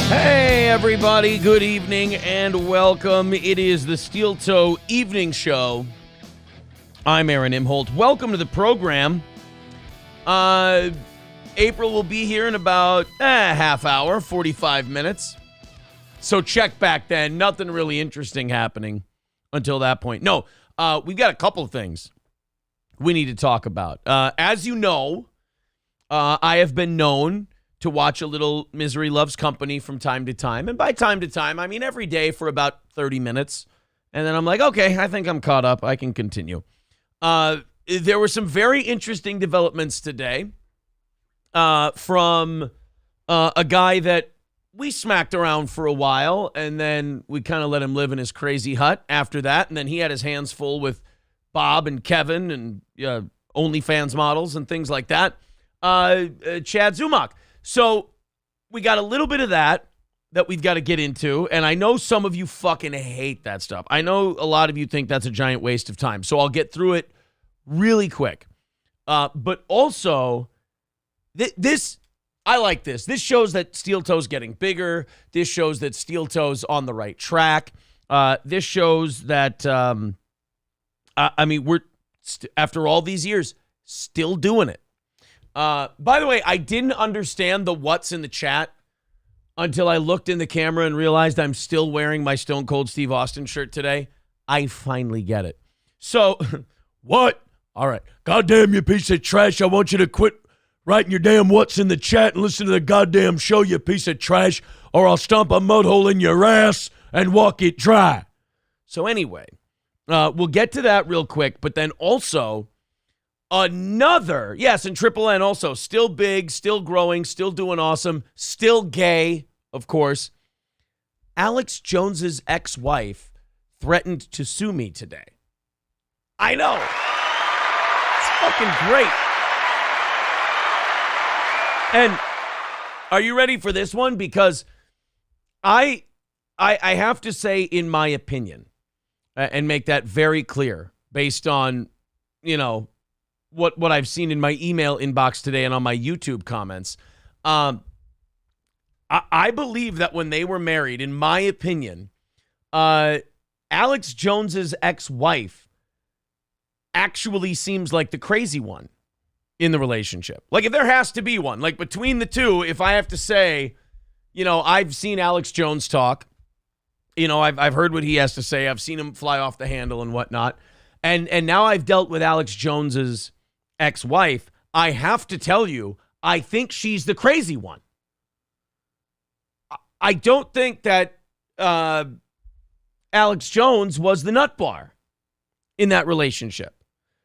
Hey, everybody. Good evening and welcome. It is the Steel Toe Evening Show. I'm Aaron Imholt. Welcome to the program. April will be here in about half hour, 45 minutes. So check back then. Nothing really interesting happening until that point. No, we've got a couple of things we need to talk about. As you know, I have been known to watch a little Misery Loves Company from time to time. And by time to time, I mean every day for about 30 minutes. And then I'm like, okay, I think I'm caught up. I can continue. There were some very interesting developments today from a guy that we smacked around for a while, and then we kind of let him live in his crazy hut after that. And then he had his hands full with Bob and Kevin and OnlyFans models and things like that. Chad Zumac. So we got a little bit of that we've got to get into, and I know some of you fucking hate that stuff. I know a lot of you think that's a giant waste of time, so I'll get through it really quick. But also, this I like this. This shows that Steel Toe's getting bigger. This shows that Steel Toe's on the right track. This shows that, we're, after all these years, still doing it. By the way, I didn't understand the what's in the chat until I looked in the camera and realized I'm still wearing my Stone Cold Steve Austin shirt today. I finally get it. So, what? All right. Goddamn, you piece of trash. I want you to quit writing your damn what's in the chat and listen to the goddamn show, you piece of trash, or I'll stomp a mud hole in your ass and walk it dry. So anyway, we'll get to that real quick, but then also another, yes, and Triple N also, still big, still growing, still doing awesome, still gay, of course. Alex Jones's ex-wife threatened to sue me today. I know. It's fucking great. And are you ready for this one? Because I have to say, in my opinion, and make that very clear based on, what I've seen in my email inbox today and on my YouTube comments. I believe that when they were married, in my opinion, Alex Jones's ex-wife actually seems like the crazy one in the relationship. Like, if there has to be one, like between the two, if I have to say, I've seen Alex Jones talk, I've heard what he has to say. I've seen him fly off the handle and whatnot. And now I've dealt with Alex Jones's ex-wife. I have to tell you, I think she's the crazy one. I don't think that Alex Jones was the nut bar in that relationship.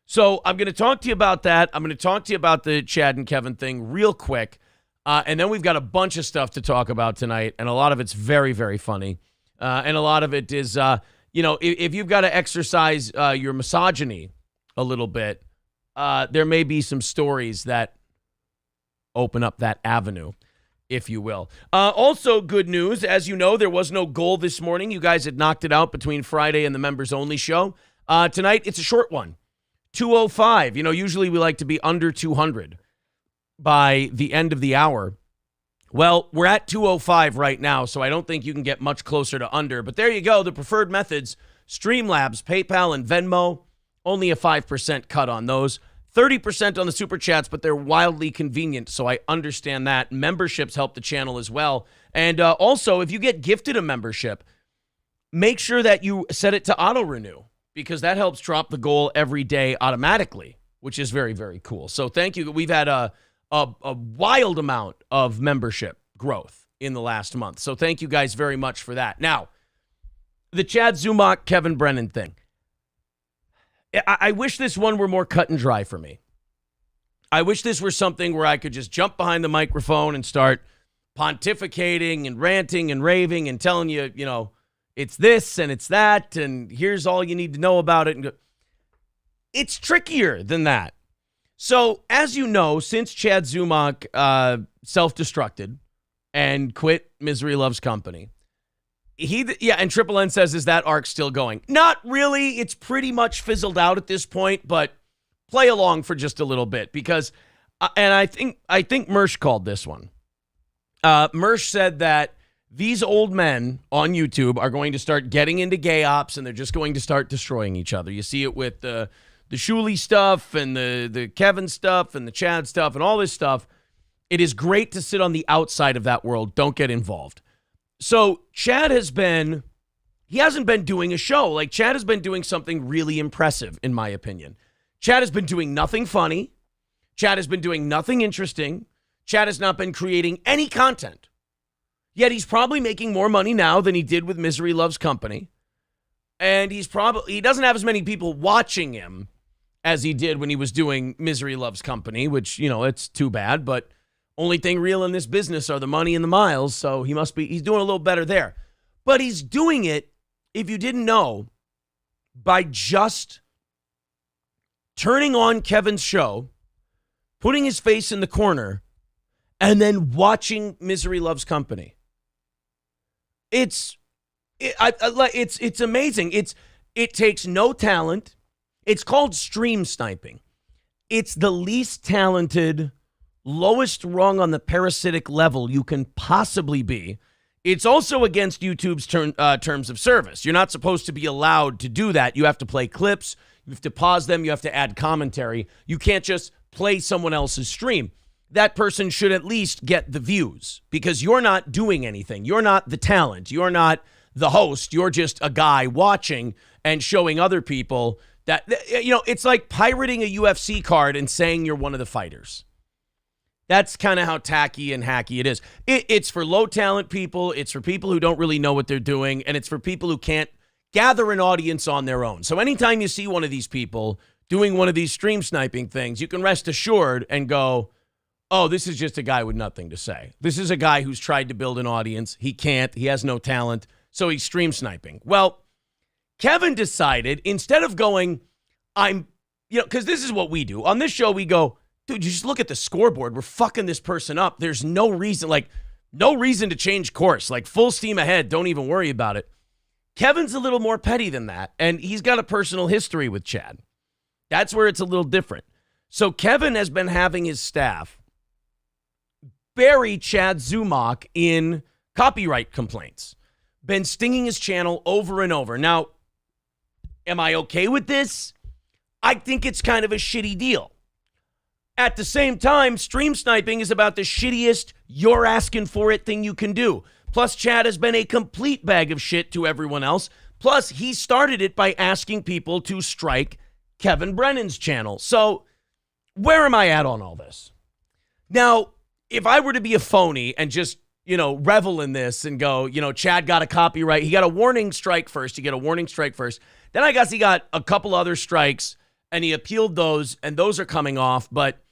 So I'm going to talk to you about that. I'm going to talk to you about the Chad and Kevin thing real quick. And then we've got a bunch of stuff to talk about tonight. And a lot of it's very, very funny. And a lot of it is, if you've got to exercise your misogyny a little bit, there may be some stories that open up that avenue, if you will. Also, good news. As you know, there was no goal this morning. You guys had knocked it out between Friday and the members only show. Tonight, it's a short one. 205. Usually we like to be under 200 by the end of the hour. Well, we're at 205 right now, so I don't think you can get much closer to under. But there you go. The preferred methods, Streamlabs, PayPal, and Venmo. Only a 5% cut on those. 30% on the Super Chats, but they're wildly convenient, so I understand that. Memberships help the channel as well. And also, if you get gifted a membership, make sure that you set it to auto-renew, because that helps drop the goal every day automatically, which is very, very cool. So thank you. We've had a wild amount of membership growth in the last month. So thank you guys very much for that. Now, the Chad Zumac, Kevin Brennan thing. I wish this one were more cut and dry for me. I wish this were something where I could just jump behind the microphone and start pontificating and ranting and raving and telling you, it's this and it's that, and here's all you need to know about it. It's trickier than that. So, as you know, since Chad Zumac self-destructed and quit Misery Loves Company, and Triple N says, is that arc still going? Not really. It's pretty much fizzled out at this point, but play along for just a little bit, because, and I think Mersh called this one. Mersh said that these old men on YouTube are going to start getting into gay ops, and they're just going to start destroying each other. You see it with the Shuley stuff and the Kevin stuff and the Chad stuff and all this stuff. It is great to sit on the outside of that world. Don't get involved. So Chad he hasn't been doing a show. Like, Chad has been doing something really impressive, in my opinion. Chad has been doing nothing funny. Chad has been doing nothing interesting. Chad has not been creating any content. Yet he's probably making more money now than he did with Misery Loves Company. And he doesn't have as many people watching him as he did when he was doing Misery Loves Company, which, it's too bad, but only thing real in this business are the money and the miles, so he's doing a little better there. But he's doing it, if you didn't know, by just turning on Kevin's show, putting his face in the corner, and then watching Misery Loves Company. It's amazing. It takes no talent. It's called stream sniping. It's the least talented, lowest rung on the parasitic level you can possibly be. It's also against YouTube's terms of service. You're not supposed to be allowed to do that. You have to play clips. You have to pause them. You have to add commentary. You can't just play someone else's stream. That person should at least get the views because you're not doing anything. You're not the talent. You're not the host. You're just a guy watching and showing other people that, it's like pirating a UFC card and saying you're one of the fighters. That's kind of how tacky and hacky it is. It's for low talent people. It's for people who don't really know what they're doing. And it's for people who can't gather an audience on their own. So anytime you see one of these people doing one of these stream sniping things, you can rest assured and go, oh, this is just a guy with nothing to say. This is a guy who's tried to build an audience. He can't. He has no talent. So he's stream sniping. Well, Kevin decided instead of going, because this is what we do. On this show, we go, dude, you just look at the scoreboard. We're fucking this person up. There's no reason to change course. Like, full steam ahead. Don't even worry about it. Kevin's a little more petty than that, and he's got a personal history with Chad. That's where it's a little different. So Kevin has been having his staff bury Chad Zumac in copyright complaints. Been stinging his channel over and over. Now, am I okay with this? I think it's kind of a shitty deal. At the same time, stream sniping is about the shittiest you're asking for it thing you can do. Plus, Chad has been a complete bag of shit to everyone else. Plus, he started it by asking people to strike Kevin Brennan's channel. So, where am I at on all this? Now, if I were to be a phony and just, revel in this and go, Chad got a copyright. He got a warning strike first. Then I guess he got a couple other strikes and he appealed those and those are coming off. But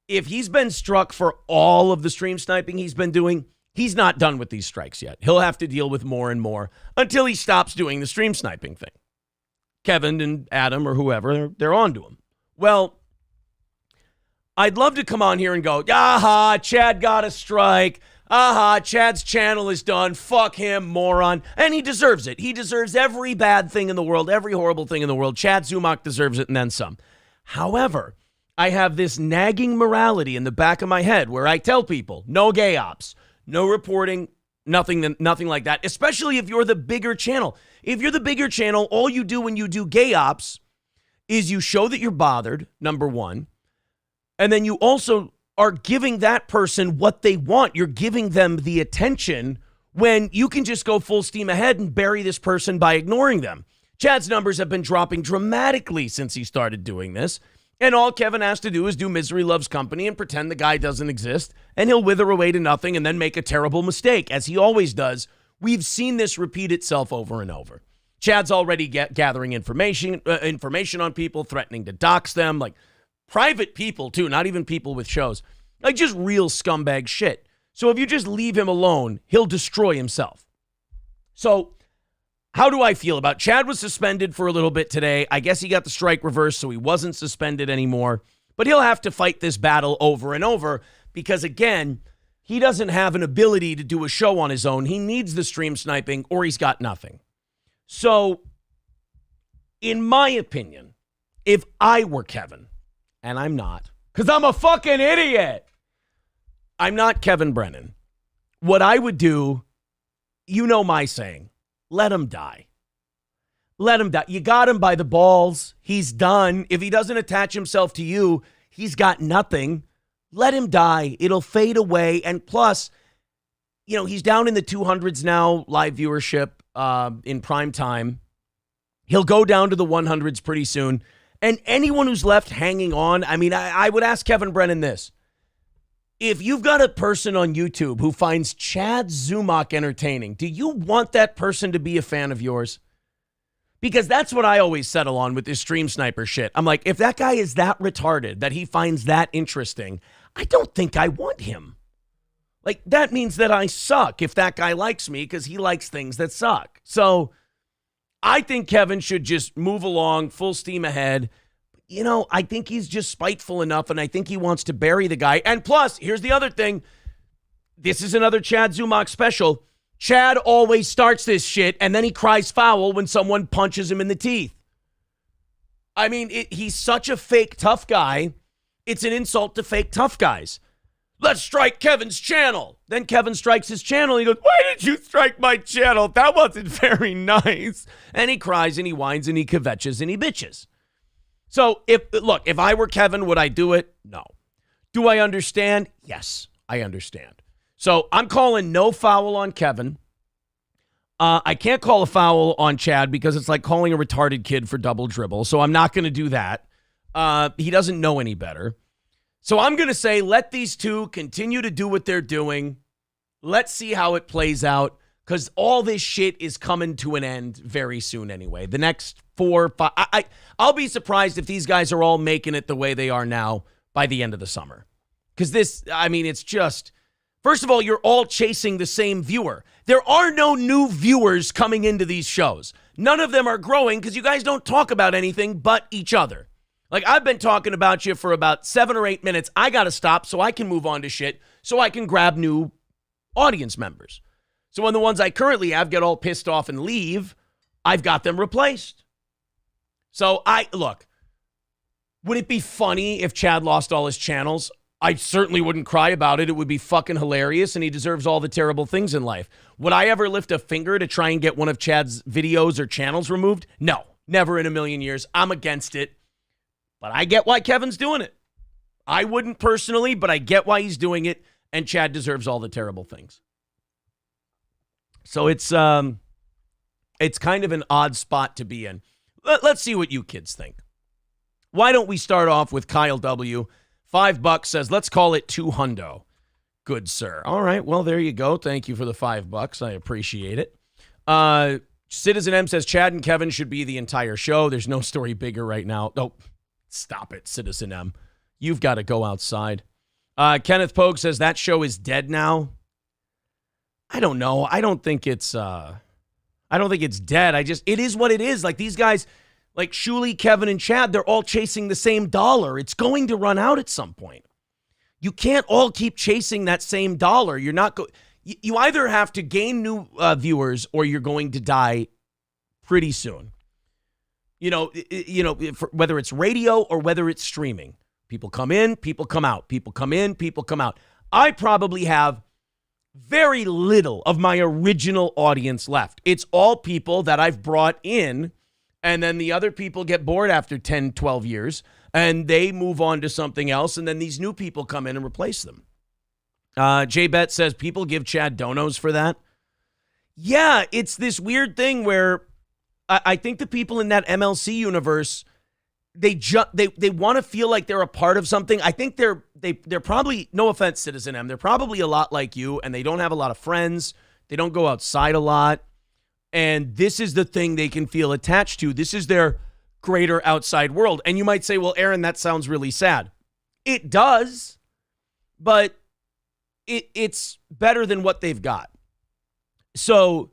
if he's been struck for all of the stream sniping he's been doing, he's not done with these strikes yet. He'll have to deal with more and more until he stops doing the stream sniping thing. Kevin and Adam or whoever, they're on to him. Well, I'd love to come on here and go, aha, Chad got a strike. Aha, Chad's channel is done. Fuck him, moron. And he deserves it. He deserves every bad thing in the world, every horrible thing in the world. Chad Zumac deserves it and then some. However, I have this nagging morality in the back of my head where I tell people, no gay ops, no reporting, nothing like that, especially if you're the bigger channel. If you're the bigger channel, all you do when you do gay ops is you show that you're bothered, number one, and then you also are giving that person what they want. You're giving them the attention when you can just go full steam ahead and bury this person by ignoring them. Chad's numbers have been dropping dramatically since he started doing this. And all Kevin has to do is do Misery Loves Company and pretend the guy doesn't exist. And he'll wither away to nothing and then make a terrible mistake, as he always does. We've seen this repeat itself over and over. Chad's already gathering information on people, threatening to dox them, like private people too, not even people with shows. Like just real scumbag shit. So if you just leave him alone, he'll destroy himself. So how do I feel about Chad? Was suspended for a little bit today. I guess he got the strike reversed, so he wasn't suspended anymore. But he'll have to fight this battle over and over because, again, he doesn't have an ability to do a show on his own. He needs the stream sniping or he's got nothing. So, in my opinion, if I were Kevin, and I'm not, because I'm a fucking idiot, I'm not Kevin Brennan. What I would do you know my saying, let him die. Let him die. You got him by the balls. He's done. If he doesn't attach himself to you, he's got nothing. Let him die. It'll fade away. And plus, he's down in the 200s now, live viewership in prime time. He'll go down to the 100s pretty soon. And anyone who's left hanging on, I would ask Kevin Brennan this. If you've got a person on YouTube who finds Chad Zumac entertaining, do you want that person to be a fan of yours? Because that's what I always settle on with this stream sniper shit. I'm like, if that guy is that retarded that he finds that interesting, I don't think I want him. Like, that means that I suck if that guy likes me because he likes things that suck. So I think Kevin should just move along full steam ahead. I think he's just spiteful enough, and I think he wants to bury the guy. And plus, here's the other thing. This is another Chad Zumac special. Chad always starts this shit, and then he cries foul when someone punches him in the teeth. He's such a fake tough guy. It's an insult to fake tough guys. Let's strike Kevin's channel. Then Kevin strikes his channel. He goes, why did you strike my channel? That wasn't very nice. And he cries and he whines and he kvetches and he bitches. So, if I were Kevin, would I do it? No. Do I understand? Yes, I understand. So, I'm calling no foul on Kevin. I can't call a foul on Chad because it's like calling a retarded kid for double dribble. So, I'm not going to do that. He doesn't know any better. So, I'm going to say let these two continue to do what they're doing. Let's see how it plays out. Because all this shit is coming to an end very soon anyway. The next 4 or 5. I'll be surprised if these guys are all making it the way they are now by the end of the summer. Because it's just, first of all, you're all chasing the same viewer. There are no new viewers coming into these shows. None of them are growing because you guys don't talk about anything but each other. Like, I've been talking about you for about 7 or 8 minutes. I got to stop so I can move on to shit so I can grab new audience members. So when the ones I currently have get all pissed off and leave, I've got them replaced. So look, would it be funny if Chad lost all his channels? I certainly wouldn't cry about it. It would be fucking hilarious, and he deserves all the terrible things in life. Would I ever lift a finger to try and get one of Chad's videos or channels removed? No, never in a million years. I'm against it. But I get why Kevin's doing it. I wouldn't personally, but I get why he's doing it, and Chad deserves all the terrible things. So it's kind of an odd spot to be in. Let's see what you kids think. Why don't we start off with Kyle W. $5 says, let's call it $200. Good, sir. All right, well, there you go. Thank you for the $5. I appreciate it. Citizen M says, Chad and Kevin should be the entire show. There's no story bigger right now. Oh, stop it, Citizen M. You've got to go outside. Kenneth Pogue says, that show is dead now. I don't know. I don't think it's dead. It is what it is. Like, these guys, like Shuli, Kevin, and Chad, they're all chasing the same dollar. It's going to run out at some point. You can't all keep chasing that same dollar. You're not you either have to gain new viewers or you're going to die pretty soon. Whether it's radio or whether it's streaming. People come in, people come out. People come in, people come out. I probably have very little of my original audience left. It's all people that I've brought in, and then the other people get bored after 10, 12 years, and they move on to something else, and then these new people come in and replace them. J-Bet says, people give Chad donos for that. Yeah, it's this weird thing where I think the people in that MLC universe, they want to feel like they're a part of something. I think they're probably, no offense, Citizen M, they're probably a lot like you, and they don't have a lot of friends. They don't go outside a lot. And this is the thing they can feel attached to. This is their greater outside world. And you might say, well, Aaron, that sounds really sad. It does, but it's better than what they've got. So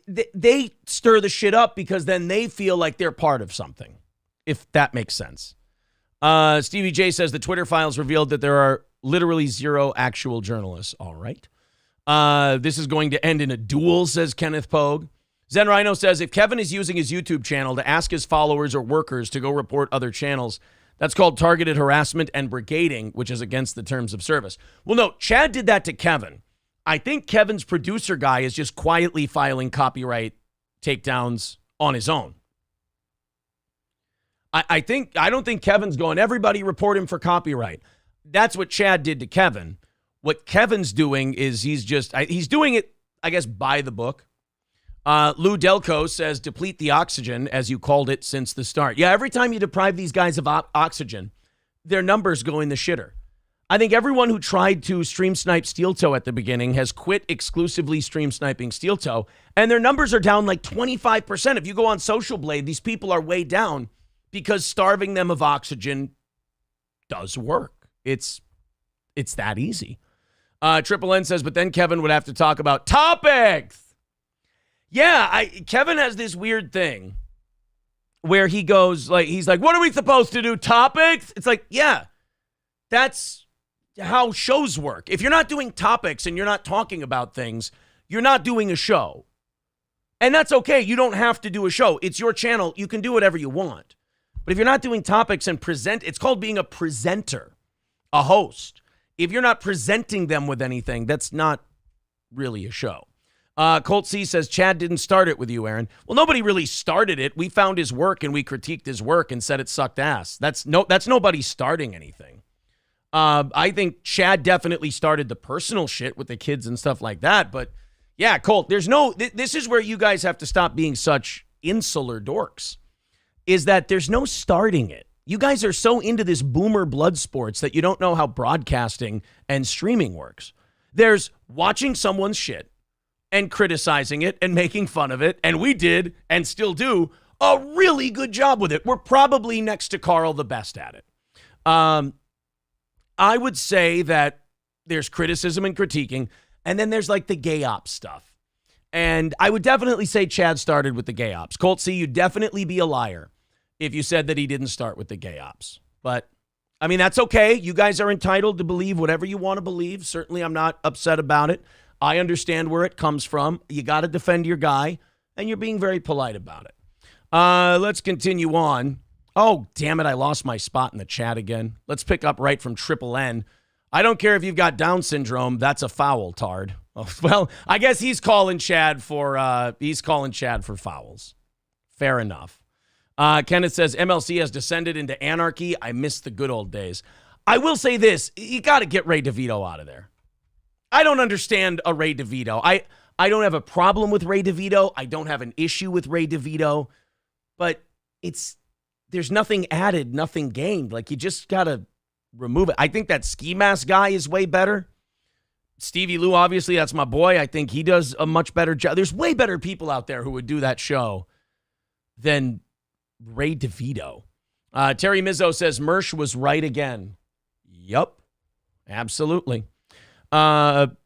they stir the shit up because then they feel like they're part of something, if that makes sense. Stevie J says the Twitter files revealed that there are literally 0 actual journalists. All right. This is going to end in a duel, says Kenneth Pogue. Zen Rhino says if Kevin is using his YouTube channel to ask his followers or workers to go report other channels, that's called targeted harassment and brigading, which is against the terms of service. Well, no, Chad did that to Kevin. I think Kevin's producer guy is just quietly filing copyright takedowns on his own. I don't think Kevin's going, everybody report him for copyright. That's what Chad did to Kevin. What Kevin's doing is he's doing it, I guess, by the book. Lou Delco says, deplete the oxygen, as you called it, since the start. Yeah, every time you deprive these guys of oxygen, their numbers go in the shitter. I think everyone who tried to stream snipe Steel Toe at the beginning has quit exclusively stream sniping Steel Toe, and their numbers are down like 25%. If you go on Social Blade, these people are way down because starving them of oxygen does work. It's that easy. Triple N says, but then Kevin would have to talk about topics. Yeah, Kevin has this weird thing where he goes, like, he's like, what are we supposed to do, topics? It's like, yeah, that's how shows work. If you're not doing topics and you're not talking about things, you're not doing a show. And that's okay. You don't have to do a show. It's your channel. You can do whatever you want. But if you're not doing topics and present, it's called being a presenter, a host. If you're not presenting them with anything, that's not really a show. Colt C says, Chad didn't start it with you, Aaron. Well, nobody really started it. We found his work and we critiqued his work and said it sucked ass. That's nobody starting anything. I think Chad definitely started the personal shit with the kids and stuff like that. But yeah, Colt, this is where you guys have to stop being such insular dorks, is that there's no starting it. You guys are so into this boomer blood sports that you don't know how broadcasting and streaming works. There's watching someone's shit and criticizing it and making fun of it, and we did and still do a really good job with it. We're probably next to Carl the best at it. I would say that there's criticism and critiquing, and then there's like the gay ops stuff. And I would definitely say Chad started with the gay ops. Colt C, you'd definitely be a liar if you said that he didn't start with the gay ops. But, I mean, that's okay. You guys are entitled to believe whatever you want to believe. Certainly, I'm not upset about it. I understand where it comes from. You got to defend your guy, and you're being very polite about it. Let's continue on. Oh, damn it, I lost my spot in the chat again. Let's pick up right from Triple N. I don't care if you've got Down syndrome. That's a foul, Tard. Oh, well, I guess he's calling Chad for fouls. Fair enough. Kenneth says, MLC has descended into anarchy. I miss the good old days. I will say this. You got to get Ray DeVito out of there. I don't understand a Ray DeVito. I don't have a problem with Ray DeVito. I don't have an issue with Ray DeVito. But there's nothing added, nothing gained. Like, you just got to remove it. I think that ski mask guy is way better. Stevie Lou, obviously, that's my boy. I think he does a much better job. There's way better people out there who would do that show than Ray DeVito. Terry Mizzo says, Mersh was right again. Yup, absolutely. Chad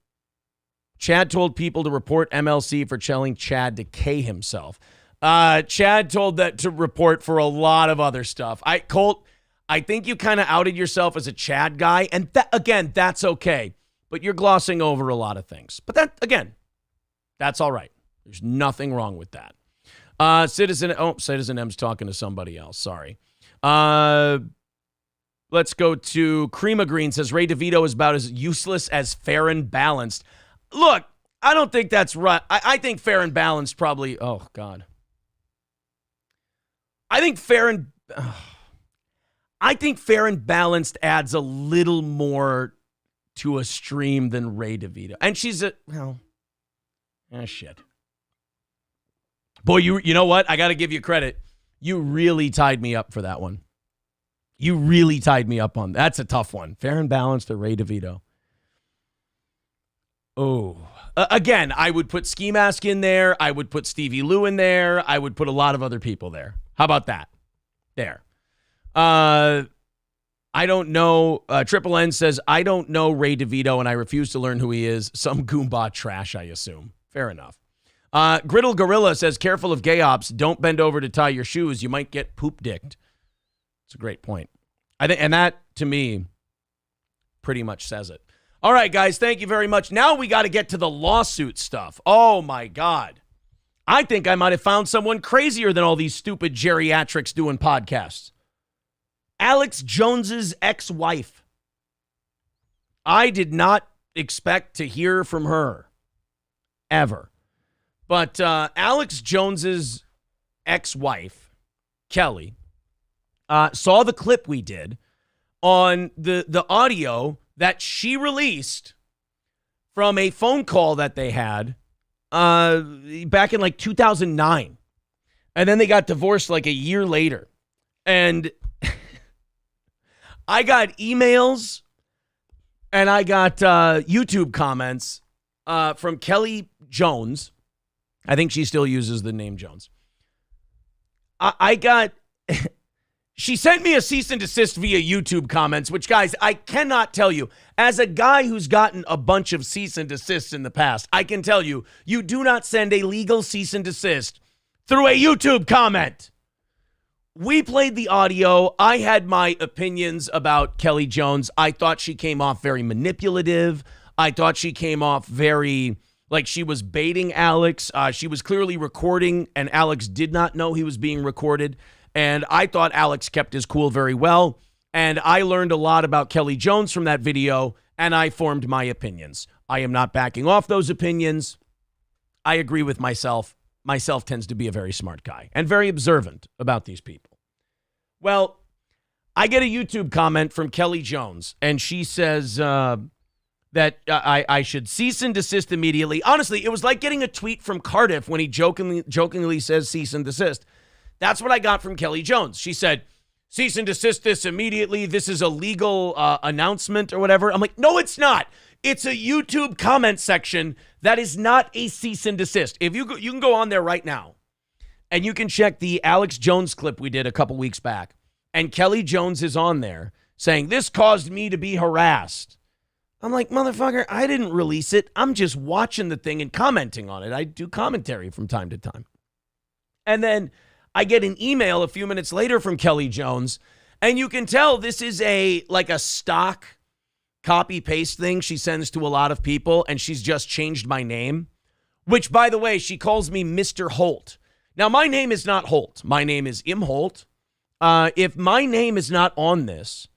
told people to report MLC for telling Chad to K himself. Chad told that to report for a lot of other stuff. Colt, I think you kind of outed yourself as a Chad guy, and again, that's okay. But you're glossing over a lot of things. But that's all right. There's nothing wrong with that. Citizen M's talking to somebody else. Sorry. Let's go to Creama Green says Ray DeVito is about as useless as Fair and Balanced. Look, I don't think that's right. I think Fair and Balanced probably, oh God. I think Fair and Balanced adds a little more to a stream than Ray DeVito. And she's shit. Boy, you know what? I got to give you credit. You really tied me up for that one. You really tied me up on. That's a tough one. Fair and Balanced or Ray DeVito. Oh. Again, I would put Ski Mask in there. I would put Stevie Lou in there. I would put a lot of other people there. How about that? There. I don't know. Triple N says, I don't know Ray DeVito and I refuse to learn who he is. Some Goomba trash, I assume. Fair enough. Griddle Gorilla says, careful of gay ops. Don't bend over to tie your shoes. You might get poop dicked. It's a great point. I think, and that, to me, pretty much says it. All right, guys, thank you very much. Now we got to get to the lawsuit stuff. Oh, my God. I think I might have found someone crazier than all these stupid geriatrics doing podcasts. Alex Jones's ex-wife. I did not expect to hear from her ever. But Alex Jones's ex-wife, Kelly, saw the clip we did on the audio that she released from a phone call that they had back in like 2009. And then they got divorced like a year later. And I got emails and I got YouTube comments from Kelly Jones. I think she still uses the name Jones. I got... She sent me a cease and desist via YouTube comments, which, guys, I cannot tell you. As a guy who's gotten a bunch of cease and desists in the past, I can tell you, you do not send a legal cease and desist through a YouTube comment. We played the audio. I had my opinions about Kelly Jones. I thought she came off very manipulative. I thought she came off very like she was baiting Alex. She was clearly recording, and Alex did not know he was being recorded. And I thought Alex kept his cool very well. And I learned a lot about Kelly Jones from that video, and I formed my opinions. I am not backing off those opinions. I agree with myself. Myself tends to be a very smart guy and very observant about these people. Well, I get a YouTube comment from Kelly Jones, and she says that I should cease and desist immediately. Honestly, it was like getting a tweet from Cardiff when he jokingly says cease and desist. That's what I got from Kelly Jones. She said, cease and desist this immediately. This is a legal announcement or whatever. I'm like, no, it's not. It's a YouTube comment section that is not a cease and desist. If you can go on there right now and you can check the Alex Jones clip we did a couple weeks back. And Kelly Jones is on there saying, this caused me to be harassed. I'm like, motherfucker, I didn't release it. I'm just watching the thing and commenting on it. I do commentary from time to time. And then I get an email a few minutes later from Kelly Jones, and you can tell this is a stock copy paste thing she sends to a lot of people, and she's just changed my name, which, by the way, she calls me Mr. Holt. Now, my name is not Holt. My name is Im Holt. If my name is not on this,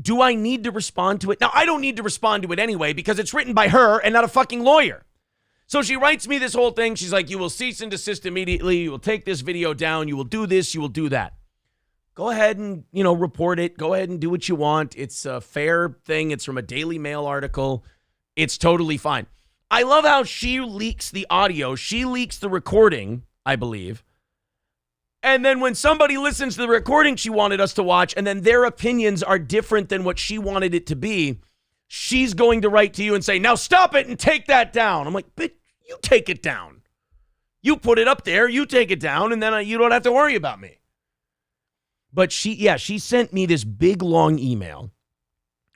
do I need to respond to it? Now, I don't need to respond to it anyway because it's written by her and not a fucking lawyer. So she writes me this whole thing. She's like, you will cease and desist immediately. You will take this video down. You will do this. You will do that. Go ahead and, report it. Go ahead and do what you want. It's a fair thing. It's from a Daily Mail article. It's totally fine. I love how she leaks the audio. She leaks the recording, I believe. And then when somebody listens to the recording she wanted us to watch, and then their opinions are different than what she wanted it to be, she's going to write to you and say, now stop it and take that down. I'm like, bitch, you take it down. You put it up there, you take it down, and then you don't have to worry about me. But she sent me this big, long email,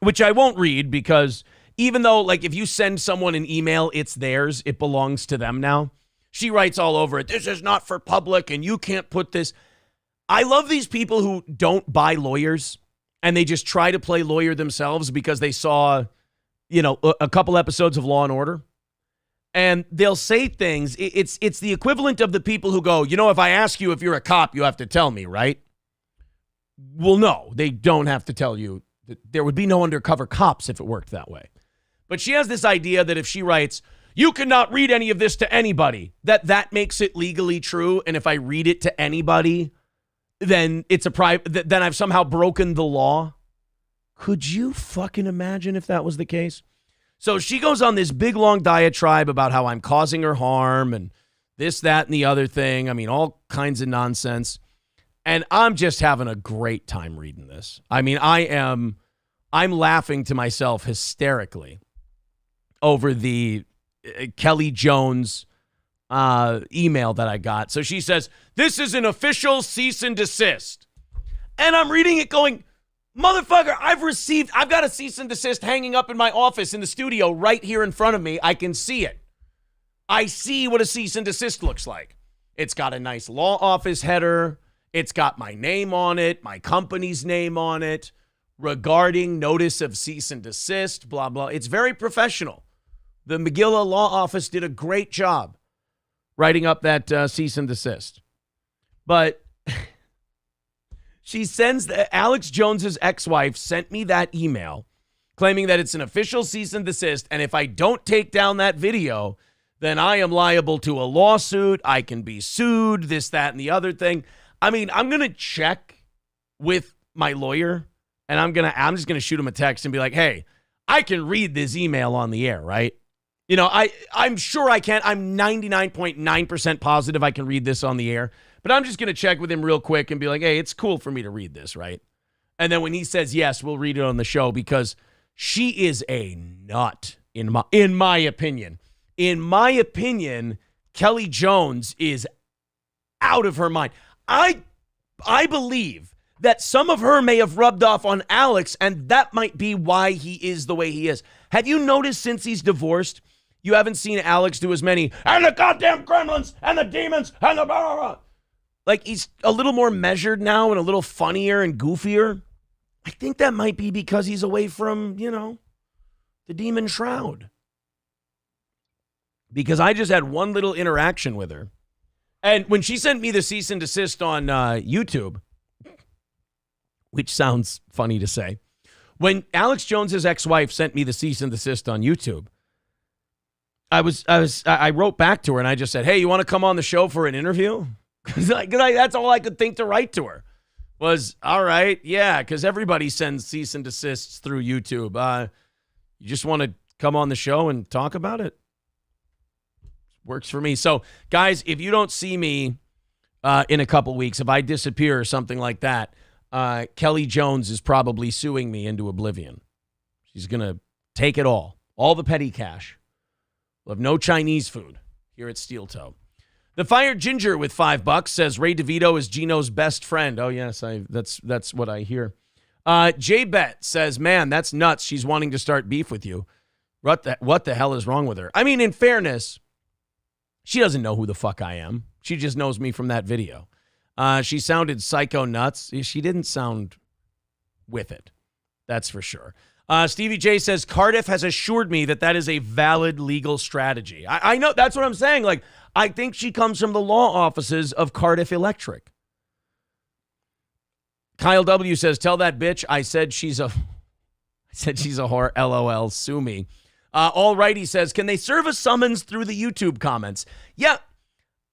which I won't read because even though, if you send someone an email, it's theirs. It belongs to them now. She writes all over it, this is not for public, and you can't put this. I love these people who don't buy lawyers. And they just try to play lawyer themselves because they saw, a couple episodes of Law and Order. And they'll say things. It's the equivalent of the people who go, if I ask you if you're a cop, you have to tell me, right? Well, no, they don't have to tell you. There would be no undercover cops if it worked that way. But she has this idea that if she writes, you cannot read any of this to anybody, that makes it legally true. And if I read it to anybody, then it's then I've somehow broken the law. Could you fucking imagine if that was the case? So she goes on this big, long diatribe about how I'm causing her harm and this, that, and the other thing. I mean, all kinds of nonsense. And I'm just having a great time reading this. I mean, I'm laughing to myself hysterically over the Kelly Jones email that I got. So she says, this is an official cease and desist. And I'm reading it going, motherfucker, I've got a cease and desist hanging up in my office in the studio right here in front of me. I can see it. I see what a cease and desist looks like. It's got a nice law office header. It's got my name on it, my company's name on it, regarding notice of cease and desist, blah, blah. It's very professional. The McGilla Law Office did a great job writing up that cease and desist. But she sends Alex Jones's ex-wife sent me that email claiming that it's an official cease and desist, and if I don't take down that video, then I am liable to a lawsuit. I can be sued, this, that, and the other thing. I mean, I'm going to check with my lawyer, and I'm just going to shoot him a text and be like, hey, I can read this email on the air, right? You know, I'm sure I can. I'm 99.9% positive I can read this on the air, but I'm just going to check with him real quick and be like, hey, it's cool for me to read this, right? And then when he says yes, we'll read it on the show, because she is a nut, in my opinion. In my opinion, Kelly Jones is out of her mind. I believe that some of her may have rubbed off on Alex, and that might be why he is the way he is. Have you noticed since he's divorced, you haven't seen Alex do as many, and the goddamn gremlins, and the demons, and the blah, blah, blah. Like, he's a little more measured now and a little funnier and goofier. I think that might be because he's away from, the demon shroud. Because I just had one little interaction with her. And when she sent me the cease and desist on YouTube, which sounds funny to say, when Alex Jones's ex-wife sent me the cease and desist on YouTube, I wrote back to her and I just said, hey, you want to come on the show for an interview? Because that's all I could think to write to her was, all right, yeah, because everybody sends cease and desists through YouTube. You just want to come on the show and talk about it? Works for me. So, guys, if you don't see me in a couple weeks, if I disappear or something like that, Kelly Jones is probably suing me into oblivion. She's going to take it all the petty cash. We'll have no Chinese food here at Steel Toe. The Fired Ginger with $5 says Ray DeVito is Gino's best friend. Oh, yes, that's what I hear. Jay Bet says, man, that's nuts. She's wanting to start beef with you. What the hell is wrong with her? I mean, in fairness, she doesn't know who the fuck I am. She just knows me from that video. She sounded psycho nuts. She didn't sound with it. That's for sure. Stevie J says, Cardiff has assured me that is a valid legal strategy. I know. That's what I'm saying. Like, I think she comes from the law offices of Cardiff Electric. Kyle W says, tell that bitch I said she's a whore. LOL. Sue me. All right, he says, can they serve a summons through the YouTube comments? Yeah,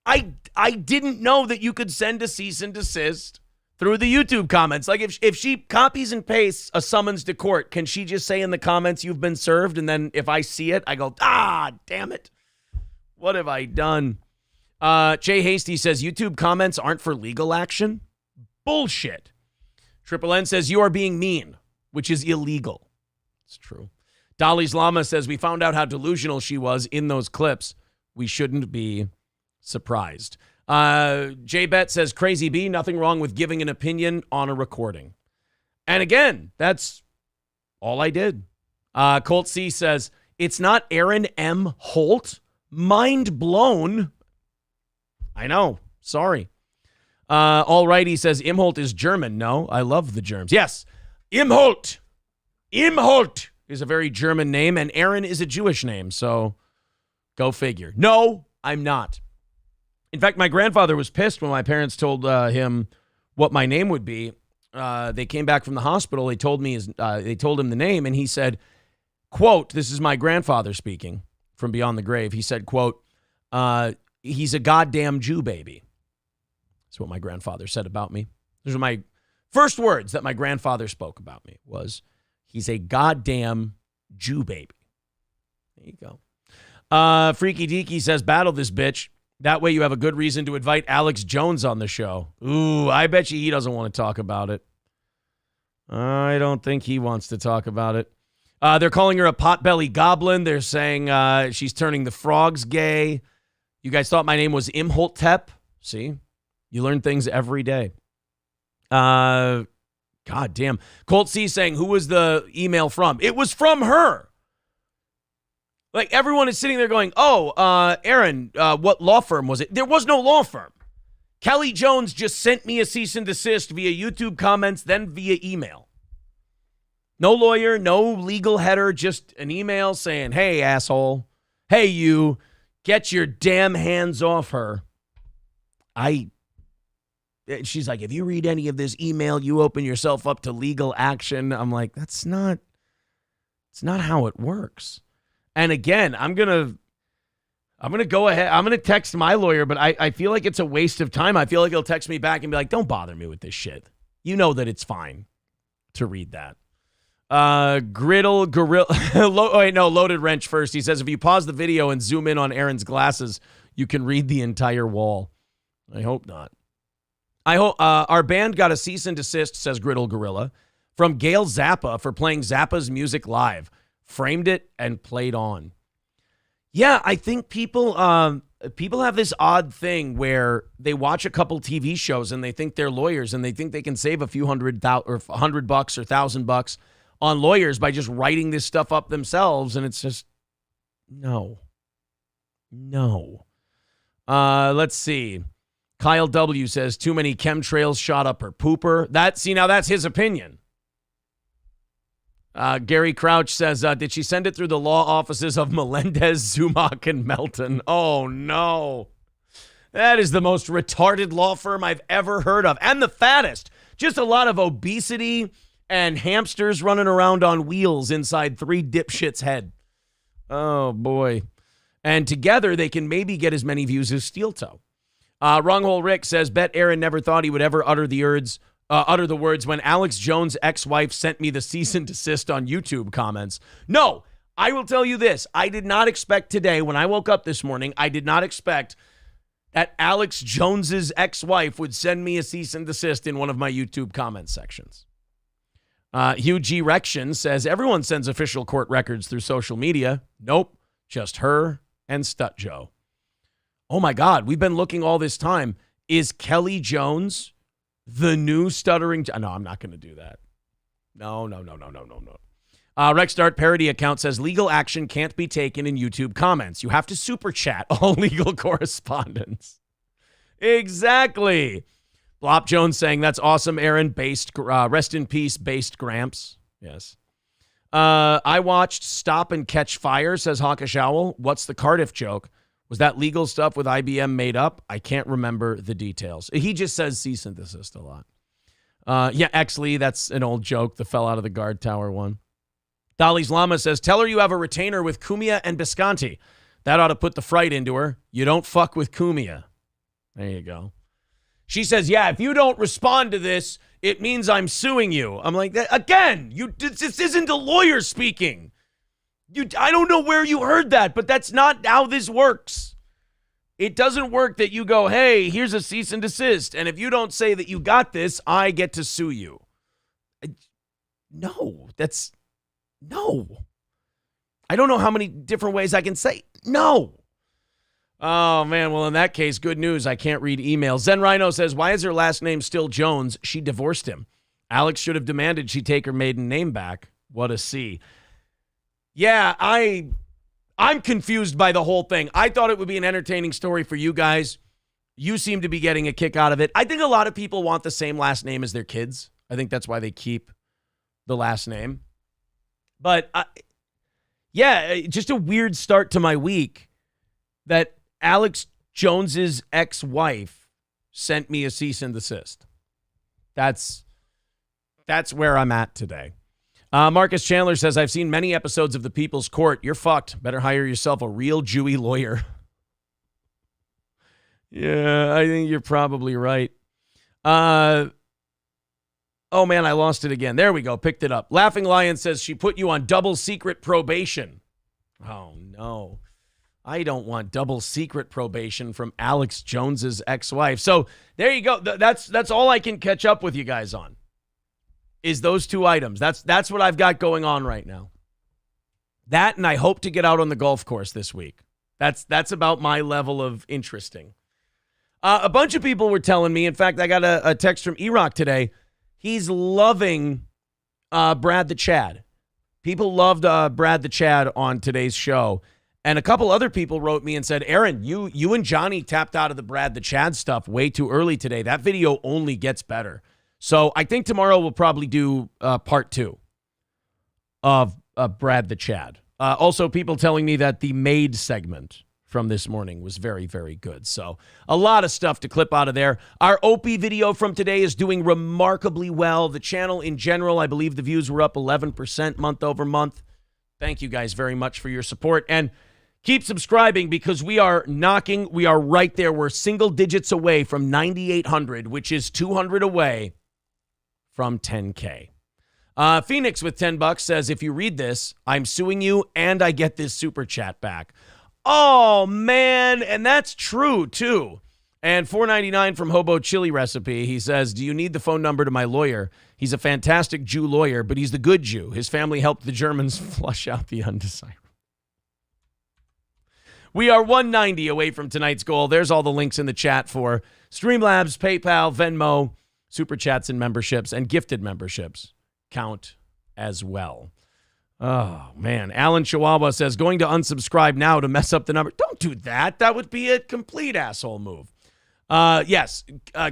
I didn't know that you could send a cease and desist through the YouTube comments. Like, if she copies and pastes a summons to court, can she just say in the comments you've been served? And then if I see it, I go, damn it. What have I done? Jay Hasty says, YouTube comments aren't for legal action? Bullshit. Triple N says, you are being mean, which is illegal. It's true. Dolly's Llama says, we found out how delusional she was in those clips. We shouldn't be surprised. J-Bet says, Crazy B, nothing wrong with giving an opinion on a recording. And again, that's all I did. Colt C says, it's not Aaron M. Holt. Mind blown. I know. Sorry. All right, he says, Imholt is German. No, I love the Germs. Yes, Imholt. Imholt is a very German name, and Aaron is a Jewish name, so go figure. No, I'm not. In fact, my grandfather was pissed when my parents told him what my name would be. They came back from the hospital. They told him the name, and he said, quote, this is my grandfather speaking from beyond the grave. He said, quote, he's a goddamn Jew baby. That's what my grandfather said about me. Those are my first words that my grandfather spoke about me was, he's a goddamn Jew baby. There you go. Freaky Deaky says, battle this bitch. That way you have a good reason to invite Alex Jones on the show. Ooh, I bet you he doesn't want to talk about it. I don't think he wants to talk about it. They're calling her a potbelly goblin. They're saying she's turning the frogs gay. You guys thought my name was Imhotep? See? You learn things every day. God damn. Colt C saying, who was the email from? It was from her. Like, everyone is sitting there going, Aaron, what law firm was it? There was no law firm. Kelly Jones just sent me a cease and desist via YouTube comments, then via email. No lawyer, no legal header, just an email saying, hey, asshole. Hey, you. Get your damn hands off her. She's like, if you read any of this email, you open yourself up to legal action. I'm like, that's not It's not how it works. And again, I'm gonna go ahead. I'm gonna text my lawyer, but I feel like it's a waste of time. I feel like he'll text me back and be like, "Don't bother me with this shit. You know that it's fine to read that." Griddle Gorilla. Loaded Wrench first. He says if you pause the video and zoom in on Aaron's glasses, you can read the entire wall. I hope not. I hope our band got a cease and desist, says Griddle Gorilla, from Gail Zappa for playing Zappa's music live. Framed it and played on. Yeah, I think people have this odd thing where they watch a couple TV shows and they think they're lawyers and they think they can save a few $100 or $100 or $1,000 on lawyers by just writing this stuff up themselves, and it's just no. Let's see. Kyle W says too many chemtrails shot up her pooper. Now that's his opinion. Gary Crouch says, did she send it through the law offices of Melendez, Zumac, and Melton? Oh, no. That is the most retarded law firm I've ever heard of. And the fattest. Just a lot of obesity and hamsters running around on wheels inside three dipshits' head. Oh, boy. And together, they can maybe get as many views as Steel Toe. Wronghole Rick says, bet Aaron never thought he would ever utter the words when Alex Jones' ex-wife sent me the cease and desist on YouTube comments. No, I will tell you this. I did not expect today, when I woke up this morning, I did not expect that Alex Jones' ex-wife would send me a cease and desist in one of my YouTube comment sections. Hugh G. Rection says, everyone sends official court records through social media. Nope, just her and Stut Joe. Oh, my God, we've been looking all this time. Is Kelly Jones the new stuttering? No, I'm not going to do that. No. Rexdart parody account says legal action can't be taken in YouTube comments. You have to super chat all legal correspondence. Exactly. Blop Jones saying that's awesome, Aaron. Rest in peace, based Gramps. Yes. I watched Stop and Catch Fire, says Hawkish Owl. What's the Cardiff joke? Was that legal stuff with IBM made up? I can't remember the details. He just says cease and desist a lot. Exley, that's an old joke, the fell out of the guard tower one. Dolly's Llama says, tell her you have a retainer with Cumia and Bisconti. That ought to put the fright into her. You don't fuck with Cumia. There you go. She says, yeah, if you don't respond to this, it means I'm suing you. I'm like, again, this isn't a lawyer speaking. I don't know where you heard that, but that's not how this works. It doesn't work that you go, hey, here's a cease and desist, and if you don't say that you got this, I get to sue you. No. I don't know how many different ways I can say no. Oh, man, well, in that case, good news. I can't read emails. Zen Rhino says, why is her last name still Jones? She divorced him. Alex should have demanded she take her maiden name back. What a C. Yeah, I'm confused by the whole thing. I thought it would be an entertaining story for you guys. You seem to be getting a kick out of it. I think a lot of people want the same last name as their kids. I think that's why they keep the last name. But, just a weird start to my week that Alex Jones's ex-wife sent me a cease and desist. That's where I'm at today. Marcus Chandler says, I've seen many episodes of The People's Court. You're fucked. Better hire yourself a real Jewy lawyer. Yeah, I think you're probably right. Oh, man, I lost it again. There we go. Picked it up. Laughing Lion says she put you on double secret probation. Oh, no. I don't want double secret probation from Alex Jones's ex-wife. So there you go. That's all I can catch up with you guys on. Is those two items. That's what I've got going on right now. That, and I hope to get out on the golf course this week. That's about my level of interesting. A bunch of people were telling me, in fact, I got a text from E-Rock today. He's loving Brad the Chad. People loved Brad the Chad on today's show. And a couple other people wrote me and said, Aaron, you and Johnny tapped out of the Brad the Chad stuff way too early today. That video only gets better. So I think tomorrow we'll probably do part 2 of Brad the Chad. Also, people telling me that the maid segment from this morning was very, very good. So a lot of stuff to clip out of there. Our Opie video from today is doing remarkably well. The channel in general, I believe the views were up 11% month over month. Thank you guys very much for your support. And keep subscribing because we are right there. We're single digits away from 9,800, which is 200 away from 10K. Phoenix with $10 says, if you read this, I'm suing you and I get this super chat back. Oh, man. And that's true, too. And $4.99 from Hobo Chili Recipe. He says, do you need the phone number to my lawyer? He's a fantastic Jew lawyer, but he's the good Jew. His family helped the Germans flush out the undesirable. We are 190 away from tonight's goal. There's all the links in the chat for Streamlabs, PayPal, Venmo, Super Chats and memberships, and gifted memberships count as well. Oh, man. Alan Chihuahua says, going to unsubscribe now to mess up the number. Don't do that. That would be a complete asshole move. Yes,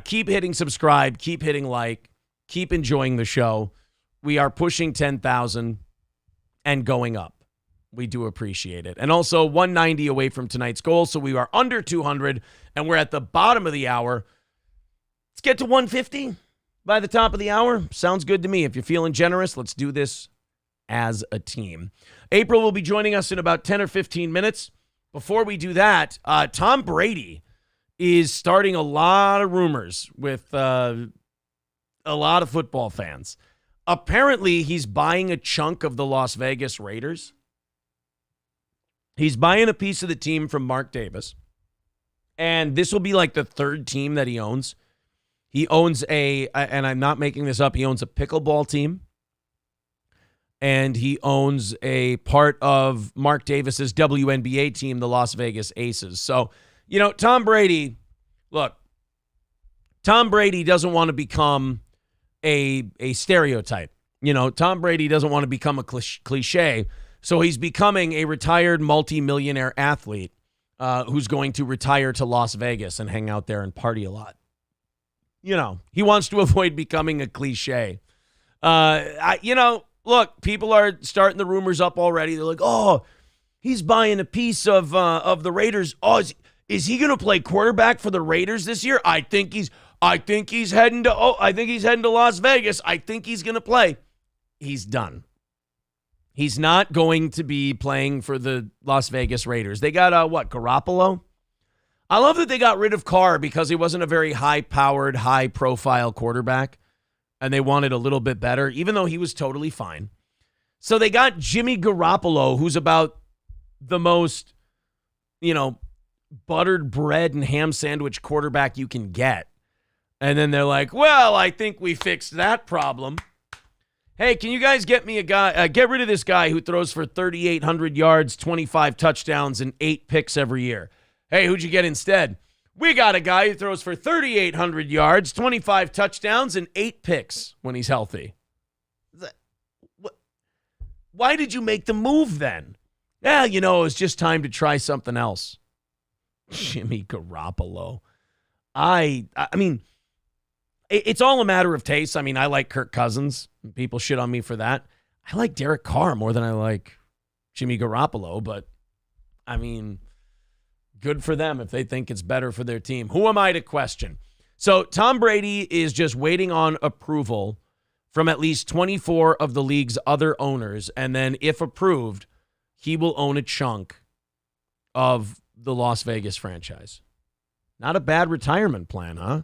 keep hitting subscribe, keep hitting like, keep enjoying the show. We are pushing 10,000 and going up. We do appreciate it. And also 190 away from tonight's goal, so we are under 200, and we're at the bottom of the hour. Let's get to 150 by the top of the hour. Sounds good to me. If you're feeling generous, let's do this as a team. April will be joining us in about 10 or 15 minutes. Before we do that, Tom Brady is starting a lot of rumors with a lot of football fans. Apparently, he's buying a chunk of the Las Vegas Raiders. He's buying a piece of the team from Mark Davis. And this will be like the third team that he owns. He owns and I'm not making this up, he owns a pickleball team. And he owns a part of Mark Davis's WNBA team, the Las Vegas Aces. So, you know, Tom Brady doesn't want to become a stereotype. You know, Tom Brady doesn't want to become a cliche. So he's becoming a retired multimillionaire athlete who's going to retire to Las Vegas and hang out there and party a lot. You know, he wants to avoid becoming a cliche. Look, people are starting the rumors up already. They're like, oh, he's buying a piece of the Raiders. Oh, is he going to play quarterback for the Raiders this year? I think he's heading to Las Vegas. I think he's going to play. He's done. He's not going to be playing for the Las Vegas Raiders. They got, Garoppolo? I love that they got rid of Carr because he wasn't a very high-powered, high-profile quarterback, and they wanted a little bit better, even though he was totally fine. So they got Jimmy Garoppolo, who's about the most, buttered bread and ham sandwich quarterback you can get. And then they're like, well, I think we fixed that problem. Hey, can you guys get me a guy, get rid of this guy who throws for 3,800 yards, 25 touchdowns, and 8 picks every year? Hey, who'd you get instead? We got a guy who throws for 3,800 yards, 25 touchdowns, and 8 picks when he's healthy. Why did you make the move then? Well, it was just time to try something else. Jimmy Garoppolo. I mean, it's all a matter of taste. I mean, I like Kirk Cousins. People shit on me for that. I like Derek Carr more than I like Jimmy Garoppolo, but I mean, good for them if they think it's better for their team. Who am I to question? So Tom Brady is just waiting on approval from at least 24 of the league's other owners, and then if approved, he will own a chunk of the Las Vegas franchise. Not a bad retirement plan, huh?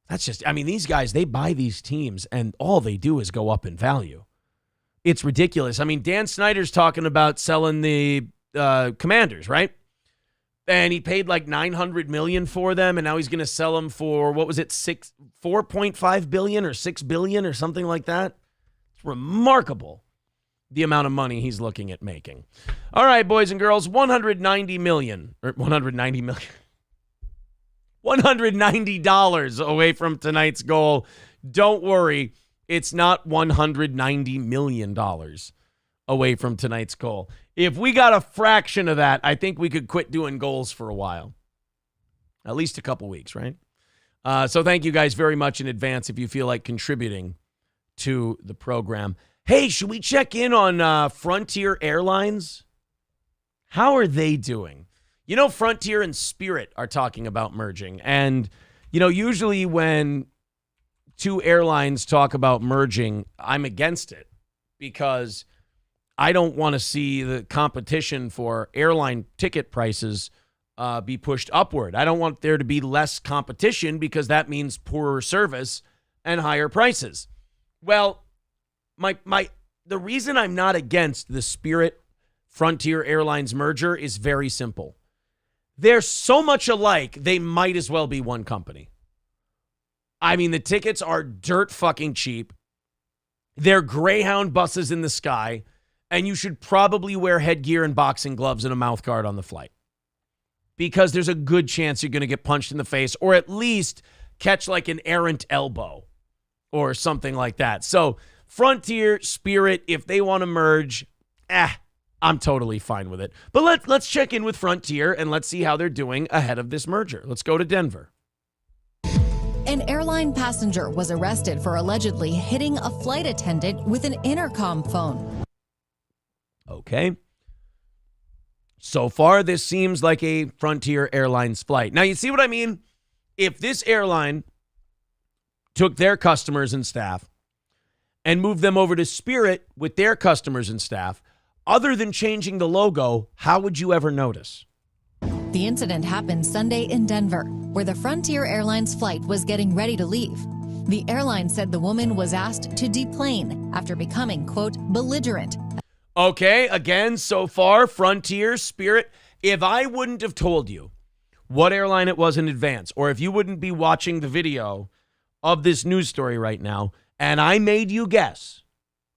That's just, these guys, they buy these teams and all they do is go up in value. It's ridiculous. Dan Snyder's talking about selling the Commanders, right? And he paid like $900 million for them, and now he's going to sell them for, what was it, $4.5 billion or $6 billion or something like that? It's remarkable, the amount of money he's looking at making. All right, boys and girls, $190 away from tonight's goal. Don't worry, it's not $190 million away from tonight's goal. If we got a fraction of that, I think we could quit doing goals for a while. At least a couple weeks, right? So thank you guys very much in advance if you feel like contributing to the program. Hey, should we check in on Frontier Airlines? How are they doing? Frontier and Spirit are talking about merging. And, usually when two airlines talk about merging, I'm against it because I don't want to see the competition for airline ticket prices be pushed upward. I don't want there to be less competition because that means poorer service and higher prices. Well, the reason I'm not against the Spirit Frontier Airlines merger is very simple. They're so much alike, they might as well be one company. I mean, the tickets are dirt fucking cheap. They're Greyhound buses in the sky, and you should probably wear headgear and boxing gloves and a mouth guard on the flight because there's a good chance you're going to get punched in the face or at least catch like an errant elbow or something like that. So Frontier, Spirit, if they want to merge, I'm totally fine with it. But let's check in with Frontier and let's see how they're doing ahead of this merger. Let's go to Denver. An airline passenger was arrested for allegedly hitting a flight attendant with an intercom phone. Okay. So far, this seems like a Frontier Airlines flight. Now, you see what I mean? If this airline took their customers and staff and moved them over to Spirit with their customers and staff, other than changing the logo, how would you ever notice? The incident happened Sunday in Denver, where the Frontier Airlines flight was getting ready to leave. The airline said the woman was asked to deplane after becoming, quote, belligerent. Okay, again, so far, Frontier, Spirit, if I wouldn't have told you what airline it was in advance, or if you wouldn't be watching the video of this news story right now, and I made you guess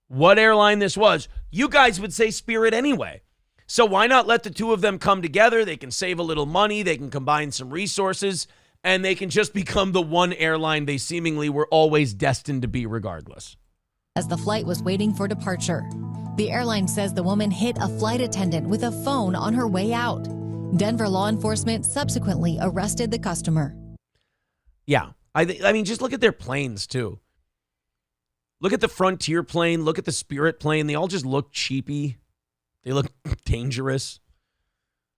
what airline this was, you guys would say Spirit anyway. So why not let the two of them come together? They can save a little money, they can combine some resources, and they can just become the one airline they seemingly were always destined to be regardless. As the flight was waiting for departure, the airline says the woman hit a flight attendant with a phone on her way out. Denver law enforcement subsequently arrested the customer. Yeah, I mean, just look at their planes, too. Look at the Frontier plane. Look at the Spirit plane. They all just look cheapy. They look dangerous.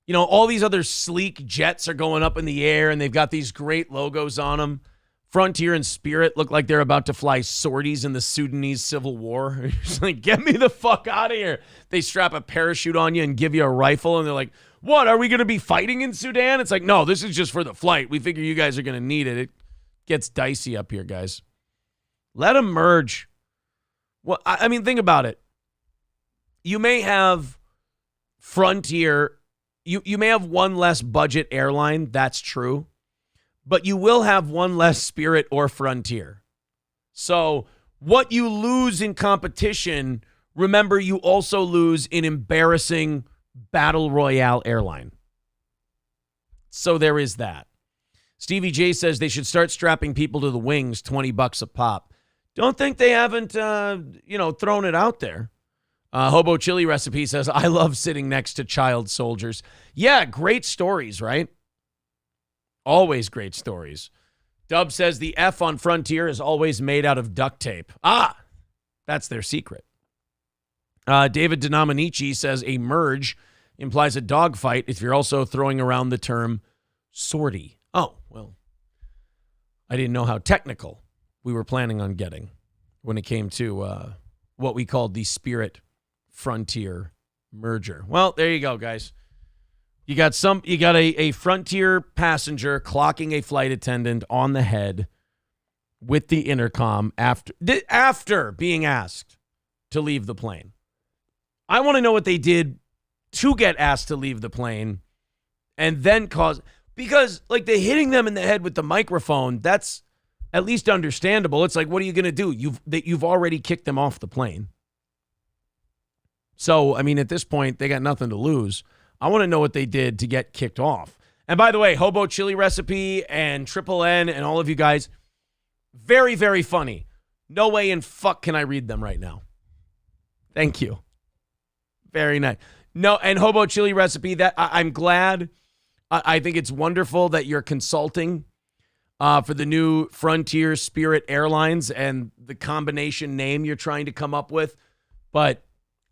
You know, all these other sleek jets are going up in the air, and they've got these great logos on them. Frontier and Spirit look like they're about to fly sorties in the Sudanese civil war. You're just like, get me the fuck out of here. They strap a parachute on you and give you a rifle, and they're like, what, are we going to be fighting in Sudan? It's like, no, this is just for the flight. We figure you guys are going to need it. It gets dicey up here, guys. Let them merge. Well, I mean, think about it. You may have Frontier, you may have one less budget airline, that's true, but you will have one less Spirit or Frontier. So what you lose in competition, remember you also lose in embarrassing battle royale airline. So there is that. Stevie J says they should start strapping people to the wings, $20 a pop. Don't think they haven't, thrown it out there. Hobo Chili Recipe says, I love sitting next to child soldiers. Yeah, great stories, right? Always great stories. Dub says the F on Frontier is always made out of duct tape. That's their secret. David Denominici says a merge implies a dogfight if you're also throwing around the term sortie. Oh, well, I didn't know how technical we were planning on getting when it came to what we called the Spirit Frontier merger. Well, there you go, guys. You got a Frontier passenger clocking a flight attendant on the head with the intercom after being asked to leave the plane. I want to know what they did to get asked to leave the plane and then because like the hitting them in the head with the microphone, that's at least understandable. It's like, what are you going to do? You've already kicked them off the plane. So, I mean, at this point, they got nothing to lose. I want to know what they did to get kicked off. And by the way, Hobo Chili Recipe and Triple N and all of you guys, very, very funny. No way in fuck can I read them right now. Thank you. Very nice. No, and Hobo Chili Recipe, that I'm glad. I think it's wonderful that you're consulting for the new Frontier Spirit Airlines and the combination name you're trying to come up with. But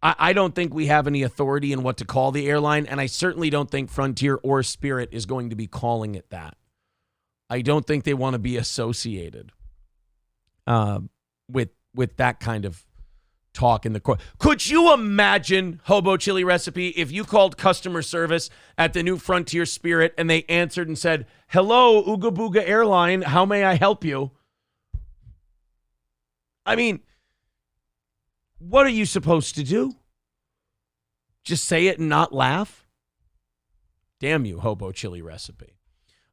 I don't think we have any authority in what to call the airline, and I certainly don't think Frontier or Spirit is going to be calling it that. I don't think they want to be associated with that kind of talk in the court. Could you imagine, Hobo Chili Recipe, if you called customer service at the new Frontier Spirit and they answered and said, "Hello, Ooga Booga Airline, how may I help you?" I mean, what are you supposed to do? Just say it and not laugh? Damn you, Hobo Chili Recipe.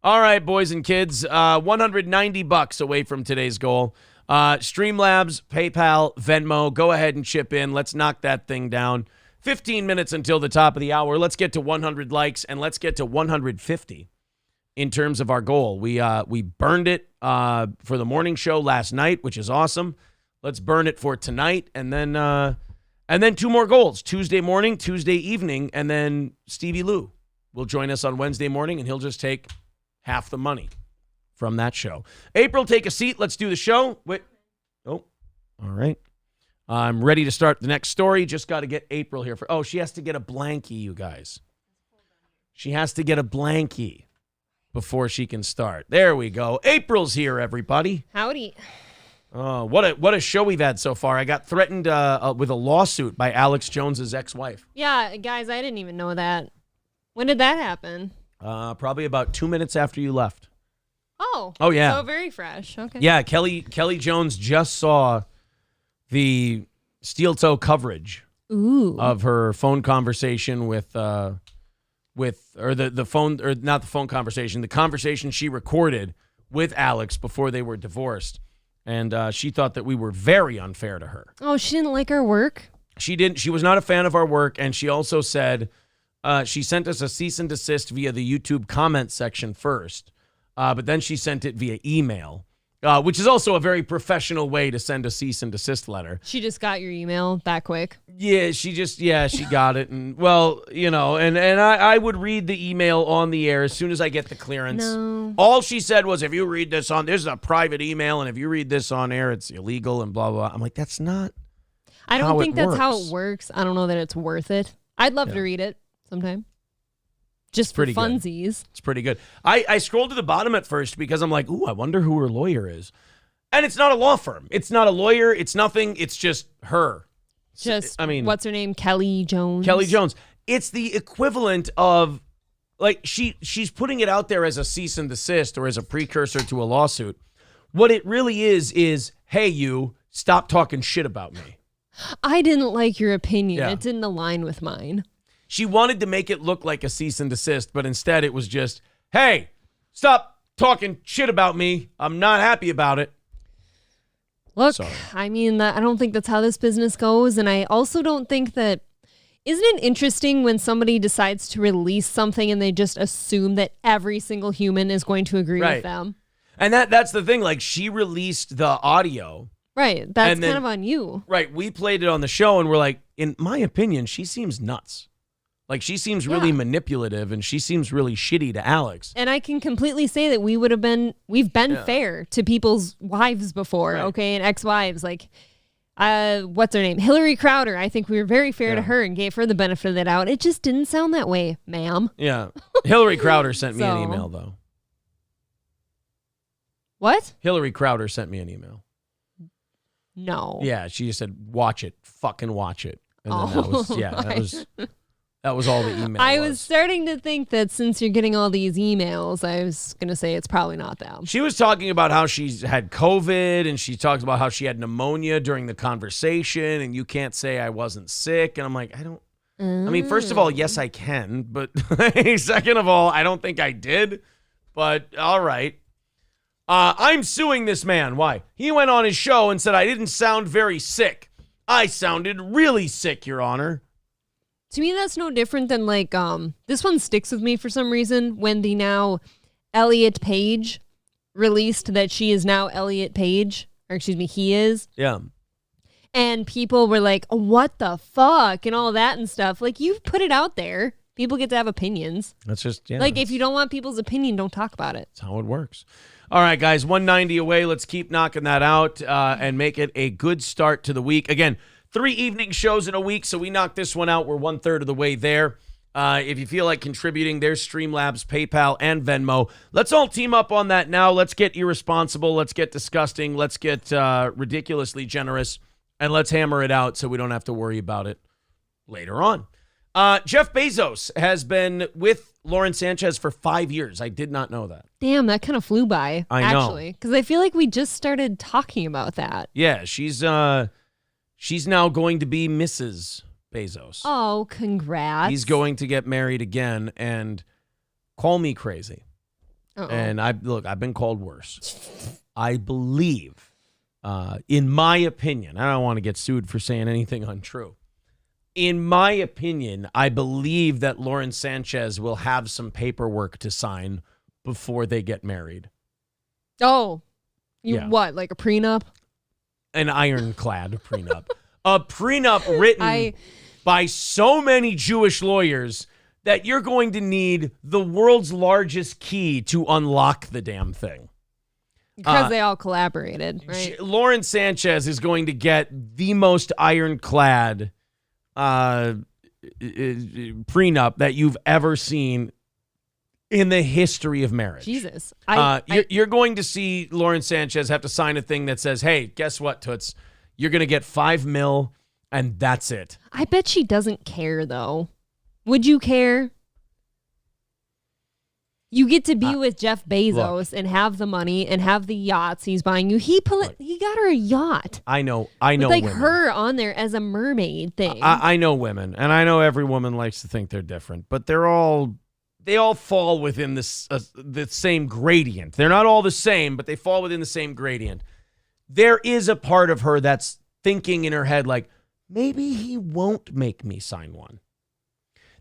All right, boys and kids, $190 away from today's goal. Streamlabs, PayPal, Venmo, go ahead and chip in. Let's knock that thing down. 15 minutes until the top of the hour. Let's get to 100 likes, and let's get to 150 in terms of our goal. We burned it for the morning show last night, which is awesome. Let's burn it for tonight, and then two more goals. Tuesday morning, Tuesday evening, and then Stevie Lou will join us on Wednesday morning, and he'll just take half the money from that show. April, take a seat. Let's do the show. Wait. Oh, all right. I'm ready to start the next story. Just got to get April here. She has to get a blankie, you guys. She has to get a blankie before she can start. There we go. April's here, everybody. Howdy. Oh, what a show we've had so far. I got threatened with a lawsuit by Alex Jones's ex-wife. Yeah, guys, I didn't even know that. When did that happen? Probably about 2 minutes after you left. Oh, yeah. So very fresh. Okay. Yeah, Kelly Jones just saw the steel toe coverage of her phone conversation with the conversation she recorded with Alex before they were divorced. And she thought that we were very unfair to her. Oh, she didn't like our work? She didn't. She was not a fan of our work. And she also said she sent us a cease and desist via the YouTube comment section first. But then she sent it via email, which is also a very professional way to send a cease and desist letter. She just got your email that quick? Yeah, she got it. And, well, and I would read the email on the air as soon as I get the clearance. No. All she said was, if you read this is a private email, and if you read this on air, it's illegal and blah, blah, blah. I'm like, that's not I don't think that's how it works. I don't know that it's worth it. I'd love to read it sometime. Just for funsies. Good. It's pretty good. I scrolled to the bottom at first because I'm like, ooh, I wonder who her lawyer is. And it's not a law firm. It's not a lawyer. It's nothing. It's just her. What's her name? Kelly Jones. Kelly Jones. It's the equivalent of, like, she's putting it out there as a cease and desist or as a precursor to a lawsuit. What it really is, hey, you, stop talking shit about me. I didn't like your opinion. Yeah. It didn't align with mine. She wanted to make it look like a cease and desist, but instead it was just, hey, stop talking shit about me. I'm not happy about it. Look, I mean, I don't think that's how this business goes. And I also don't think that, isn't it interesting when somebody decides to release something and they just assume that every single human is going to agree with them? And that's the thing. Like, she released the audio. Right. That's kind of on you. Right. We played it on the show and we're like, in my opinion, she seems nuts. Like, she seems really manipulative and she seems really shitty to Alex. And I can completely say that we've been fair to people's wives before, okay, and ex-wives. Like, what's her name? Hillary Crowder. I think we were very fair to her and gave her the benefit of the doubt. It just didn't sound that way, ma'am. Yeah. Hillary Crowder sent me an email, though. What? Hillary Crowder sent me an email. No. Yeah, she just said, watch it. Fucking watch it. And then that was all the email I was starting to think that since you're getting all these emails, I was going to say it's probably not them. She was talking about how she's had COVID, and she talked about how she had pneumonia during the conversation, and you can't say I wasn't sick. And I'm like, I mean, first of all, yes, I can. But second of all, I don't think I did. But all right. I'm suing this man. Why? He went on his show and said I didn't sound very sick. I sounded really sick, Your Honor. To me, that's no different than like, this one sticks with me for some reason when the now Elliot Page released that she is now Elliot Page, or excuse me, he is. Yeah. And people were like, what the fuck and all that and stuff. Like, you've put it out there. People get to have opinions. That's just, if you don't want people's opinion, don't talk about it. That's how it works. All right, guys, 190 away. Let's keep knocking that out and make it a good start to the week. Again, 3 evening shows in a week, so we knocked this one out. We're 1/3 of the way there. If you feel like contributing, there's Streamlabs, PayPal, and Venmo. Let's all team up on that now. Let's get irresponsible. Let's get disgusting. Let's get ridiculously generous And let's hammer it out so we don't have to worry about it later on. Jeff Bezos has been with Lauren Sanchez for 5 years. I did not know that. Damn, that kind of flew by, I know. actually. Because I feel like we just started talking about that. Yeah, she's now going to be Mrs. Bezos. Oh, congrats. He's going to get married again, and call me crazy. Uh-oh. And I've been called worse. I believe, in my opinion, I don't want to get sued for saying anything untrue. In my opinion, I believe that Lauren Sanchez will have some paperwork to sign before they get married. Oh, Yeah. What, like a prenup? An ironclad prenup. A prenup written by so many Jewish lawyers that you're going to need the world's largest key to unlock the damn thing. Because they all collaborated, right? Lauren Sanchez is going to get the most ironclad prenup that you've ever seen in the history of marriage. Jesus. You're going to see Lauren Sanchez have to sign a thing that says, hey, guess what, Toots? You're going to get $5 million, and that's it. I bet she doesn't care, though. Would you care? You get to be with Jeff Bezos and have the money and have the yachts he's buying you. He got her a yacht. I know with like women. her on there as a mermaid thing. I know women, and I know every woman likes to think they're different, but they all fall within this the same gradient. They're not all the same, but they fall within the same gradient. There is a part of her that's thinking in her head like, maybe he won't make me sign one.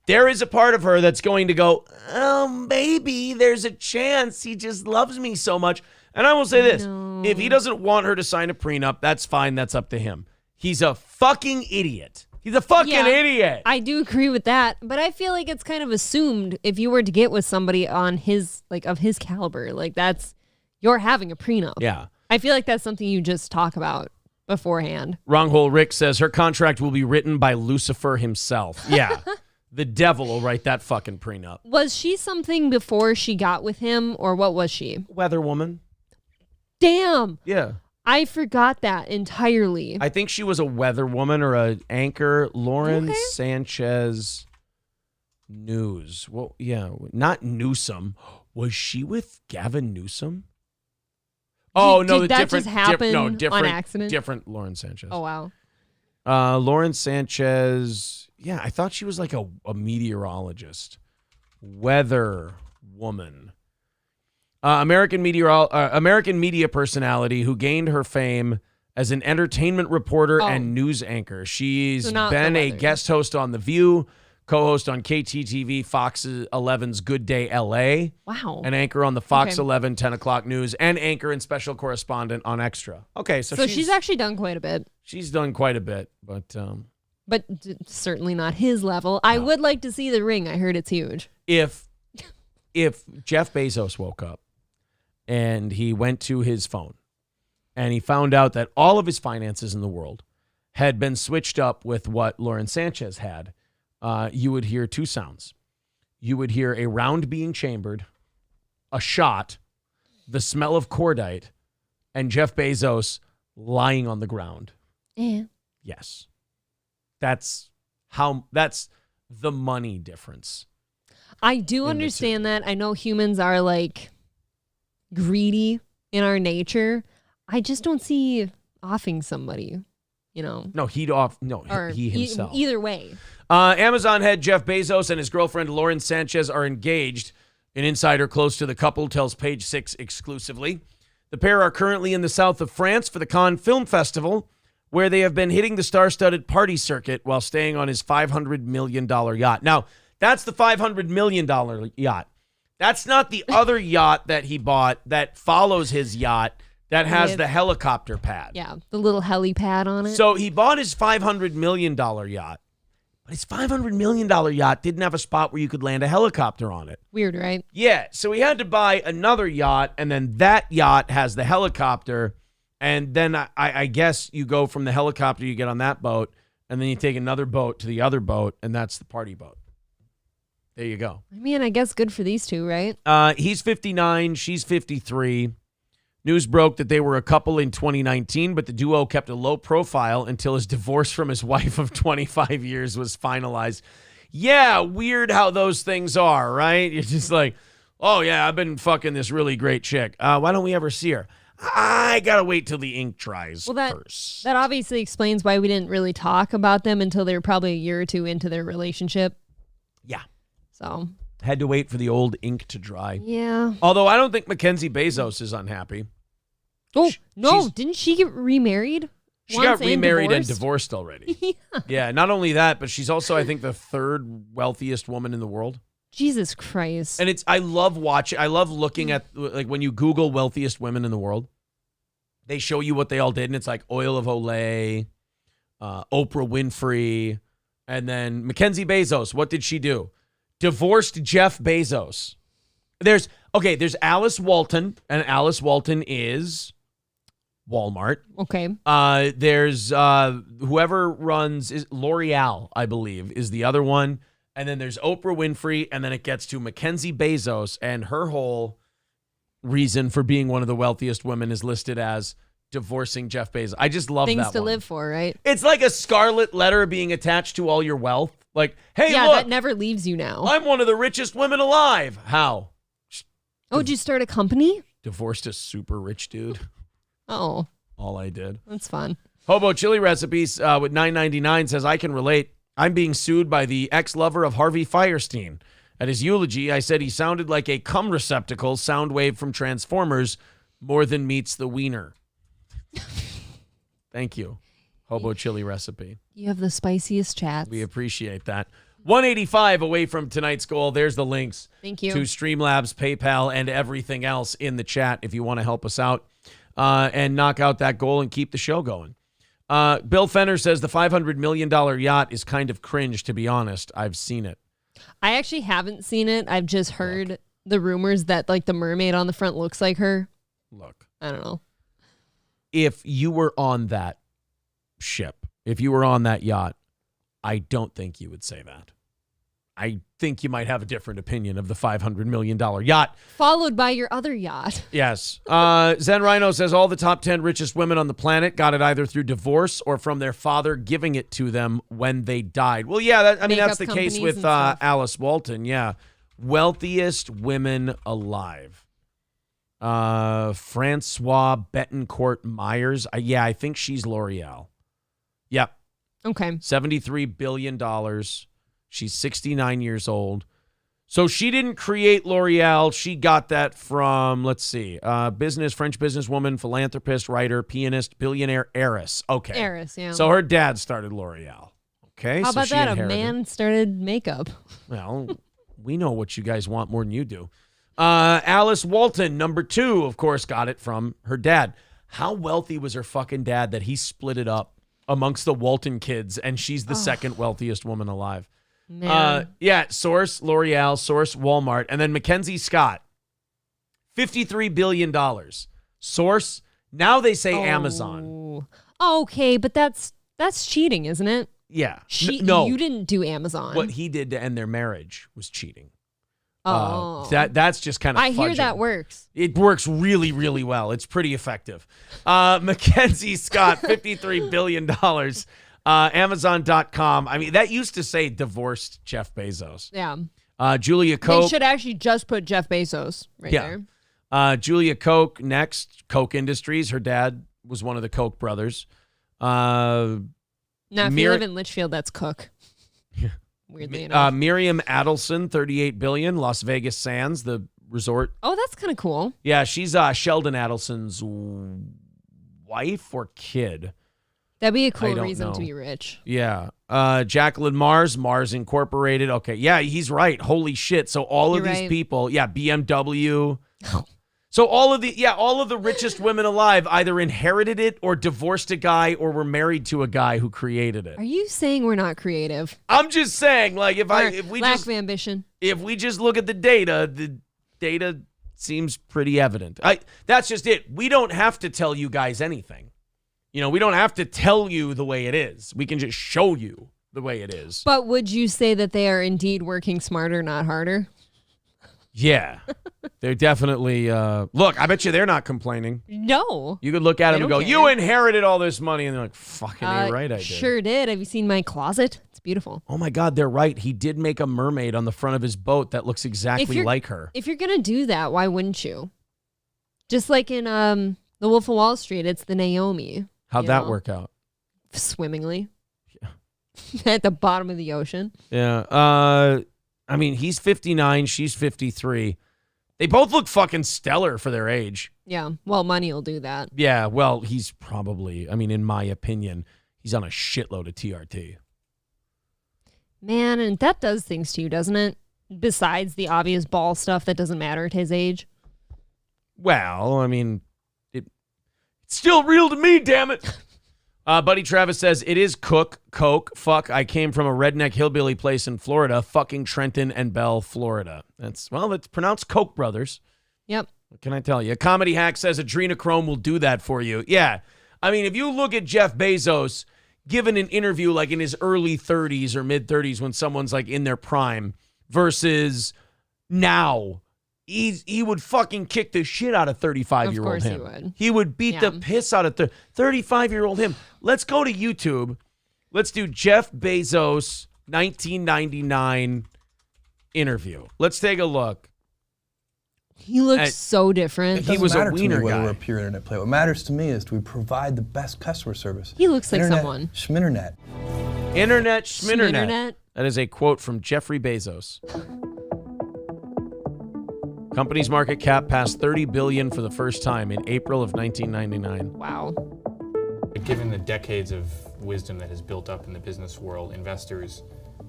There is a part of her that's going to go, oh, maybe there's a chance he just loves me so much. And I will say this, if he doesn't want her to sign a prenup, that's fine. That's up to him. He's a fucking idiot. He's a fucking idiot. I do agree with that, but I feel like it's kind of assumed if you were to get with somebody on his, like, of his caliber, like you're having a prenup. Yeah. I feel like that's something you just talk about beforehand. Wronghole Rick says her contract will be written by Lucifer himself. Yeah. The devil will write that fucking prenup. Was she something before she got with him, or what was she? Weather woman. Damn. Yeah. I forgot that entirely. I think she was a weather woman or an anchor. Lauren Sanchez News. Well, yeah, not Newsom. Was she with Gavin Newsom? Oh, no, did that just happen on accident? Different Lauren Sanchez. Oh, wow. Lauren Sanchez... Yeah, I thought she was like a meteorologist. Weather woman. American media personality who gained her fame as an entertainment reporter and news anchor. She's been a guest host on The View, co-host on KTTV, Fox 11's Good Day LA. Wow. An anchor on the Fox 11 10 o'clock news, and anchor and special correspondent on Extra. Okay, so she's actually done quite a bit. She's done quite a bit, but certainly not his level. I would like to see the ring. I heard it's huge. If Jeff Bezos woke up and he went to his phone and he found out that all of his finances in the world had been switched up with what Lauren Sanchez had, you would hear two sounds. You would hear a round being chambered, a shot, the smell of cordite, and Jeff Bezos lying on the ground. Yeah. Yes. That's the money difference. I do understand that. I know humans are like greedy in our nature. I just don't see offing somebody, No, he himself. Either way. Amazon head Jeff Bezos and his girlfriend Lauren Sanchez are engaged. An insider close to the couple tells Page Six exclusively. The pair are currently in the south of France for the Cannes Film Festival, where they have been hitting the star-studded party circuit while staying on his $500 million yacht. Now, that's the $500 million yacht. That's not the other yacht that he bought that follows his yacht that has the helicopter pad. Yeah, the little helipad on it. So he bought his $500 million yacht, but his $500 million yacht didn't have a spot where you could land a helicopter on it. Weird, right? Yeah, so he had to buy another yacht, and then that yacht has the helicopter. And then I guess you go from the helicopter, you get on that boat, and then you take another boat to the other boat, and that's the party boat. There you go. I mean, I guess good for these two, right? He's 59, she's 53. News broke that they were a couple in 2019, but the duo kept a low profile until his divorce from his wife of 25 years was finalized. Yeah, weird how those things are, right? You're just like, oh, yeah, I've been fucking this really great chick. Why don't we ever see her? I got to wait till the ink dries first. That obviously explains why we didn't really talk about them until they were probably a year or two into their relationship. Yeah. So. Had to wait for the old ink to dry. Yeah. Although I don't think Mackenzie Bezos is unhappy. Oh, no. Didn't she get remarried? She got remarried and divorced already. Yeah, not only that, but she's also, I think, the third wealthiest woman in the world. Jesus Christ. And I love looking at, like, when you Google wealthiest women in the world, they show you what they all did, and it's like Oil of Olay, Oprah Winfrey, and then Mackenzie Bezos. What did she do? Divorced Jeff Bezos. There's Alice Walton, and Alice Walton is Walmart. Okay. There's whoever runs is L'Oreal, I believe, is the other one. And then there's Oprah Winfrey, and then it gets to Mackenzie Bezos, and her whole reason for being one of the wealthiest women is listed as divorcing Jeff Bezos. I just love that Things to one. live for, right? It's like a scarlet letter being attached to all your wealth. Like, hey, yeah, look, that never leaves you now. I'm one of the richest women alive. How? Oh, did you start a company? Divorced a super rich dude. Oh. All I did. That's fun. Hobo Chili Recipes with $9.99 says, I can relate. I'm being sued by the ex-lover of Harvey Fierstein. At his eulogy, I said he sounded like a cum receptacle sound wave from Transformers more than meets the wiener. Thank you, Hobo Chili Recipe. You have the spiciest chats. We appreciate that. 185 away from tonight's goal. There's the links. Thank you. To Streamlabs, PayPal, and everything else in the chat if you want to help us out and knock out that goal and keep the show going. Bill Fenner says the $500 million yacht is kind of cringe, to be honest. I've seen it. I actually haven't seen it. I've just heard the rumors that, like, the mermaid on the front looks like her. Look. I don't know. If you were on that ship, if you were on that yacht, I don't think you would say that. I think you might have a different opinion of the $500 million yacht. Followed by your other yacht. Yes. Zen Rhino says all the top 10 richest women on the planet got it either through divorce or from their father giving it to them when they died. Well, yeah, that's the case with Alice Walton. Yeah. Wealthiest women alive. Francois Betancourt Myers. I think she's L'Oreal. Yep. Okay. $73 billion. She's 69 years old. So she didn't create L'Oreal. She got that from, let's see, French businesswoman, philanthropist, writer, pianist, billionaire, heiress. Okay. Heiress, yeah. So her dad started L'Oreal. Okay. How about that? Inherited. A man started makeup. Well, we know what you guys want more than you do. Alice Walton, number 2, of course, got it from her dad. How wealthy was her fucking dad that he split it up amongst the Walton kids, and she's the second wealthiest woman alive? Source L'Oreal, source Walmart, and then Mackenzie Scott, $53 billion. Source, now they say Amazon. Okay, but that's cheating, isn't it? Yeah. No. You didn't do Amazon. What he did to end their marriage was cheating. Oh. That's just kind of I hear that works. It works really, really well. It's pretty effective. Mackenzie Scott, $53 billion. Amazon.com. I mean, that used to say divorced Jeff Bezos. Yeah. Julia Koch. They should actually just put Jeff Bezos there. Julia Koch, next. Koch Industries. Her dad was one of the Koch brothers. Now, if you live in Litchfield, that's Cook. Weirdly enough. Miriam Adelson, $38 billion. Las Vegas Sands, the resort. Oh, that's kind of cool. Yeah, she's Sheldon Adelson's wife or kid. That'd be a cool reason to be rich. Yeah. Jacqueline Mars Incorporated. Okay. Yeah, he's right. Holy shit. So all of these people, BMW. So all of the richest women alive either inherited it or divorced a guy or were married to a guy who created it. Are you saying we're not creative? I'm just saying, like, lack of ambition. If we just look at the data seems pretty evident. That's just it. We don't have to tell you guys anything. We don't have to tell you the way it is. We can just show you the way it is. But would you say that they are indeed working smarter, not harder? Yeah. They're definitely, look, I bet you they're not complaining. No. You could look at They them and go, don't care. you inherited all this money. And they're like, fucking A right, I did. Sure did. Have you seen my closet? It's beautiful. Oh my God, they're right. He did make a mermaid on the front of his boat that looks exactly like her. If you're going to do that, why wouldn't you? Just like in The Wolf of Wall Street, it's the Naomi. How'd that work out? Swimmingly. Yeah. At the bottom of the ocean. Yeah. I mean, he's 59, she's 53. They both look fucking stellar for their age. Yeah. Well, money will do that. Yeah. Well, he's probably, I mean, in my opinion, he's on a shitload of TRT. Man, and that does things to you, doesn't it? Besides the obvious ball stuff that doesn't matter at his age. Well, I mean, it's still real to me, damn it. Buddy Travis says, it is coke. Fuck, I came from a redneck hillbilly place in Florida, fucking Trenton and Bell, Florida. It's pronounced Koch brothers. Yep. What can I tell you? Comedy Hack says adrenochrome will do that for you. Yeah. I mean, if you look at Jeff Bezos given an interview like in his early 30s or mid 30s when someone's like in their prime versus now, he would fucking kick the shit out of 35-year-old him. Of course he would. He would beat the piss out of 35-year-old him. Let's go to YouTube. Let's do Jeff Bezos 1999 interview. Let's take a look. He looks so different. He was a wiener guy. guy. We're a pure internet player. What matters to me is do we provide the best customer service. He looks like internet, someone. Schminternet. Internet schminternet. Schminternet. That is a quote from Jeffrey Bezos. Company's market cap passed $30 billion for the first time in April of 1999. Wow. Given the decades of wisdom that has built up in the business world, investors,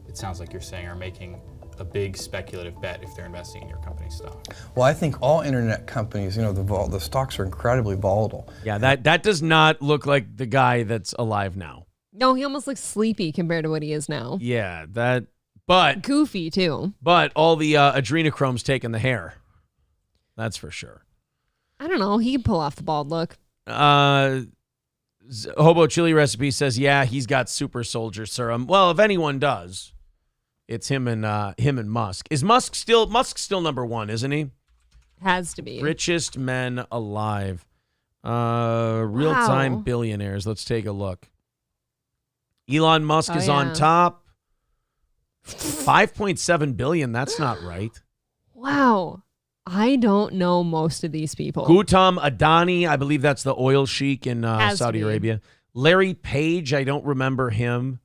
it sounds like you're saying, are making a big speculative bet if they're investing in your company's stock. Well, I think all internet companies, the stocks are incredibly volatile. Yeah, that does not look like the guy that's alive now. No, he almost looks sleepy compared to what he is now. Yeah, but Goofy, too. But all the adrenochrome's taking the hair. That's for sure. I don't know. He can pull off the bald look. Hobo Chili Recipe says, yeah, he's got super soldier serum. Well, if anyone does, it's him and Musk. Is Musk's still number one, isn't he? Has to be. Richest men alive. Real-time billionaires. Let's take a look. Elon Musk is on top. 5.7 billion. That's not right. Wow. I don't know most of these people. Gautam Adani, I believe that's the oil sheik in Saudi Arabia. Larry Page, I don't remember him.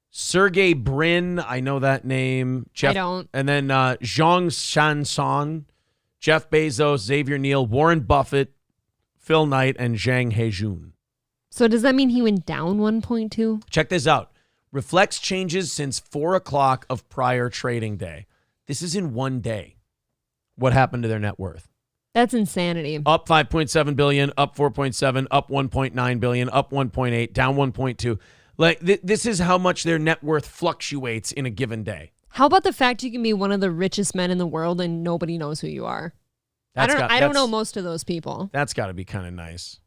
Sergey Brin, I know that name. I don't. And then Zhang Shanson, Jeff Bezos, Xavier Neal, Warren Buffett, Phil Knight, and Zhang Hejun. So does that mean he went down 1.2? Check this out. Reflects changes since 4 o'clock of prior trading day. This is in one day. What happened to their net worth? That's insanity. Up 5.7 billion, up 4.7, up 1.9 billion, up 1.8, down 1.2. Like this is how much their net worth fluctuates in a given day. How about the fact you can be one of the richest men in the world and nobody knows who you are? I don't know most of those people. That's got to be kind of nice.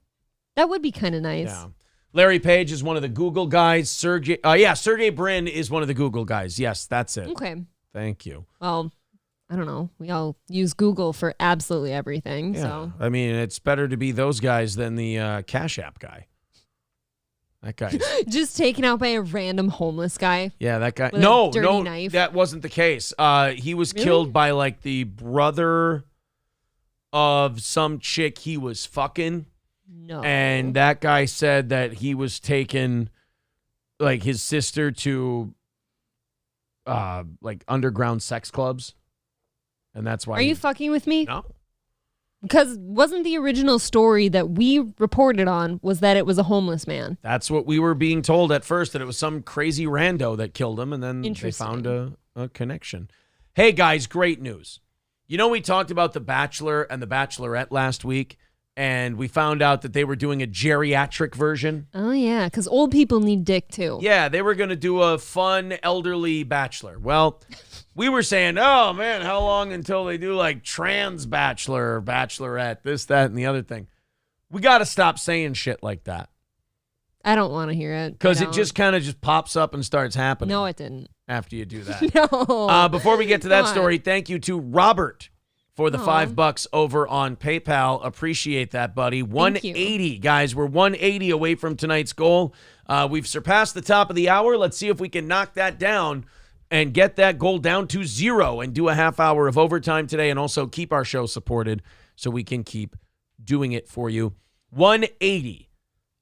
That would be kind of nice. Yeah. Larry Page is one of the Google guys. Sergey Brin is one of the Google guys. Yes, that's it. Okay. Thank you. Well, I don't know. We all use Google for absolutely everything. Yeah. So I mean, it's better to be those guys than the Cash App guy. That guy. Just taken out by a random homeless guy. Yeah, that guy. With a dirty knife. That wasn't the case. He was killed by like the brother of some chick he was fucking. No. And that guy said that he was taking like his sister to like underground sex clubs. And that's why. Are you fucking with me? No. Because wasn't the original story that we reported on was that it was a homeless man? That's what we were being told at first, that it was some crazy rando that killed him, and then they found a connection. Hey, guys, great news. You know, we talked about The Bachelor and The Bachelorette last week, and we found out that they were doing a geriatric version. Oh, yeah, because old people need dick, too. Yeah, they were going to do a fun elderly bachelor. Well, we were saying, oh, man, how long until they do like trans bachelor or bachelorette, this, that, and the other thing. We got to stop saying shit like that. I don't want to hear it. Because it just kind of just pops up and starts happening. No, it didn't. After you do that. No. Before we get to that story, thank you to Robert for the $5 over on PayPal. Appreciate that, buddy. 180, guys. We're 180 away from tonight's goal. We've surpassed the top of the hour. Let's see if we can knock that down and get that goal down to 0 and do a half hour of overtime today, and also keep our show supported so we can keep doing it for you. 180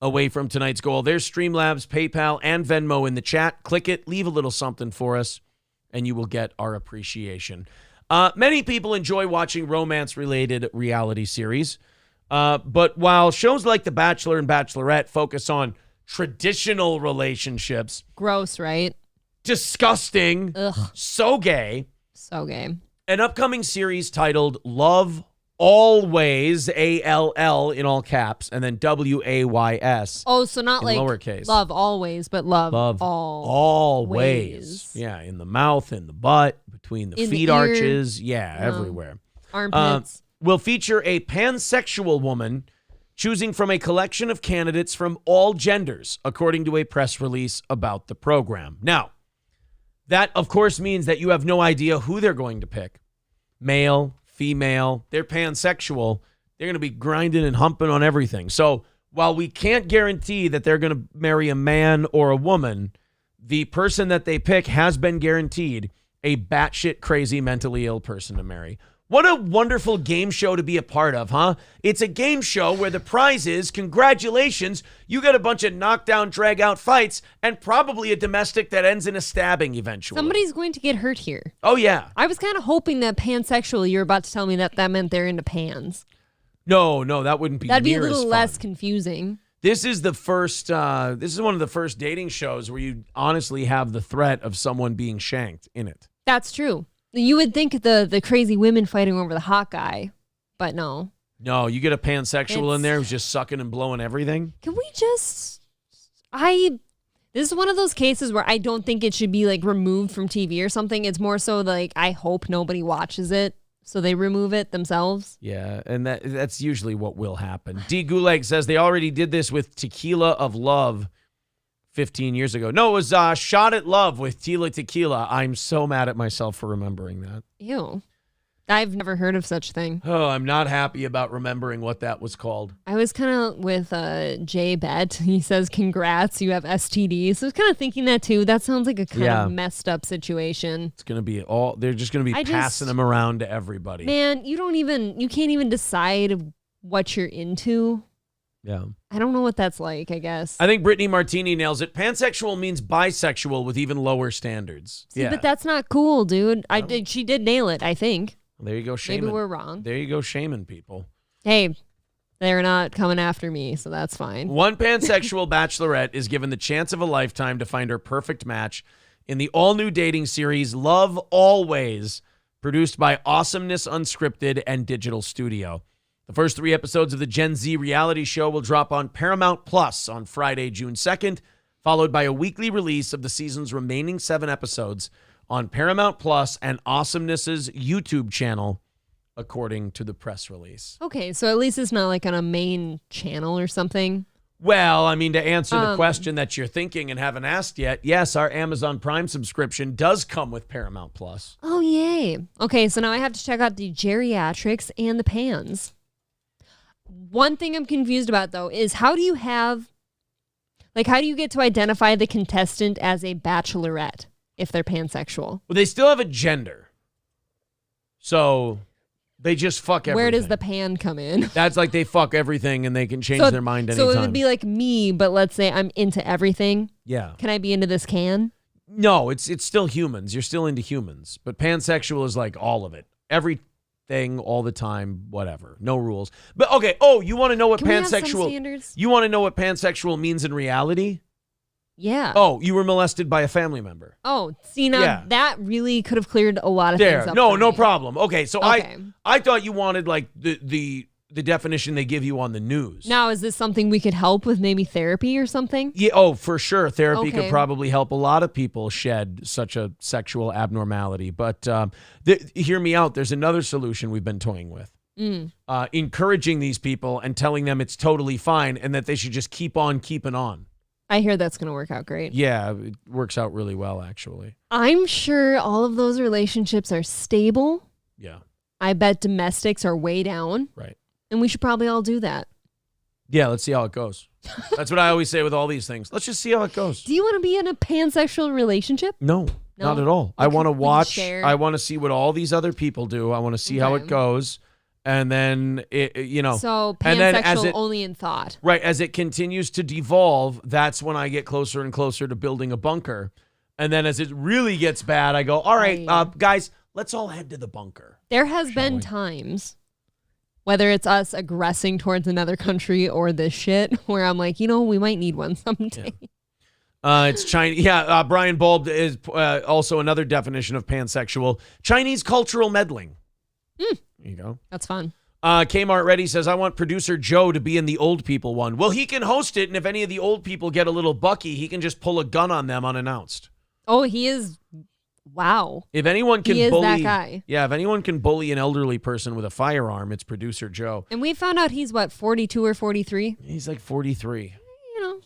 away from tonight's goal. There's Streamlabs, PayPal, and Venmo in the chat. Click it, leave a little something for us, and you will get our appreciation. Many people enjoy watching romance-related reality series, but while shows like The Bachelor and Bachelorette focus on traditional relationships, gross, right? Disgusting, Ugh. So gay. So gay. An upcoming series titled Love Always, A-L-L in all caps, and then W-A-Y-S. Oh, so not in like lowercase. love always, but love always. Yeah, in the mouth, in the butt, between the feet arches. Yeah, everywhere. Armpits. Will feature a pansexual woman choosing from a collection of candidates from all genders, according to a press release about the program. Now, that, of course, means that you have no idea who they're going to pick. Male, female, they're pansexual. They're going to be grinding and humping on everything. So while we can't guarantee that they're going to marry a man or a woman, the person that they pick has been guaranteed a batshit crazy mentally ill person to marry. What a wonderful game show to be a part of, huh? It's a game show where the prize is, congratulations, you got a bunch of knockdown, drag-out fights, and probably a domestic that ends in a stabbing eventually. Somebody's going to get hurt here. Oh, yeah. I was kind of hoping that pansexual, you were about to tell me that meant they're into pans. No, that wouldn't be That'd be a near as little fun. less confusing. This is the first, this is one of the first dating shows where you honestly have the threat of someone being shanked in it. That's true. You would think the crazy women fighting over the hot guy, but no. No, you get a pansexual in there who's just sucking and blowing everything. Can we just... This is one of those cases where I don't think it should be like removed from TV or something. It's more so like I hope nobody watches it, so they remove it themselves. Yeah, and that's usually what will happen. D. Gulag says they already did this with Tequila of Love 15 years ago. No, it was Shot at Love with Tila Tequila. I'm so mad at myself for remembering that. Ew. I've never heard of such thing. Oh, I'm not happy about remembering what that was called. I was kind of with Jay Bet. He says, congrats, you have STDs. So I was kind of thinking that too. That sounds like a kind of messed up situation. It's going to be they're just going to be passing them around to everybody. Man, you can't even decide what you're into. Yeah. I don't know what that's like, I guess. I think Brittany Martini nails it. Pansexual means bisexual with even lower standards. See, but that's not cool, dude. She did nail it, I think. Well, there you go, shaming. Maybe we're wrong. There you go, shaming people. Hey, they're not coming after me, so that's fine. One pansexual bachelorette is given the chance of a lifetime to find her perfect match in the all-new dating series Love Always, produced by Awesomeness Unscripted and Digital Studio. The first 3 episodes of the Gen Z reality show will drop on Paramount Plus on Friday, June 2nd, followed by a weekly release of the season's remaining 7 episodes on Paramount Plus and Awesomeness's YouTube channel, according to the press release. Okay, so at least it's not like on a main channel or something. Well, I mean, to answer the question that you're thinking and haven't asked yet, yes, our Amazon Prime subscription does come with Paramount Plus. Oh, yay. Okay, so now I have to check out the geriatrics and the pans. One thing I'm confused about, though, is how do you get to identify the contestant as a bachelorette if they're pansexual? Well, they still have a gender. So they just fuck everything. Where does the pan come in? That's like they fuck everything and they can change their mind anytime. So it would be like me, but let's say I'm into everything. Yeah. Can I be into this can? No, it's still humans. You're still into humans. But pansexual is like all of it. Everything, all the time, whatever. No rules. But okay, you want to know what Can we have some pansexual standards? You want to know what pansexual means in reality? Yeah. Oh, you were molested by a family member. Oh, see, now that really could have cleared a lot of things up. No problem. Okay, so Okay. I thought you wanted like the definition they give you on the news. Now, is this something we could help with, maybe therapy or something? Yeah, for sure. Therapy could Okay. probably help a lot of people shed such a sexual abnormality. But hear me out. There's another solution we've been toying with. Encouraging these people and telling them it's totally fine and that they should just keep on keeping on. I hear that's going to work out great. Yeah, it works out really well, actually. I'm sure all of those relationships are stable. Yeah. I bet domestics are way down. Right. And we should probably all do that. Yeah, let's see how it goes. That's what I always say with all these things. Let's just see how it goes. Do you want to be in a pansexual relationship? No, not at all. I want to watch. share. I want to see what all these other people do. I want to see how it goes. And then, So and then pansexual only in thought. Right. As it continues to devolve, that's when I get closer and closer to building a bunker. And then as it really gets bad, I go, all right, guys, let's all head to the bunker. There has been times, whether it's us aggressing towards another country or this shit, where I'm like, we might need one someday. Yeah. It's Chinese. Yeah, Brian Bulb is also another definition of pansexual. Chinese cultural meddling. There you go. That's fun. Kmart Ready says, I want producer Joe to be in the old people one. Well, he can host it, and if any of the old people get a little bucky, he can just pull a gun on them unannounced. Oh, he is. Wow. If anyone can he is bully that guy. Yeah, if anyone can bully an elderly person with a firearm, it's producer Joe. And we found out he's 42 or 43? He's like 43.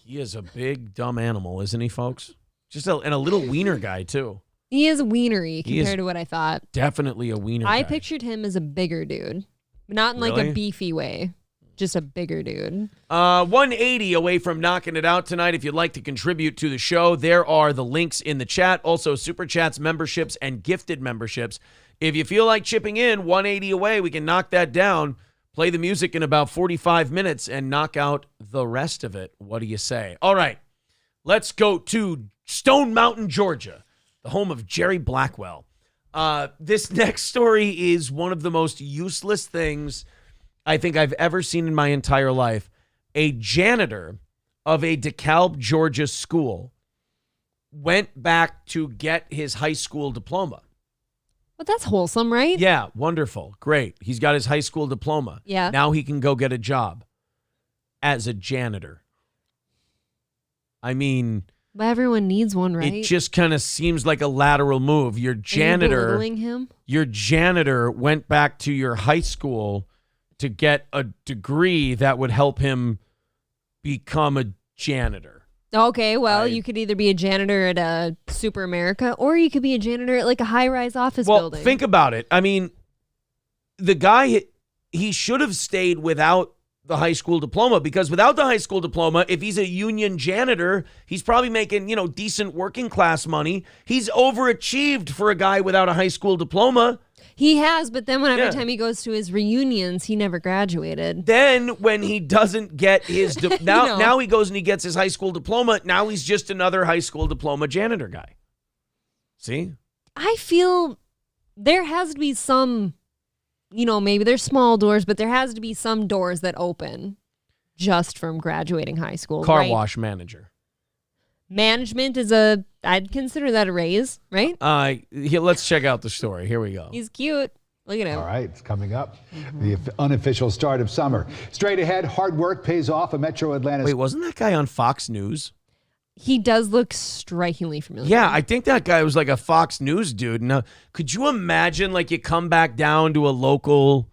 He is a big dumb animal, isn't he, folks? And a little wiener guy too. He is wienery compared to what I thought. Definitely a wiener guy. I pictured him as a bigger dude. Not in like a beefy way. Just a bigger dude. 180 away from knocking it out tonight. If you'd like to contribute to the show, there are the links in the chat. Also, Super Chats, memberships, and gifted memberships. If you feel like chipping in, 180 away, we can knock that down. Play the music in about 45 minutes and knock out the rest of it. What do you say? All right, let's go to Stone Mountain, Georgia, the home of Jerry Blackwell. This next story is one of the most useless things I think I've ever seen in my entire life. A janitor of a DeKalb, Georgia school went back to get his high school diploma. Well, that's wholesome, right? Yeah, wonderful. Great. He's got his high school diploma. Yeah. Now he can go get a job as a janitor. I mean, but everyone needs one, right? It just kind of seems like a lateral move. Your janitor went back to your high school to get a degree that would help him become a janitor. Okay, well, you could either be a janitor at a Super America or you could be a janitor at like a high-rise office building. Well, think about it. I mean, the guy, he should have stayed without the high school diploma, because without the high school diploma, if he's a union janitor, he's probably making, decent working class money. He's overachieved for a guy without a high school diploma. He has, but then every time he goes to his reunions, he never graduated. Then when he doesn't get his now he goes and he gets his high school diploma. Now he's just another high school diploma janitor guy. See? I feel there has to be some, maybe there's small doors, but there has to be some doors that open just from graduating high school. Car wash manager. Management is I'd consider that a raise, right? Let's check out the story. Here we go. He's cute. Look at him. All right, it's coming up. The unofficial start of summer. Straight ahead, hard work pays off. A Metro Atlanta. Wait, wasn't that guy on Fox News? He does look strikingly familiar. Yeah, I think that guy was like a Fox News dude. Now, could you imagine you come back down to a local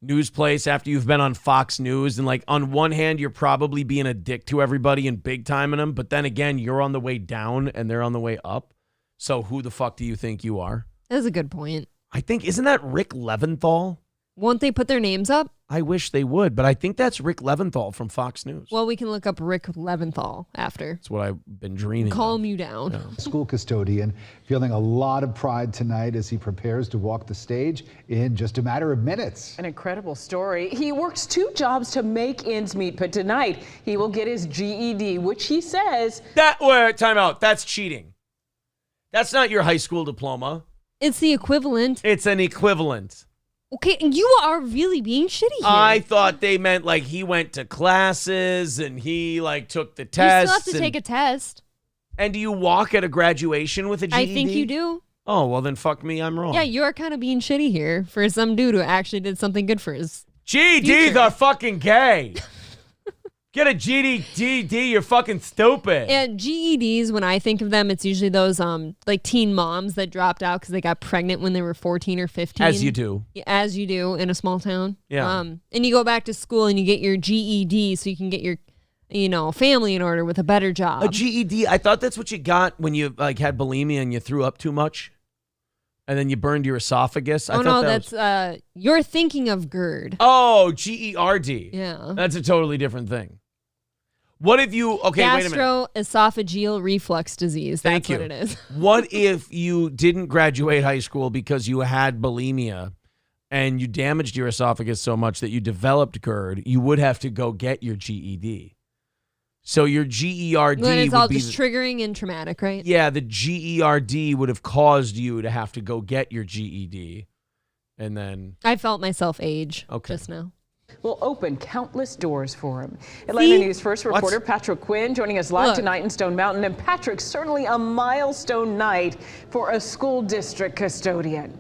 news place after you've been on Fox News, and on one hand you're probably being a dick to everybody and big timing them, but then again you're on the way down and they're on the way up. So who the fuck do you think you are? That's a good point. I think, isn't that Rick Leventhal? Won't they put their names up? I wish they would, but I think that's Rick Leventhal from Fox News. Well, we can look up Rick Leventhal after. That's what I've been dreaming. Calm you down. Yeah. School custodian feeling a lot of pride tonight as he prepares to walk the stage in just a matter of minutes. An incredible story. He works 2 jobs to make ends meet, but tonight he will get his GED, which he says... Time out. That's cheating. That's not your high school diploma. It's the equivalent. It's an equivalent. Okay, you are really being shitty here. I thought they meant he went to classes and he took the test. You still have to take a test. And do you walk at a graduation with a GED? I think you do. Oh, well then fuck me, I'm wrong. Yeah, you're kind of being shitty here for some dude who actually did something good for his GEDs future. are fucking gay. Get a GED, you're fucking stupid. And GEDs, when I think of them, it's usually those teen moms that dropped out because they got pregnant when they were 14 or 15. As you do. As you do in a small town. Yeah. And you go back to school and you get your GED so you can get your, family in order with a better job. A GED, I thought that's what you got when you had bulimia and you threw up too much. and then you burned your esophagus. Oh, no, that's you're thinking of GERD. Oh, GERD. Yeah. That's a totally different thing. What if you, okay, wait a minute. Gastroesophageal reflux disease. That's Thank you. what it is. What if you didn't graduate high school because you had bulimia and you damaged your esophagus so much that you developed GERD? You would have to go get your GED. So your GERD When it's would all be just triggering and traumatic, right? Yeah, the GERD would have caused you to have to go get your GED. And then I felt myself age Okay. just now. Will open countless doors for him. Atlanta News First reporter Patrick Quinn joining us live tonight in Stone Mountain. And Patrick, certainly a milestone night for a school district custodian.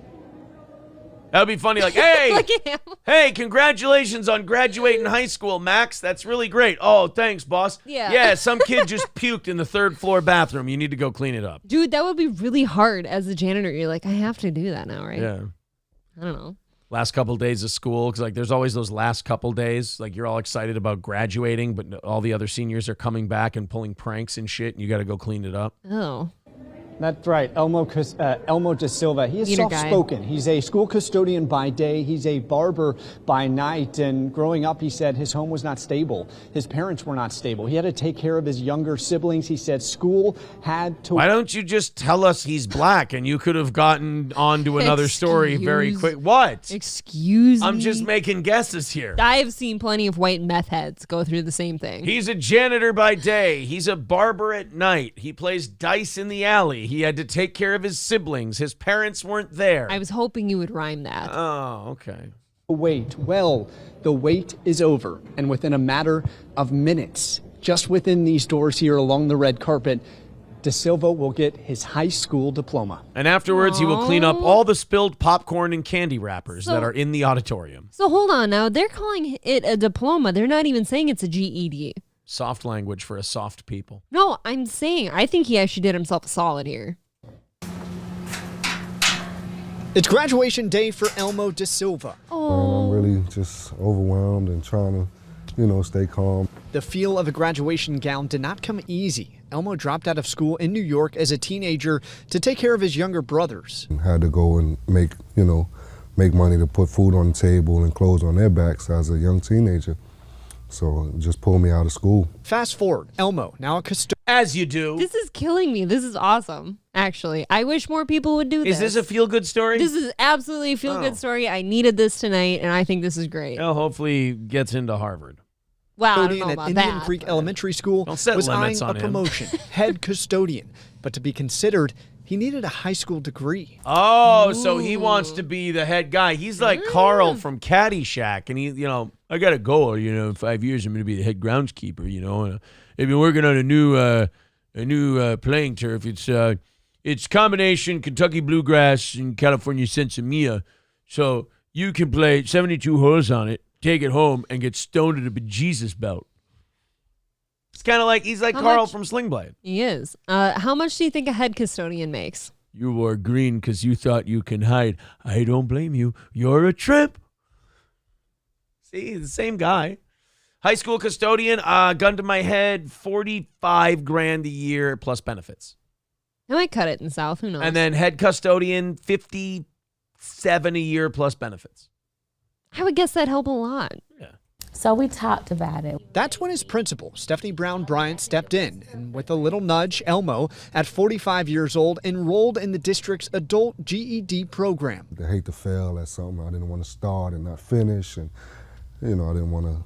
that would be funny. Like, hey, Look at him. hey, congratulations on graduating high school, Max. That's really great. Oh, thanks, boss. Yeah. Yeah, some kid just puked in the third floor bathroom. You need to go clean it up. Dude, that would be really hard as a janitor. You're like, I have to do that now, right? Yeah. I don't know. Last couple days of school, because like there's always those last couple days. Like you're all excited about graduating, but all the other seniors are coming back and pulling pranks and shit, and you got to go clean it up. Oh. That's right, Elmo da Silva. He is Peter guy. soft-spoken. He's a school custodian by day. He's a barber by night. And growing up, he said his home was not stable. His parents were not stable. He had to take care of his younger siblings. He said school had to... Why don't you just tell us he's black, and you could have gotten on to another story very quick? What? Excuse me? I'm just making guesses here. I've seen plenty of white meth heads go through the same thing. He's a janitor by day. He's a barber at night. He plays dice in the alley. He had to take care of his siblings. His parents weren't there. I was hoping you would rhyme that. Oh, okay. Wait. Well, the wait is over. And within a matter of minutes, just within these doors here along the red carpet, Da Silva will get his high school diploma. And afterwards, he will clean up all the spilled popcorn and candy wrappers that are in the auditorium. So hold on now. They're calling it a diploma. They're not even saying it's a GED. Soft language for a soft people. No, I'm saying I think he actually did himself a solid here. It's graduation day for Elmo da Silva. I'm really just overwhelmed and trying to, stay calm. The feel of a graduation gown did not come easy. Elmo dropped out of school in New York as a teenager to take care of his younger brothers. Had to go and make money to put food on the table and clothes on their backs as a young teenager. So it just pulled me out of school. Fast forward, Elmo, now a custodian. As you do. This is killing me. This is awesome, actually. I wish more people would do this. Is this a feel-good story? This is absolutely a feel-good story. I needed this tonight, and I think this is great. Well, hopefully he gets into Harvard. Wow, I don't Custodian know at about Indian that. Creek Elementary School Don't set was eyeing limits a on him. promotion, head custodian. But to be considered, he needed a high school degree. Oh, so he wants to be the head guy. He's like Carl from Caddyshack, and he, I got a goal. In 5 years I'm going to be the head groundskeeper. And I've been working on a new playing turf. It's combination Kentucky bluegrass and California sensimilla. So you can play 72 holes on it, take it home, and get stoned at a bejesus belt. It's kind of like he's like Carl from Sling Blade. He is. How much do you think a head custodian makes? You wore green because you thought you can hide. I don't blame you. You're a trimp. See, the same guy. High school custodian, gun to my head, $45,000 a year plus benefits. I might cut it in the South. Who knows? And then head custodian, $57,000 a year plus benefits. I would guess that'd help a lot. Yeah. So we talked about it. That's when his principal, Stephanie Brown Bryant, stepped in. And with a little nudge, Elmo, at 45 years old, enrolled in the district's adult GED program. I hate to fail at something I didn't want to start and not finish. And, I didn't want to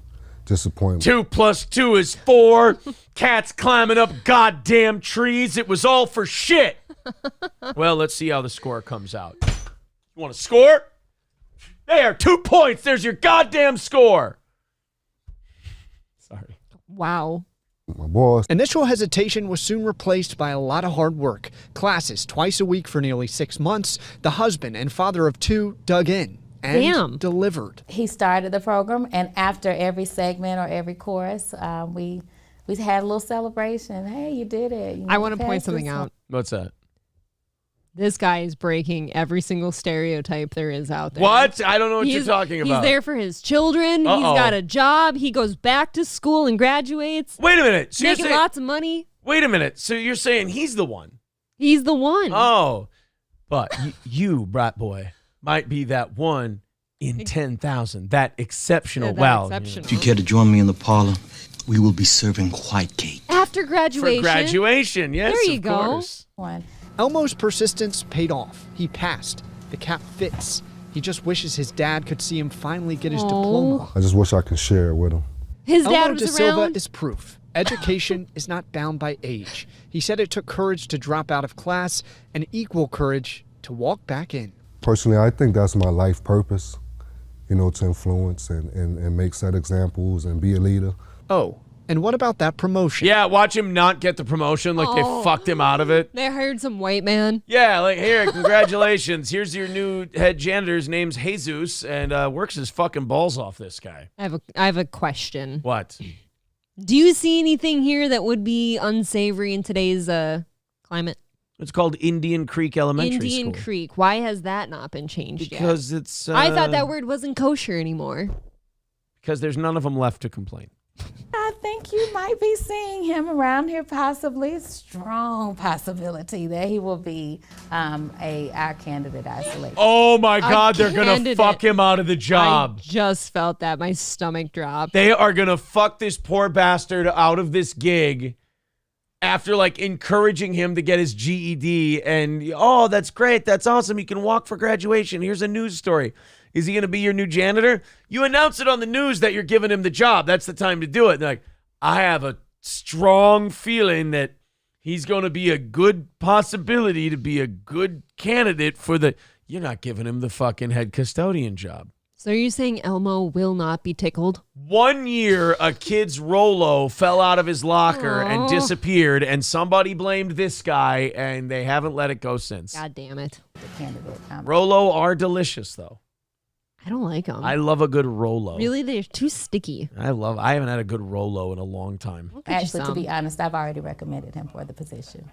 disappoint. 2 + 2 is 4. Cats climbing up goddamn trees. It was all for shit. Well, let's see how the score comes out. You want to score? There, 2 points. There's your goddamn score. Sorry. Wow. My boss. Initial hesitation was soon replaced by a lot of hard work. Classes twice a week for nearly 6 months. The husband and father of 2 dug in and delivered. He started the program, and after every segment or every course, we had a little celebration. Hey, you did it. I want to point something out. What's that? This guy is breaking every single stereotype there is out there. What? I don't know what you're talking about. He's there for his children. He's got a job. He goes back to school and graduates. Wait a minute. So making lots of money. Wait a minute. So you're saying he's the one? He's the one. Oh. But you, brat boy, might be that one in 10,000, that exceptional. If you care to join me in the parlor, we will be serving white cake. After graduation. For graduation, yes, there you of go. course. Elmo's persistence paid off. He passed. The cap fits. He just wishes his dad could see him finally get his diploma. I just wish I could share it with him. His dad Elmo was da Silva around. is proof. Education is not bound by age. He said it took courage to drop out of class and equal courage to walk back in. Personally, I think that's my life purpose, to influence and make set examples and be a leader. Oh, and what about that promotion? Yeah, watch him not get the promotion like they fucked him out of it. They hired some white man. Yeah, like, here, congratulations. Here's your new head janitor. His name's Jesus, and works his fucking balls off, this guy. I have a question. What? Do you see anything here that would be unsavory in today's climate? It's called Indian Creek Elementary School. Indian Creek. Why has that not been changed yet? Because it's... I thought that word wasn't kosher anymore. Because there's none of them left to complain. I think you might be seeing him around here, possibly. Strong possibility that he will be our candidate isolation. Oh my God, they're going to fuck him out of the job. I just felt that. My stomach dropped. They are going to fuck this poor bastard out of this gig after encouraging him to get his GED and, oh, that's great. That's awesome. You can walk for graduation. Here's a news story. Is he going to be your new janitor? You announce it on the news that you're giving him the job. That's the time to do it. And I have a strong feeling that he's going to be a good possibility to be a good candidate for the... You're not giving him the fucking head custodian job. So are you saying Elmo will not be tickled? 1 year, a kid's Rolo fell out of his locker and disappeared, and somebody blamed this guy, and they haven't let it go since. God damn it. Rolo are delicious, though. I don't like them. I love a good Rolo. Really? They're too sticky. I haven't had a good Rolo in a long time. Actually, to be honest, I've already recommended him for the position.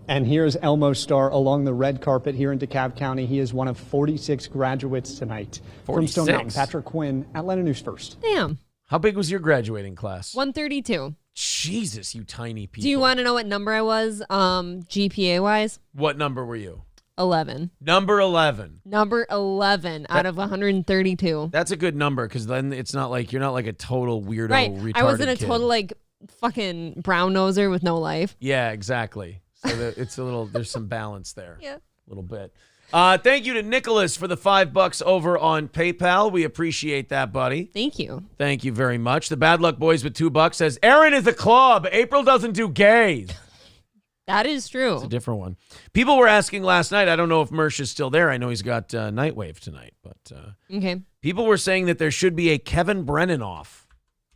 And here's Elmo Star along the red carpet here in DeKalb County. He is one of 46 graduates tonight. 46? From Stone Mountain, Patrick Quinn, Atlanta News First. Damn. How big was your graduating class? 132. Jesus, you tiny people. Do you want to know what number I was, GPA-wise? What number were you? 11. Number 11. Number 11 out of 132. That's a good number because then it's not like you're not like a total weirdo, retarded I wasn't a kid. total fucking brown noser with no life. Yeah, exactly. So it's a little, there's some balance there. Yeah. A little bit. Thank you to Nicholas for the $5 over on PayPal. We appreciate that, buddy. Thank you. Thank you very much. The Bad Luck Boys with $2 says, Aaron is a club. April doesn't do gays. That is true. It's a different one. People were asking last night, I don't know if Mersh is still there. I know he's got Nightwave tonight. But okay. People were saying that there should be a Kevin Brennan off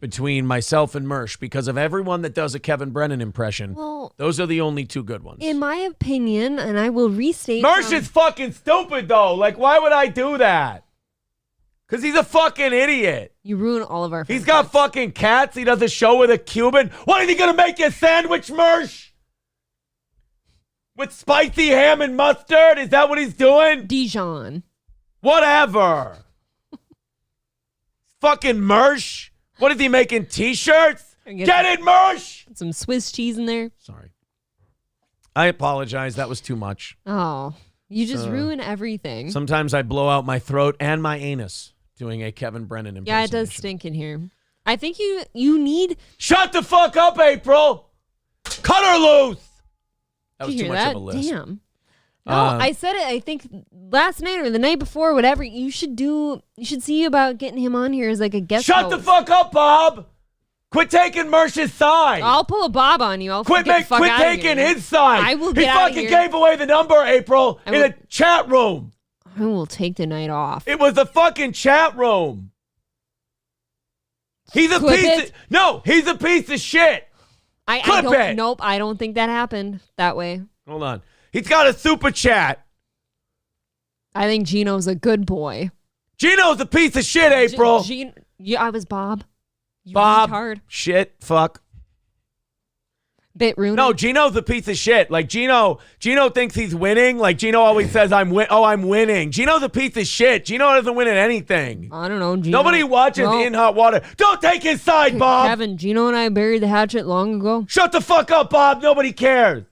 between myself and Mersh because of everyone that does a Kevin Brennan impression. Well, those are the only two good ones. In my opinion, and I will restate. Mersh is fucking stupid, though. Why would I do that? Because he's a fucking idiot. You ruin all of our friendships. He's got fucking cats. He does a show with a Cuban. What, is he going to make you a sandwich, Mersh? With spicy ham and mustard? Is that what he's doing? Dijon. Whatever. Fucking Mersh. What is he making, T-shirts? Get it, Mersh! Some Swiss cheese in there. Sorry. I apologize. That was too much. Oh, you just ruin everything. Sometimes I blow out my throat and my anus doing a Kevin Brennan impersonation. Yeah, it does stink in here. I think you need... Shut the fuck up, April! Cut her loose! That was Did you too hear much that? of a list. Damn. No, I said it, I think, last night or the night before, whatever. You should see about getting him on here as a guest Shut host. the fuck up, Bob! Quit taking Mersh's side! I'll pull a Bob on you. I'll Quit taking his side! I will He get out of fucking here. gave away the number, April, in a chat room! I will take the night off. It was a fucking chat room! He's a piece of shit! Clip it! Nope, I don't think that happened that way. Hold on. He's got a super chat. I think Gino's a good boy. Gino's a piece of shit, April. I was Bob. Bob. Retard. Shit. Fuck. Bit rude. No, Gino's a piece of shit. Gino thinks he's winning. Gino always says, I'm winning. Gino's a piece of shit. Gino doesn't win at anything. I don't know, Gino. Nobody watches In Hot Water. Don't take his side, Bob. Kevin, Gino and I buried the hatchet long ago. Shut the fuck up, Bob. Nobody cares.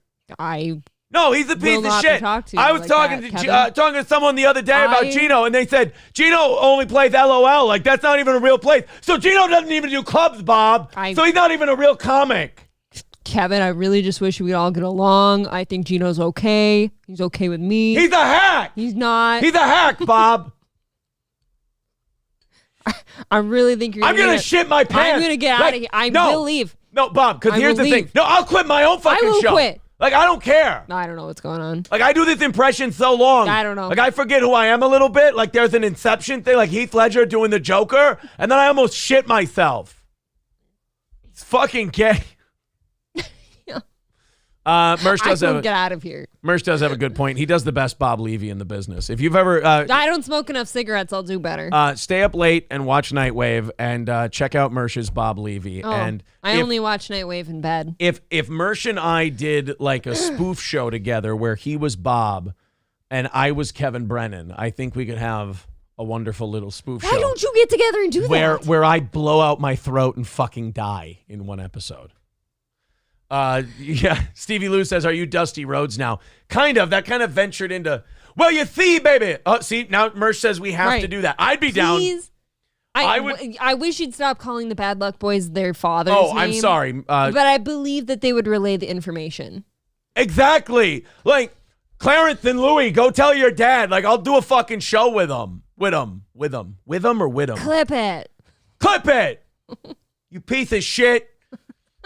No, he's a piece will of not be shit. talked to I was like talking that, to Kevin. talking to someone the other day about Gino, and they said Gino only plays LOL. Like, that's not even a real place. So Gino doesn't even do clubs, Bob. So he's not even a real comic. Kevin, I really just wish we'd all get along. I think Gino's okay. He's okay with me. He's a hack. He's not. He's a hack, Bob. I really think you're I'm going to shit my pants. I'm going to get out of here. I will leave. No, Bob, because I here's will the thing. leave. No, I'll quit my own fucking show. I will quit. Like, I don't care. I don't know what's going on. Like, I do this impression so long. I don't know. Like, I forget who I am a little bit. Like, there's an Inception thing, like Heath Ledger doing the Joker, and then I almost shit myself. It's fucking gay. Mersh does get out of here. Mersh does have a good point. He does the best Bob Levy in the business. If you've ever I don't smoke enough cigarettes, I'll do better. Stay up late and watch Nightwave and check out Mersh's Bob Levy. Oh, And I only watch Nightwave in bed. If Mersh and I did like a spoof show together where he was Bob and I was Kevin Brennan, I think we could have a wonderful little spoof show. Why don't you get together and do that? Where I blow out my throat and fucking die in one episode. Yeah, Stevie Lou says, are you Dusty Rhodes now? Kind of. That kind of ventured into, well, you see, baby. Oh, see, now Mersh says we have to do that. I'd be down. I wish you'd stop calling the Bad Luck Boys their father's Oh, name. I'm sorry. But I believe that they would relay the information. Exactly. Like, Clarence and Louie, go tell your dad. Like, I'll do a fucking show with them. With them or with them? Clip it. Clip it. You piece of shit.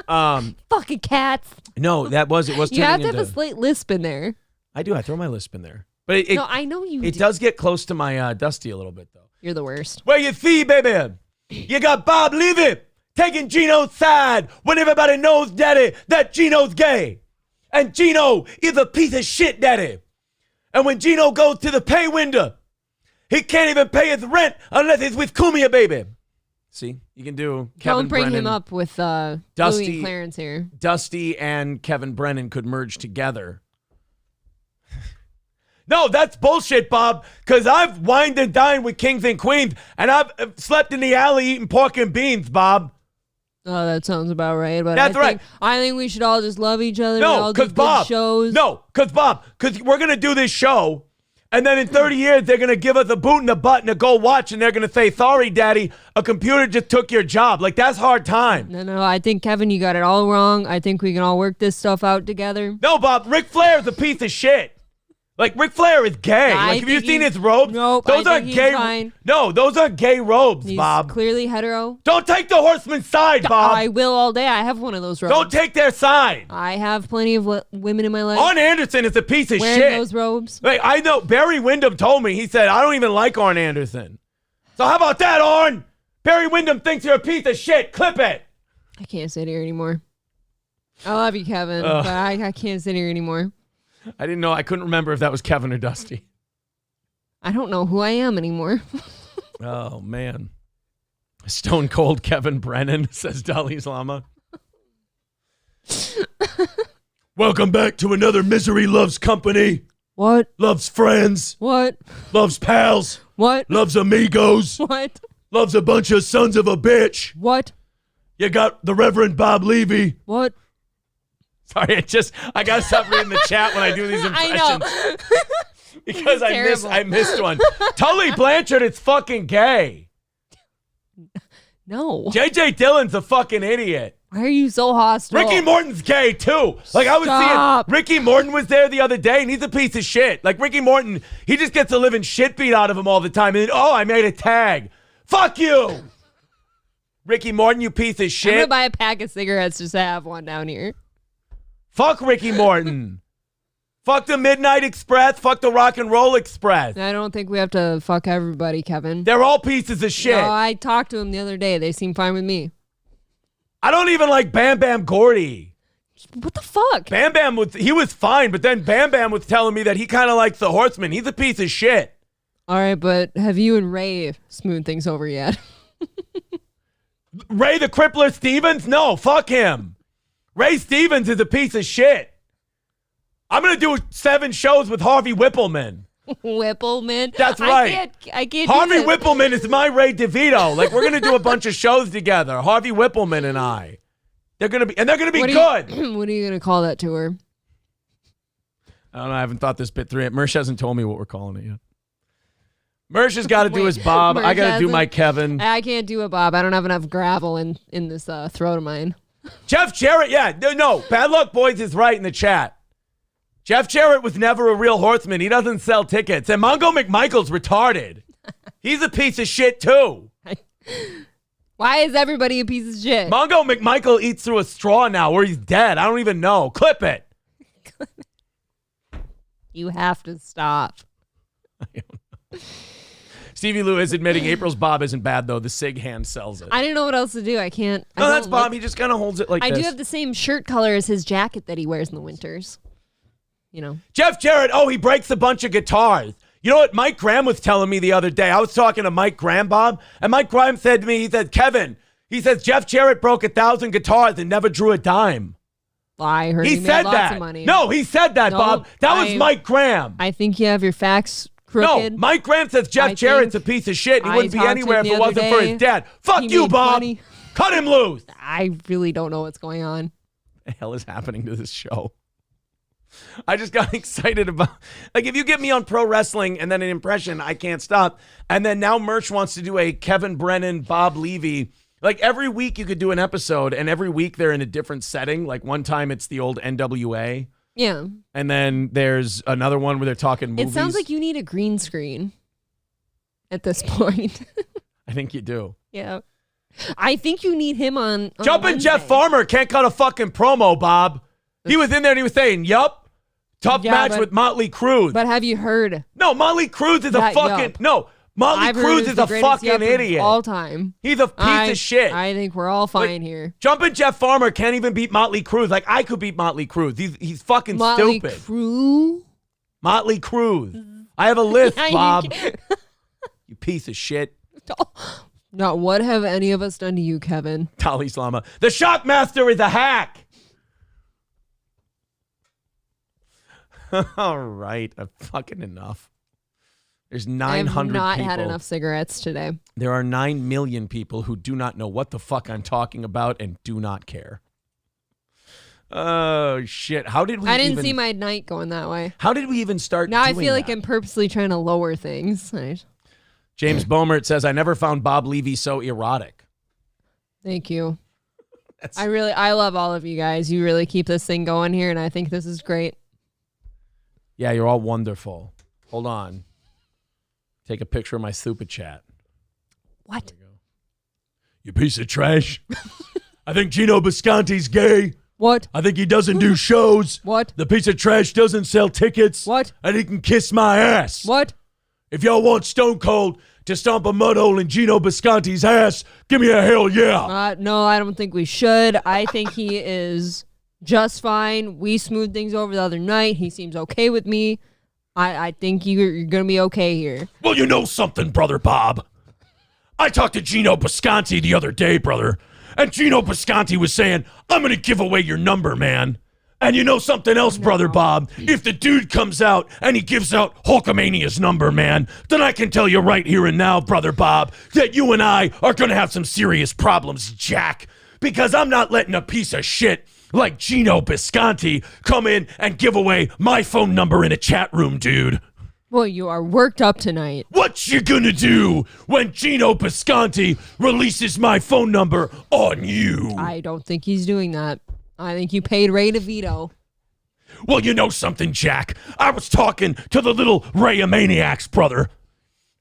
Fucking cats. No, it was You have to have a slight lisp in there. I do. I throw my lisp in there. But No, I know you It do. does get close to my Dusty a little bit, though. You're the worst. Well, you see, baby, you got Bob Levy taking Gino's side when everybody knows, daddy, that Gino's gay. And Gino is a piece of shit, daddy. And when Gino goes to the pay window, he can't even pay his rent unless he's with Kumia, baby. See, you can do Kevin Don't bring Brennan. him up with Dusty, Louie and Clarence here. Dusty and Kevin Brennan could merge together. No, that's bullshit, Bob, because I've wined and dined with kings and queens, and I've slept in the alley eating pork and beans, Bob. Oh, that sounds about right. But That's right. I think we should all just love each other. No, because Bob, shows. No, because Bob, because we're going to do this show, and then in 30 years, they're going to give us a boot in the butt and a go watch, and they're going to say, sorry, Daddy, a computer just took your job. Like, that's hard time. No, I think, Kevin, you got it all wrong. I think we can all work this stuff out together. No, Bob, Ric Flair is a piece of shit. Like, Ric Flair is gay. Like, have you seen his robes? Nope, those I aren't think gay. he's fine. No, those aren't gay robes, He's Bob. clearly hetero. Don't take the horseman's side, Bob. I will all day. I have one of those robes. Don't take their side. I have plenty of women in my life. Arn Anderson is a piece of wearing shit. those robes. Like, I know Barry Windham told me, he said, I don't even like Arn Anderson. So how about that, Arn? Barry Windham thinks you're a piece of shit. Clip it. I can't sit here anymore. I love you, Kevin, but I can't sit here anymore. I didn't know. I couldn't remember if that was Kevin or Dusty. I don't know who I am anymore. Oh, man. Stone Cold Kevin Brennan, says Dalai Lama. Welcome back to another Misery Loves Company. What? Loves friends. What? Loves pals. What? Loves amigos. What? Loves a bunch of sons of a bitch. What? You got the Reverend Bob Levy. What? Sorry, I got to stop reading the chat when I do these impressions. I know. Because I missed one. Tully Blanchard is fucking gay. No. J.J. Dillon's a fucking idiot. Why are you so hostile? Ricky Morton's gay, too. Like, I was seeing Ricky Morton was there the other day, and he's a piece of shit. Like, Ricky Morton, he just gets the living shit beat out of him all the time. And then, I made a tag. Fuck you. Ricky Morton, you piece of shit. I'm going to buy a pack of cigarettes just to have one down here. Fuck Ricky Morton. Fuck the Midnight Express. Fuck the Rock and Roll Express. I don't think we have to fuck everybody, Kevin. They're all pieces of shit. No, I talked to them the other day. They seem fine with me. I don't even like Bam Bam Gordy. What the fuck? Bam Bam he was fine, but then Bam Bam was telling me that he kind of likes the Horseman. He's a piece of shit. All right, but have you and Ray smoothed things over yet? Ray the Crippler Stevens? No, fuck him. Ray Stevens is a piece of shit. I'm going to do 7 shows with Harvey Whippleman. Whippleman? That's right. I can't Harvey do that. Whippleman is my Ray DeVito. Like, we're going to do a bunch of shows together. Harvey Whippleman and I. They're going to be good. What are you going to call that tour? I don't know. I haven't thought this bit through yet. Mersh hasn't told me what we're calling it yet. Mersh has got to do his Bob. I got to do my Kevin. I can't do a Bob. I don't have enough gravel in this throat of mine. Jeff Jarrett, yeah. No, Bad Luck Boys is right in the chat. Jeff Jarrett was never a real horseman. He doesn't sell tickets. And Mongo McMichael's retarded. He's a piece of shit, too. Why is everybody a piece of shit? Mongo McMichael eats through a straw now or he's dead. I don't even know. Clip it. You have to stop. Stevie Lou is admitting April's Bob isn't bad, though. The SIG hand sells it. I didn't know what else to do. I can't. No, that's Bob. He just kind of holds it like this. I do have the same shirt color as his jacket that he wears in the winters. You know. Jeff Jarrett, he breaks a bunch of guitars. You know what Mike Graham was telling me the other day? I was talking to Mike Graham, Bob, and Mike Graham said to me, he said, Kevin, he says, Jeff Jarrett broke 1,000 guitars and never drew a dime. I heard he said made that. Lots of money. No, he said that, Bob. That was Mike Graham. I think you have your facts crooked. No, Mike Graham says Jeff Jarrett's a piece of shit. He wouldn't be anywhere if it wasn't for his dad. Fuck you, Bob. Money. Cut him loose. I really don't know what's going on. What the hell is happening to this show? I just got excited about, if you get me on pro wrestling and then an impression, I can't stop. And then now Merch wants to do a Kevin Brennan, Bob Levy. Every week you could do an episode, and every week they're in a different setting. One time it's the old NWA. Yeah. And then there's another one where they're talking movies. It sounds like you need a green screen at this point. I think you do. Yeah. I think you need him on Jumpin' Jeff Farmer can't cut a fucking promo, Bob. He was in there and he was saying, yup, tough match with Motley Crue. But have you heard? No, Motley Crue is a fucking, Motley Crue is a fucking idiot. All time. He's a piece of shit. I think we're all fine here. Jumpin' Jeff Farmer can't even beat Motley Crue. I could beat Motley Crue. He's fucking stupid. Motley Crue. I have a list, Bob. You piece of shit. No, what have any of us done to you, Kevin? Tali Slama. The Shockmaster is a hack. All right. Fucking enough. There's 900 people. I have not had enough cigarettes today. There are 9 million people who do not know what the fuck I'm talking about and do not care. Oh, shit. How did we I didn't see my night going that way. How did we even start now doing I feel like that? I'm purposely trying to lower things. James Bomert says, I never found Bob Levy so erotic. Thank you. I love all of you guys. You really keep this thing going here, and I think this is great. Yeah, you're all wonderful. Hold on. Take a picture of my super chat. What? You piece of trash. I think Gino Bisconti's gay. What? I think he doesn't do shows. What? The piece of trash doesn't sell tickets. What? And he can kiss my ass. What? If y'all want Stone Cold to stomp a mud hole in Gino Bisconti's ass, give me a hell yeah. No, I don't think we should. I think he is just fine. We smoothed things over the other night. He seems okay with me. I think you're going to be okay here. Well, you know something, Brother Bob. I talked to Gino Bisconti the other day, brother, and Gino Bisconti was saying, I'm going to give away your number, man. And you know something else, Brother Bob? If the dude comes out and he gives out Hulkamania's number, man, then I can tell you right here and now, Brother Bob, that you and I are going to have some serious problems, Jack. Because I'm not letting a piece of shit like Gino Bisconti come in and give away my phone number in a chat room, dude. Well, you are worked up tonight. What you gonna do when Gino Bisconti releases my phone number on you? I don't think he's doing that. I think you paid Ray DeVito. Well, you know something, Jack. I was talking to the little Rayamaniacs, brother,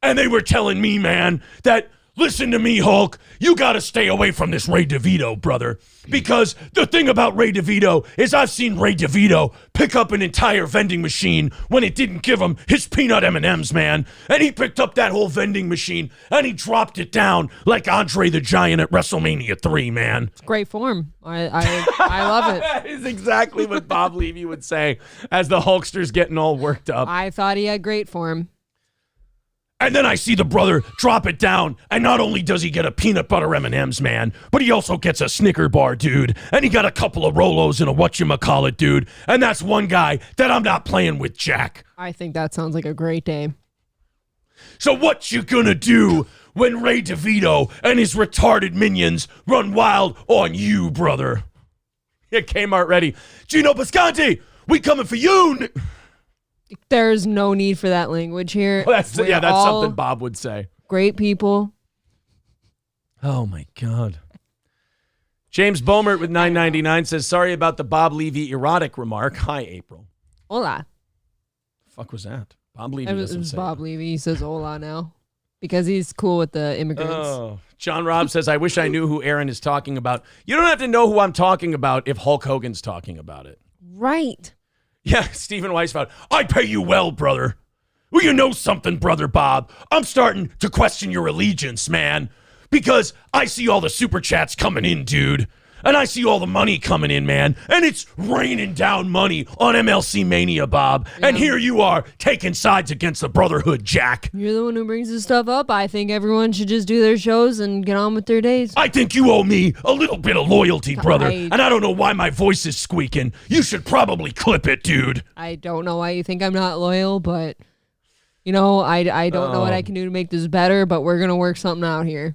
and they were telling me, man, that listen to me, Hulk, you gotta stay away from this Ray DeVito, brother. Because the thing about Ray DeVito is I've seen Ray DeVito pick up an entire vending machine when it didn't give him his peanut M&Ms, man. And he picked up that whole vending machine and he dropped it down like Andre the Giant at WrestleMania 3, man. It's great form. I love it. That is exactly what Bob Levy would say as the Hulkster's getting all worked up. I thought he had great form. And then I see the brother drop it down, and not only does he get a peanut butter M&Ms, man, but he also gets a Snicker bar, dude, and he got a couple of Rolos and a whatchamacallit, dude, and that's one guy that I'm not playing with, Jack. I think that sounds like a great day. So what you gonna do when Ray DeVito and his retarded minions run wild on you, brother? Yeah, Kmart ready. Gino Bisconti, we coming for you. There's no need for that language here. Well, that's something Bob would say. Great people. Oh, my God. James Bomert with $9.99 says, sorry about the Bob Levy erotic remark. Hi, April. Hola. The fuck was that? Bob Levy It doesn't was say Bob that. Levy. He says hola now because he's cool with the immigrants. Oh. John Robb says, I wish I knew who Aaron is talking about. You don't have to know who I'm talking about if Hulk Hogan's talking about it. Right. Yeah, Stephen Weisfeld. I pay you well, brother. Well, you know something, brother Bob. I'm starting to question your allegiance, man. Because I see all the super chats coming in, dude. And I see all the money coming in, man. And it's raining down money on MLC Mania, Bob. Yeah. And here you are taking sides against the Brotherhood, Jack. You're the one who brings this stuff up. I think everyone should just do their shows and get on with their days. I think you owe me a little bit of loyalty, brother. And I don't know why my voice is squeaking. You should probably clip it, dude. I don't know why you think I'm not loyal, but, you know, I don't know what I can do to make this better, but we're going to work something out here.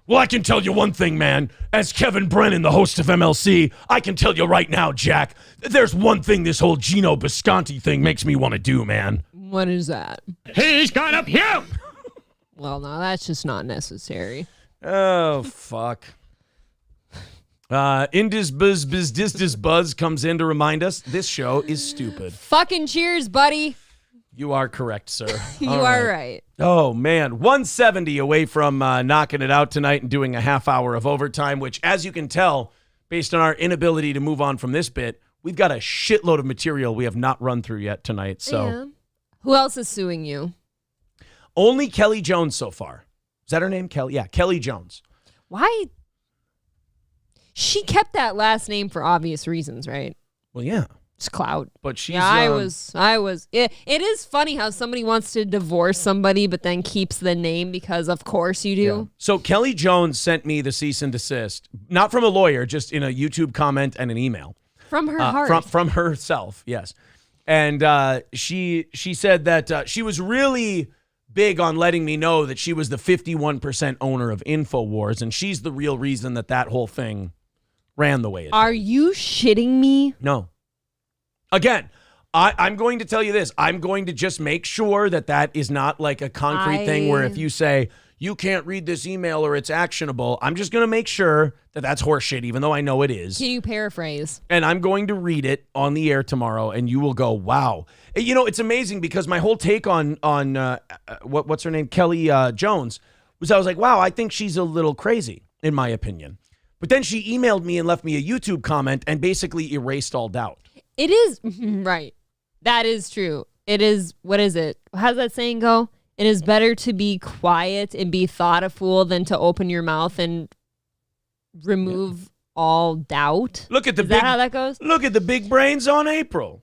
Well, I can tell you one thing, man. As Kevin Brennan, the host of MLC, I can tell you right now, Jack, there's one thing this whole Gino Bisconti thing makes me want to do, man. What is that? He's gonna puke! Well, no, that's just not necessary. Oh, fuck. Indus Buzz comes in to remind us this show is stupid. Fucking cheers, buddy. You are correct, sir. You are right. Oh, man. 170 away from knocking it out tonight and doing a half hour of overtime, which, as you can tell, based on our inability to move on from this bit, we've got a shitload of material we have not run through yet tonight. So, yeah. Who else is suing you? Only Kelly Jones so far. Is that her name? Kelly? Yeah, Kelly Jones. Why? She kept that last name for obvious reasons, right? Well, yeah. It's clout. But she's... Yeah, I was. It is funny how somebody wants to divorce somebody but then keeps the name because, of course, you do. Yeah. So Kelly Jones sent me the cease and desist, not from a lawyer, just in a YouTube comment and an email. From her heart. From herself, yes. And she said that she was really big on letting me know that she was the 51% owner of InfoWars, and she's the real reason that whole thing ran the way it did. Are you shitting me? No. Again, I'm going to tell you this. I'm going to just make sure that is not like a concrete thing where if you say, you can't read this email or it's actionable, I'm just going to make sure that that's horseshit, even though I know it is. Can you paraphrase? And I'm going to read it on the air tomorrow, and you will go, wow. You know, it's amazing because my whole take on what's her name? Kelly Jones, was I was like, wow, I think she's a little crazy, in my opinion. But then she emailed me and left me a YouTube comment and basically erased all doubt. It is, right. That is true. It is, what is it? How's that saying go? It is better to be quiet and be thought a fool than to open your mouth and remove all doubt. Look at the is that how that goes? Look at the big brains on April.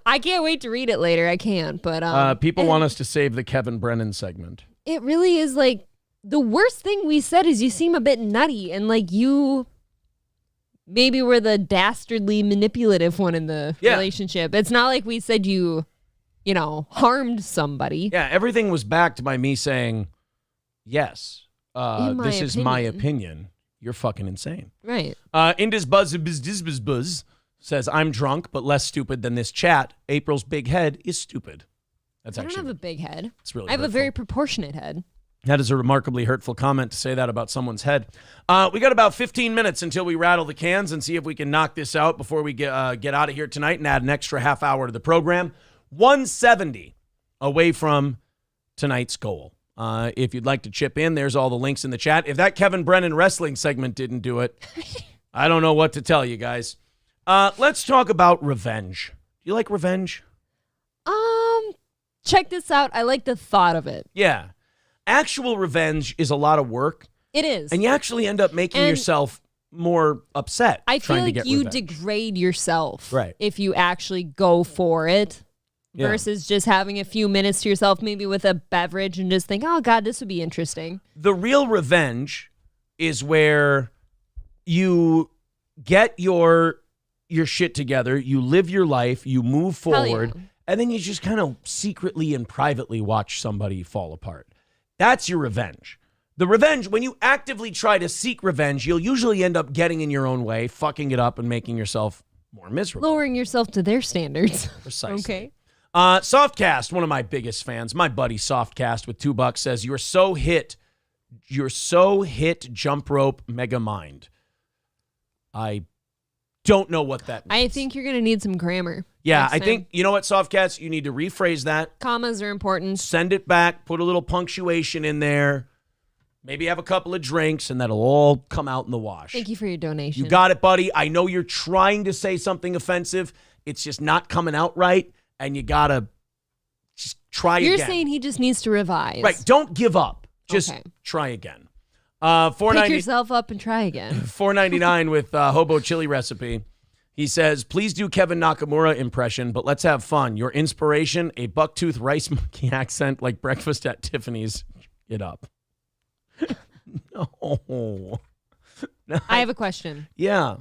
I can't wait to read it later. I can't, but people want us to save the Kevin Brennan segment. It really is like the worst thing we said is you seem a bit nutty and like you maybe were the dastardly manipulative one in the relationship. It's not like we said you harmed somebody. Yeah, everything was backed by me saying, yes, this is my opinion. You're fucking insane. Right. Indus Buzz says, I'm drunk, but less stupid than this chat. April's big head is stupid. I don't have a big head. It's really I have hurtful. a very proportionate head. That is a remarkably hurtful comment to say that about someone's head. We got about 15 minutes until we rattle the cans and see if we can knock this out before we get out of here tonight and add an extra half hour to the program. 170 away from tonight's goal. If you'd like to chip in, there's all the links in the chat. If that Kevin Brennan wrestling segment didn't do it, I don't know what to tell you guys. Let's talk about revenge. Do you like revenge? Check this out. I like the thought of it. Yeah. Actual revenge is a lot of work. It is. And you actually end up making yourself more upset. I feel like you degrade yourself if you actually go for it versus just having a few minutes to yourself, maybe with a beverage and just think, oh, God, this would be interesting. The real revenge is where you get your shit together, you live your life, you move forward, and then you just kind of secretly and privately watch somebody fall apart. That's your revenge. The revenge, when you actively try to seek revenge, you'll usually end up getting in your own way, fucking it up, and making yourself more miserable. Lowering yourself to their standards. Precisely. Okay. Softcast, one of my biggest fans, my buddy Softcast with $2 says, you're so hit, jump rope mega mind. I don't know what that means. I think you're going to need some grammar. Yeah, I think, you know what, Softcast? You need to rephrase that. Commas are important. Send it back, put a little punctuation in there, maybe have a couple of drinks, and that'll all come out in the wash. Thank you for your donation. You got it, buddy. I know you're trying to say something offensive. It's just not coming out right, and you got to just try again. You're saying he just needs to revise. Right. Don't give up. Just try again. Pick yourself up and try again. $4.99 with Hobo Chili Recipe. He says, please do Kevin Nakamura impression, but let's have fun. Your inspiration, a bucktooth rice monkey accent like breakfast at Tiffany's. Get up. No. I have a question. Yeah.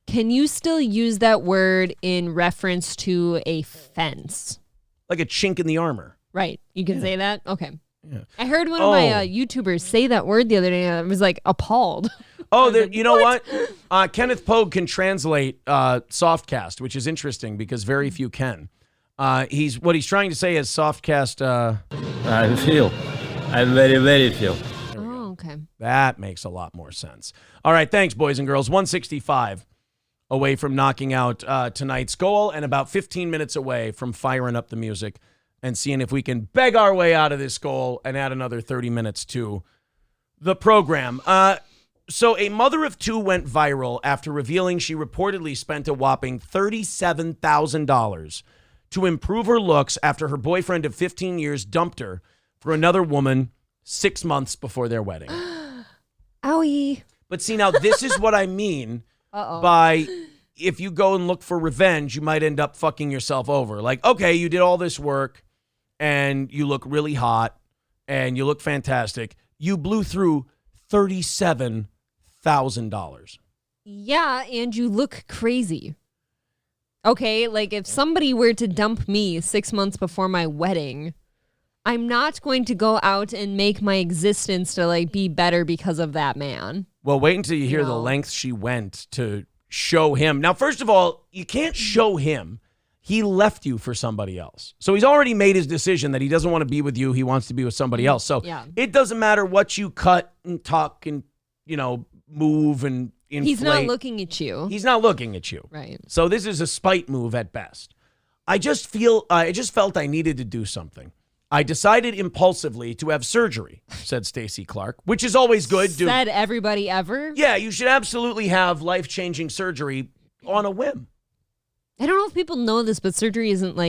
Can you still use that word in reference to a fence? Like a chink in the armor. Right. You can say that? Okay. Yeah. I heard one of my YouTubers say that word the other day, and I was like appalled. Oh, you know what? Kenneth Pogue can translate softcast, which is interesting because very few can. What he's trying to say is softcast. I very, very feel. Oh, okay. That makes a lot more sense. All right, thanks, boys and girls. 165 away from knocking out tonight's goal and about 15 minutes away from firing up the music and seeing if we can beg our way out of this goal and add another 30 minutes to the program. So a mother of two went viral after revealing she reportedly spent a whopping $37,000 to improve her looks after her boyfriend of 15 years dumped her for another woman 6 months before their wedding. Owie. But see, now this is what I mean by if you go and look for revenge, you might end up fucking yourself over. Like, okay, you did all this work and you look really hot and you look fantastic. You blew through $37,000. Yeah, and you look crazy. Okay, like if somebody were to dump me 6 months before my wedding, I'm not going to go out and make my existence to like be better because of that man. Well, wait until you hear the lengths she went to show him. Now, first of all, you can't show him. He left you for somebody else. So he's already made his decision that he doesn't want to be with you. He wants to be with somebody else. So it doesn't matter what you cut and tuck and, move and inflate. He's not looking at you. He's not looking at you. Right. So this is a spite move at best. I just felt I needed to do something. I decided impulsively to have surgery, said Stacey Clark, which is always good. Said everybody ever? Yeah, you should absolutely have life-changing surgery on a whim. I don't know if people know this, but surgery isn't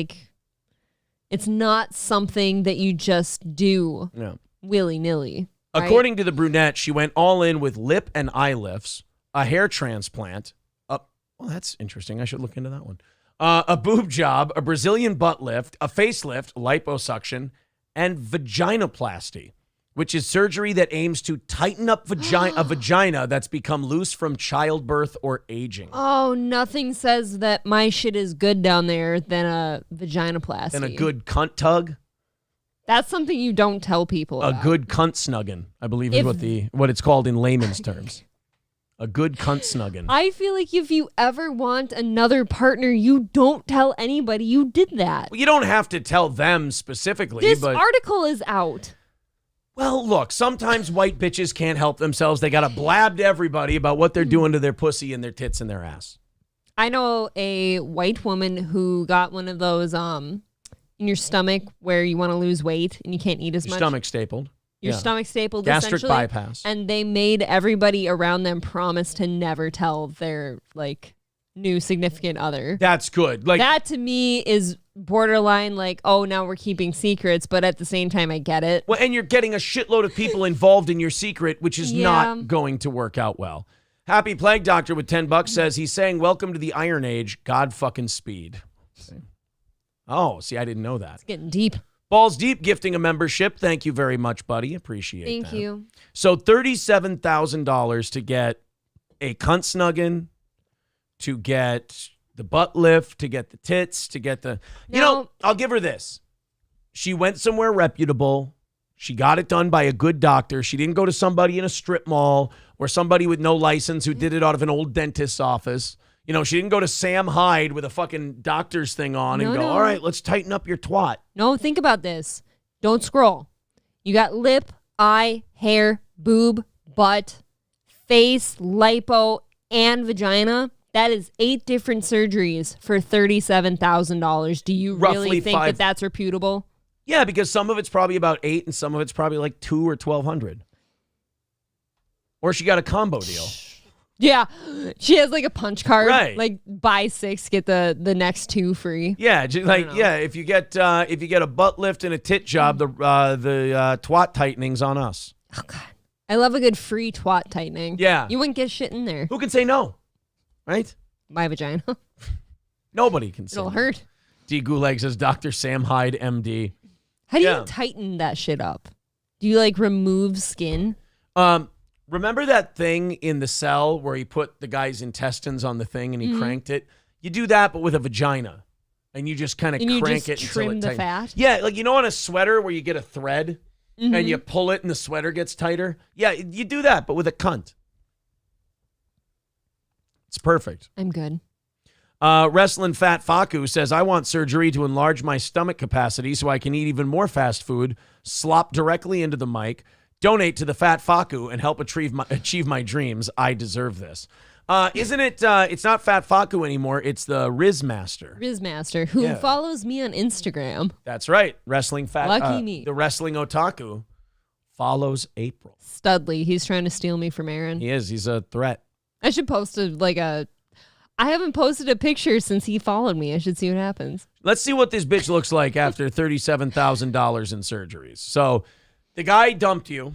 it's not something that you just do willy-nilly. Right? According to the brunette, she went all in with lip and eye lifts, a hair transplant. Well, that's interesting. I should look into that one. A boob job, a Brazilian butt lift, a facelift, liposuction, and vaginoplasty, which is surgery that aims to tighten up a vagina that's become loose from childbirth or aging. Oh, nothing says that my shit is good down there than a vaginoplasty. And a good cunt tug. That's something you don't tell people about. A good cunt snuggin', I believe is what it's called in layman's terms. A good cunt snuggin'. I feel like if you ever want another partner, you don't tell anybody you did that. Well, you don't have to tell them specifically. This article is out. Well, look, sometimes white bitches can't help themselves. They got to blab to everybody about what they're doing to their pussy and their tits and their ass. I know a white woman who got one of those in your stomach where you want to lose weight and you can't eat as much. Stomach stapled. Your stomach stapled, gastric bypass. And they made everybody around them promise to never tell their new significant other. That's good. That to me is borderline now we're keeping secrets, but at the same time I get it. Well, and you're getting a shitload of people involved in your secret, which is not going to work out well. Happy Plague Doctor with $10 says he's saying welcome to the Iron Age, God fucking speed. Oh, see, I didn't know that. It's getting deep. Balls Deep gifting a membership. Thank you very much, buddy. Appreciate it. Thank you. So $37,000 to get a cunt snuggin', to get the butt lift, to get the tits, to get the... I'll give her this. She went somewhere reputable. She got it done by a good doctor. She didn't go to somebody in a strip mall or somebody with no license who did it out of an old dentist's office. You know, she didn't go to Sam Hyde with a fucking doctor's thing on and go, all right, let's tighten up your twat. No, think about this. Don't scroll. You got lip, eye, hair, boob, butt, face, lipo, and vagina. That is 8 different surgeries for $37,000. Do you really think that that's reputable? Yeah, because some of it's probably about 8 and some of it's probably like 2 or 1,200. Or she got a combo deal. Yeah, she has like a punch card. Right. Like buy 6, get the next 2 free. Yeah, if you get a butt lift and a tit job, the twat tightening's on us. Oh God, I love a good free twat tightening. Yeah, you wouldn't get shit in there. Who can say no? Right? My vagina. Nobody can say. It'll hurt. D. Gulag says Dr. Sam Hyde, MD. How do you tighten that shit up? Do you like remove skin? Remember that thing in the cell where he put the guy's intestines on the thing and he cranked it? You do that, but with a vagina. And you just kind of crank it trim until it the fat? Yeah, like you know on a sweater where you get a thread and you pull it and the sweater gets tighter? Yeah, you do that, but with a cunt. It's perfect. I'm good. Wrestling Fat Faku says, I want surgery to enlarge my stomach capacity so I can eat even more fast food, slop directly into the mic, donate to the Fat Faku, and help achieve my dreams. I deserve this. Isn't it? It's not Fat Faku anymore. It's the Riz Master. Riz Master, who follows me on Instagram. That's right. Wrestling Fat. Lucky me. The Wrestling Otaku follows April. Studley. He's trying to steal me from Aaron. He is. He's a threat. I should post I haven't posted a picture since he followed me. I should see what happens. Let's see what this bitch looks like after $37,000 in surgeries. So the guy dumped you.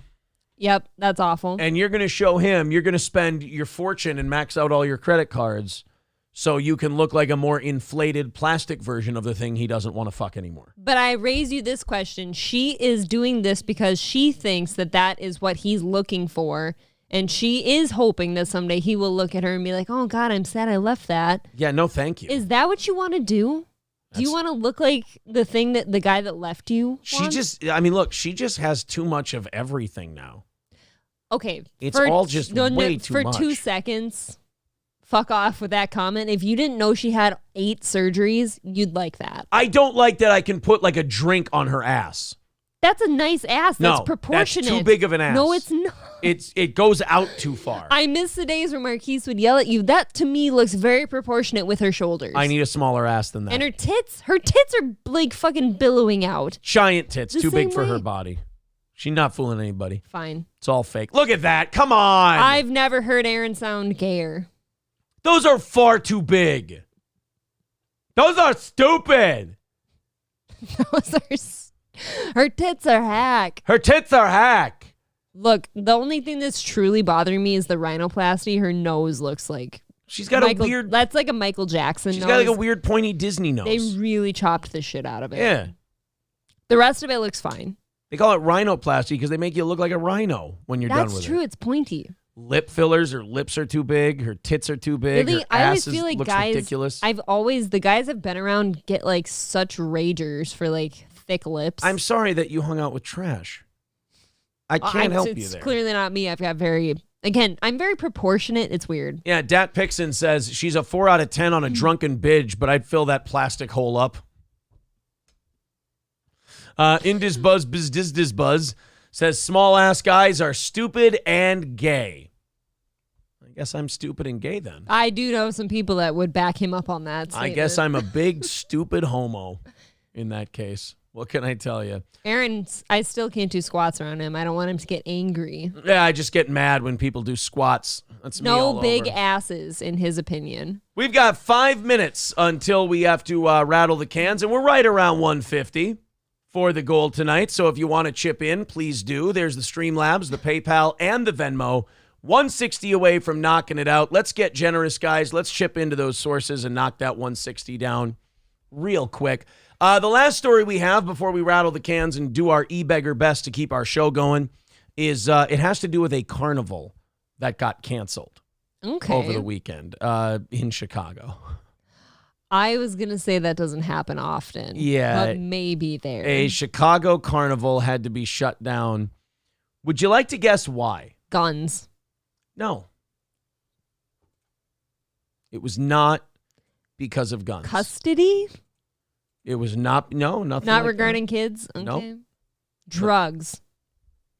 Yep, that's awful. And you're going to show him, you're going to spend your fortune and max out all your credit cards so you can look like a more inflated plastic version of the thing he doesn't want to fuck anymore. But I raise you this question. She is doing this because she thinks that that is what he's looking for. And she is hoping that someday he will look at her and be like, oh, God, I'm sad I left that. Yeah, no, thank you. Is that what you want to do? Do you want to look like the thing that the guy that left you wants? She just has too much of everything now. Okay. It's all just way too much. For 2 seconds, fuck off with that comment. If you didn't know she had 8 surgeries, you'd like that. I don't like that I can put like a drink on her ass. That's a nice ass. That's proportionate. That's too big of an ass. No, it's not. It goes out too far. I miss the days where Marquise would yell at you. That, to me, looks very proportionate with her shoulders. I need a smaller ass than that. And her tits are like fucking billowing out. Giant tits, too big for her body. She's not fooling anybody. Fine. It's all fake. Look at that. Come on. I've never heard Aaron sound gayer. Those are far too big. Those are stupid. Her tits are hack. Her tits are hack. Look, the only thing that's truly bothering me is the rhinoplasty. Her nose looks like she's got a weird. That's like a Michael Jackson. She's got like a weird pointy Disney nose. They really chopped the shit out of it. Yeah. The rest of it looks fine. They call it rhinoplasty because they make you look like a rhino when you're done with it. That's true. It's pointy. Lip fillers, her lips are too big, her tits are too big, really, her I always ass feel like looks guys, ridiculous. The guys I've been around get like such ragers for like thick lips. I'm sorry that you hung out with trash. I can't help you there. It's clearly not me. I'm very proportionate. It's weird. Yeah, Dat Pixon says she's a 4 out of 10 on a drunken binge, but I'd fill that plastic hole up. Indis Buzz Bizdiz Buzz says small ass guys are stupid and gay. I guess I'm stupid and gay then. I do know some people that would back him up on that statement. I guess I'm a big stupid homo in that case. What can I tell you? Aaron, I still can't do squats around him. I don't want him to get angry. Yeah, I just get mad when people do squats. That's me all No big over. asses, in his opinion. We've got 5 minutes until we have to rattle the cans, and we're right around 150 for the goal tonight. So if you want to chip in, please do. There's the Streamlabs, the PayPal, and the Venmo. 160 away from knocking it out. Let's get generous, guys. Let's chip into those sources and knock that 160 down real quick. The last story we have before we rattle the cans and do our e-beggar best to keep our show going is it has to do with a carnival that got canceled over the weekend in Chicago. I was going to say that doesn't happen often. Yeah. But maybe there. A Chicago carnival had to be shut down. Would you like to guess why? Guns. No. It was not because of guns. Custody? It was not, nothing Not like regarding that. kids? Okay. Nope. Drugs.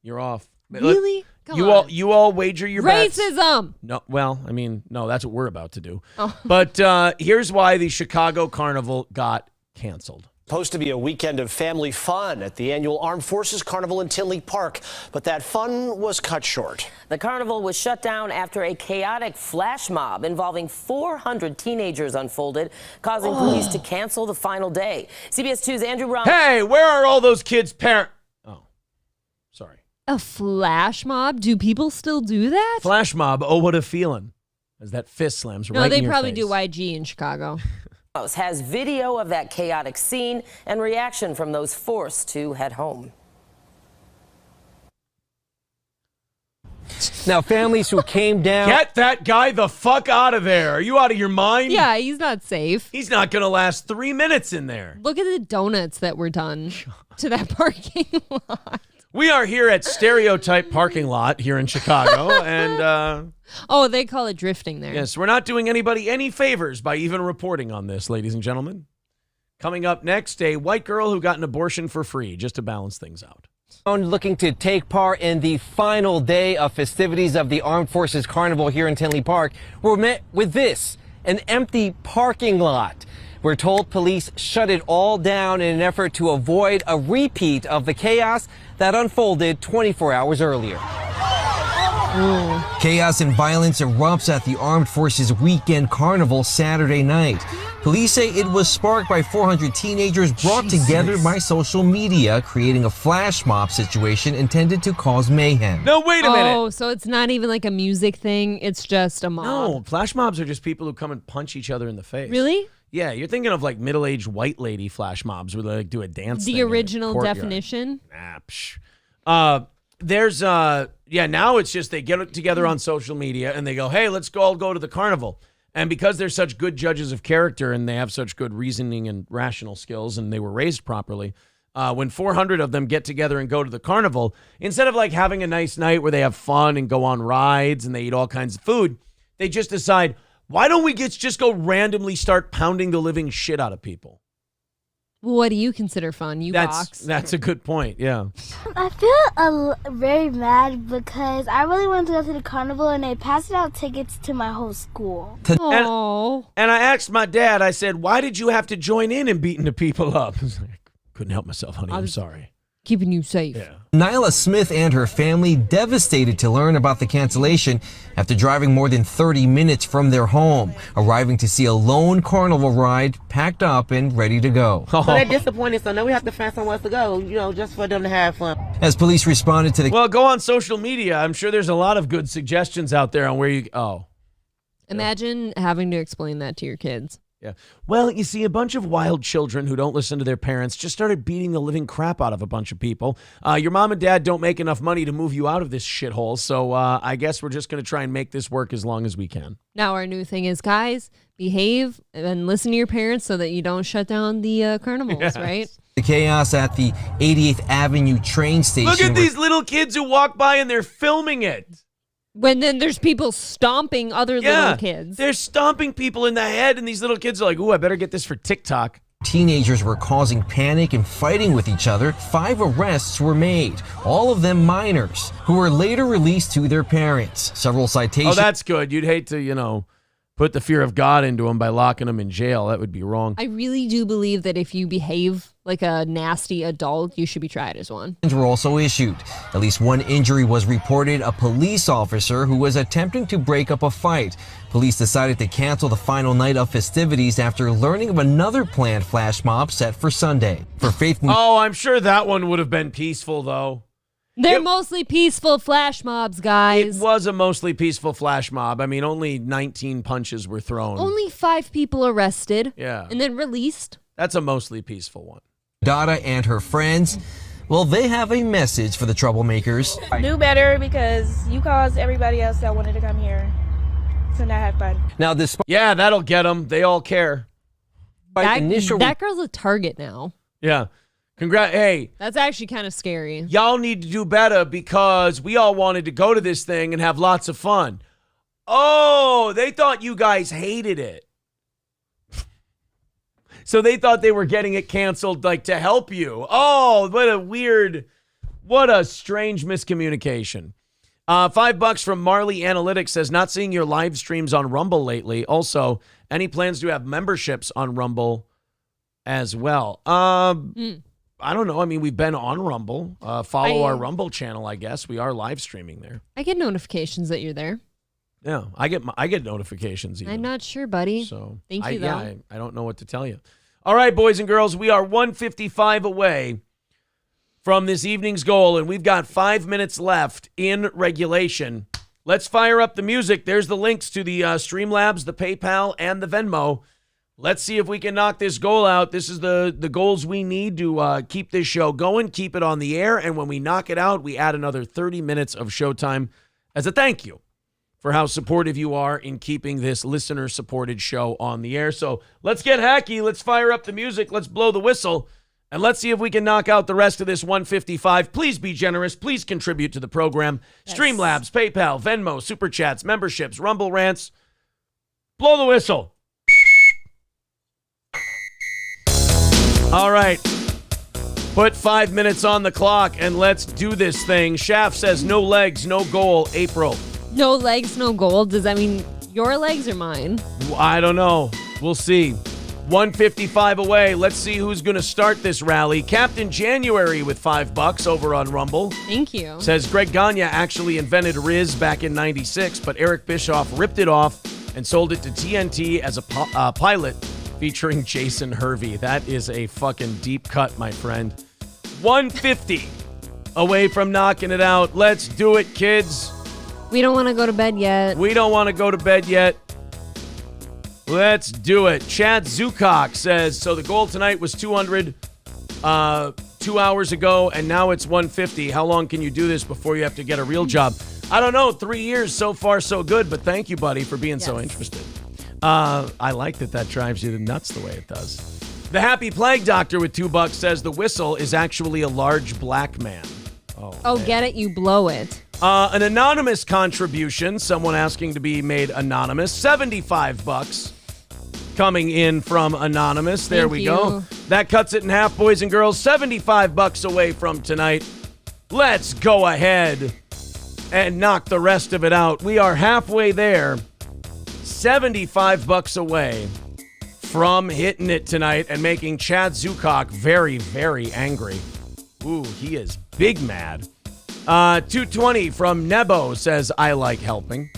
You're off. Really? Come you on. You all wager your bets. Racism! No, well, I mean, no, that's what we're about to do. Oh. But here's why the Chicago Carnival got canceled. Supposed to be a weekend of family fun at the annual Armed Forces Carnival in Tinley Park, but that fun was cut short. The carnival was shut down after a chaotic flash mob involving 400 teenagers unfolded, causing police to cancel the final day. CBS 2's Andrew Brown. Hey, where are all those kids' parents? Oh, sorry. A flash mob? Do people still do that? Flash mob, oh, what a feeling. As that fist slams right No, in they your probably face. do YG in Chicago. Has video of that chaotic scene and reaction from those forced to head home. Now, families who came down. Get that guy the fuck out of there. Are you out of your mind? Yeah, he's not safe. He's not going to last 3 minutes in there. Look at the donuts that were done to that parking lot. We are here at Stereotype Parking Lot here in Chicago, and oh, they call it drifting there. yes, we're not doing anybody any favors by even reporting on this, ladies and gentlemen. Coming up next, a white girl who got an abortion for free, just to balance things out. Looking to take part in the final day of festivities of the Armed Forces Carnival here in Tinley Park were met with this, an empty parking lot. We're told police shut it all down in an effort to avoid a repeat of the chaos that unfolded 24 hours earlier. Chaos and violence erupts at the Armed Forces Weekend Carnival Saturday night. Police say it was sparked by 400 teenagers brought together by social media, creating a flash mob situation intended to cause mayhem. No, wait a minute. Oh, so it's not even like a music thing. It's just a mob. No, flash mobs are just people who come and punch each other in the face. Really? Yeah, you're thinking of like middle-aged white lady flash mobs where they like do a dance thing The in a original courtyard. definition? Nah, there's now it's just they get together on social media and they go, hey, let's all go to the carnival. And because they're such good judges of character and they have such good reasoning and rational skills and they were raised properly, when 400 of them get together and go to the carnival, instead of like having a nice night where they have fun and go on rides and they eat all kinds of food, they just decide, why don't we just go randomly start pounding the living shit out of people? Well, what do you consider fun? You box? That's a good point, yeah. I feel very mad because I really wanted to go to the carnival and they passed out tickets to my whole school. And I asked my dad, I said, why did you have to join in beating the people up? He's like, couldn't help myself, honey. I'm sorry. Keeping you safe. Yeah. Nyla Smith and her family devastated to learn about the cancellation after driving more than 30 minutes from their home, arriving to see a lone carnival ride packed up and ready to go. So they're disappointed, so now we have to find somewhere else to go, just for them to have fun. As police responded to the... Well, go on social media. I'm sure there's a lot of good suggestions out there on where you... Oh. Imagine having to explain that to your kids. Yeah. Well, you see, a bunch of wild children who don't listen to their parents just started beating the living crap out of a bunch of people. Your mom and dad don't make enough money to move you out of this shithole, so I guess we're just going to try and make this work as long as we can. Now our new thing is, guys, behave and listen to your parents so that you don't shut down the carnivals, right? The chaos at the 88th Avenue train station. Look at these little kids who walk by and they're filming it. When then there's people stomping other little kids. They're stomping people in the head, and these little kids are like, ooh, I better get this for TikTok. Teenagers were causing panic and fighting with each other. 5 arrests were made, all of them minors, who were later released to their parents. Several citations. Oh, that's good. You'd hate to, put the fear of God into them by locking them in jail. That would be wrong. I really do believe that if you behave like a nasty adult, you should be tried as one. Were also issued. At least one injury was reported, a police officer who was attempting to break up a fight. Police decided to cancel the final night of festivities after learning of another planned flash mob set for Sunday. For Faith. Oh, I'm sure that one would have been peaceful, though. They're mostly peaceful flash mobs, guys. It was a mostly peaceful flash mob. I mean, only 19 punches were thrown. Only 5 people arrested. Yeah. And then released. That's a mostly peaceful one. Dada and her friends, well, they have a message for the troublemakers. Do better because you caused everybody else that wanted to come here to not have fun. Now, this. Yeah, that'll get them. They all care. That girl's a target now. Yeah. Hey. That's actually kind of scary. Y'all need to do better because we all wanted to go to this thing and have lots of fun. Oh, they thought you guys hated it. So they thought they were getting it canceled, like, to help you. Oh, what a strange miscommunication. $5 from Marley Analytics says, not seeing your live streams on Rumble lately. Also, any plans to have memberships on Rumble as well? I don't know. I mean, we've been on Rumble. Follow our Rumble channel, I guess. We are live streaming there. I get notifications that you're there. Yeah, I get notifications even. I'm not sure, buddy. So Thank you, though. Yeah, I don't know what to tell you. All right, boys and girls, we are 155 away from this evening's goal, and we've got 5 minutes left in regulation. Let's fire up the music. There's the links to the Streamlabs, the PayPal, and the Venmo. Let's see if we can knock this goal out. This is the goals we need to keep this show going, keep it on the air, and when we knock it out, we add another 30 minutes of showtime as a thank you for how supportive you are in keeping this listener-supported show on the air. So let's get hacky. Let's fire up the music. Let's blow the whistle. And let's see if we can knock out the rest of this 155. Please be generous. Please contribute to the program. Yes. Streamlabs, PayPal, Venmo, Super Chats, memberships, Rumble Rants. Blow the whistle. All right. Put 5 minutes on the clock and let's do this thing. Shaft says no legs, no goal, April. No legs, no goal. Does that mean your legs or mine? I don't know. We'll see. 155 away. Let's see who's going to start this rally. Captain January with $5 over on Rumble. Thank you. Says Greg Gagne actually invented Riz back in 96, but Eric Bischoff ripped it off and sold it to TNT as a pilot featuring Jason Hervey. That is a fucking deep cut, my friend. 150 away from knocking it out. Let's do it, kids. We don't want to go to bed yet. We don't want to go to bed yet. Let's do it. Chad Zukok says, so the goal tonight was 200 2 hours ago, and now it's 150. How long can you do this before you have to get a real job? I don't know. 3 years, so far so good, but thank you, buddy, for being so interested. I like that drives you nuts the way it does. The Happy Plague Doctor with $2 says the whistle is actually a large black man. Oh, get it? You blow it. An anonymous contribution, someone asking to be made anonymous, $75 coming in from anonymous. There we go. That cuts it in half, boys and girls. $75 away from tonight. Let's go ahead and knock the rest of it out. We are halfway there. $75 away from hitting it tonight and making Chad Zukok very, very angry. Ooh, he is big mad. 220 from Nebo says, I like helping.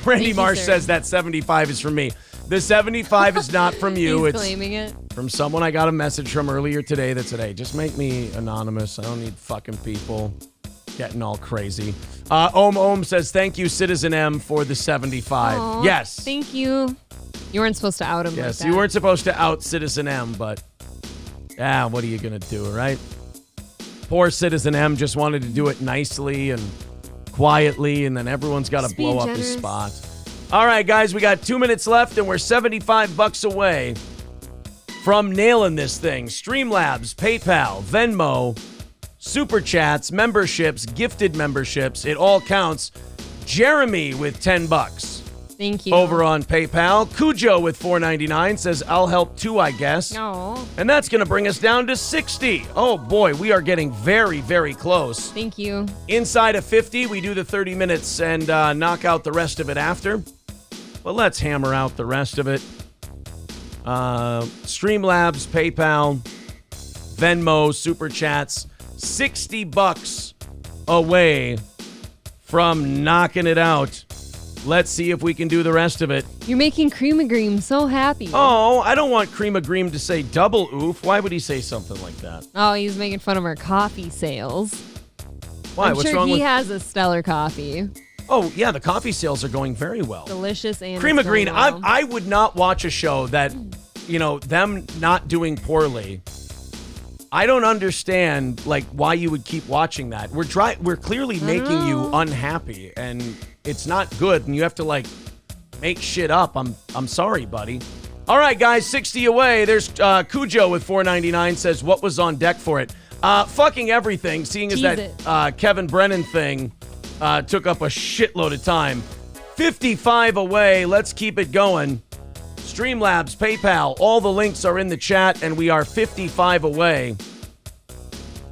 Randy Marsh says that 75 is from me. The 75 is not from you. He's claiming it. From someone I got a message from earlier today that said, hey, just make me anonymous. I don't need fucking people getting all crazy. Om says, thank you, Citizen M, for the 75. Aww, yes. Thank you. You weren't supposed to out him. Yes, like you that. weren't supposed to out Citizen M, but what are you going to do, right? Poor Citizen M just wanted to do it nicely and quietly, and then everyone's got to blow up his spot. All right, guys, we got 2 minutes left, and we're $75 away from nailing this thing. Streamlabs, PayPal, Venmo, Super Chats, memberships, gifted memberships. It all counts. Jeremy with $10. Thank you. Over on PayPal. Cujo with $4.99 says, I'll help too, I guess. No. And that's going to bring us down to 60. Oh, boy, we are getting very, very close. Thank you. Inside of 50, we do the 30 minutes and knock out the rest of it after. Well, let's hammer out the rest of it. Streamlabs, PayPal, Venmo, Super Chats. $60 away from knocking it out. Let's see if we can do the rest of it. You're making Cream Cream so happy. Oh, I don't want Cream Cream to say double oof. Why would he say something like that? Oh, he's making fun of our coffee sales. Why? I'm What's sure wrong he with... has a stellar coffee. Oh, yeah, the coffee sales are going very well. Delicious and Cream Green, well. I would not watch a show that, them not doing poorly. I don't understand, why you would keep watching that. We're clearly making you unhappy, and it's not good, and you have to, make shit up. I'm sorry, buddy. All right, guys, 60 away. There's Cujo with $4.99 says, what was on deck for it? Fucking everything, seeing as that Kevin Brennan thing took up a shitload of time. 55 away. Let's keep it going. Streamlabs, PayPal, all the links are in the chat, and we are 55 away.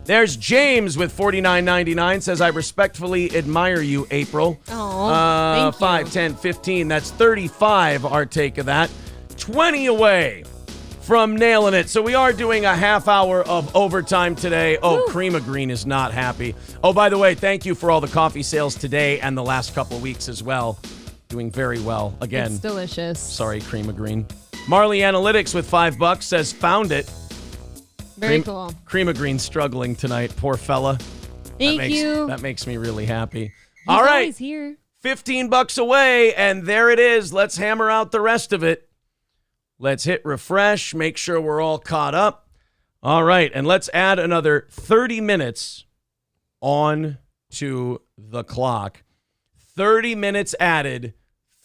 There's James with $49.99 says, I respectfully admire you, April. Oh, 5, 10, 15. That's 35, our take of that. 20 away from nailing it. So we are doing a half hour of overtime today. Oh, Cream of Green is not happy. Oh, by the way, thank you for all the coffee sales today and the last couple of weeks as well. Doing very well. Again, it's delicious. Sorry, Cream of Green. Marley Analytics with $5 says, found it. Very cool. Cream of Green struggling tonight. Poor fella. Thank you. That makes me really happy. He's all right. always here. $15 away, and there it is. Let's hammer out the rest of it. Let's hit refresh, make sure we're all caught up. All right, and let's add another 30 minutes on to the clock. 30 minutes added,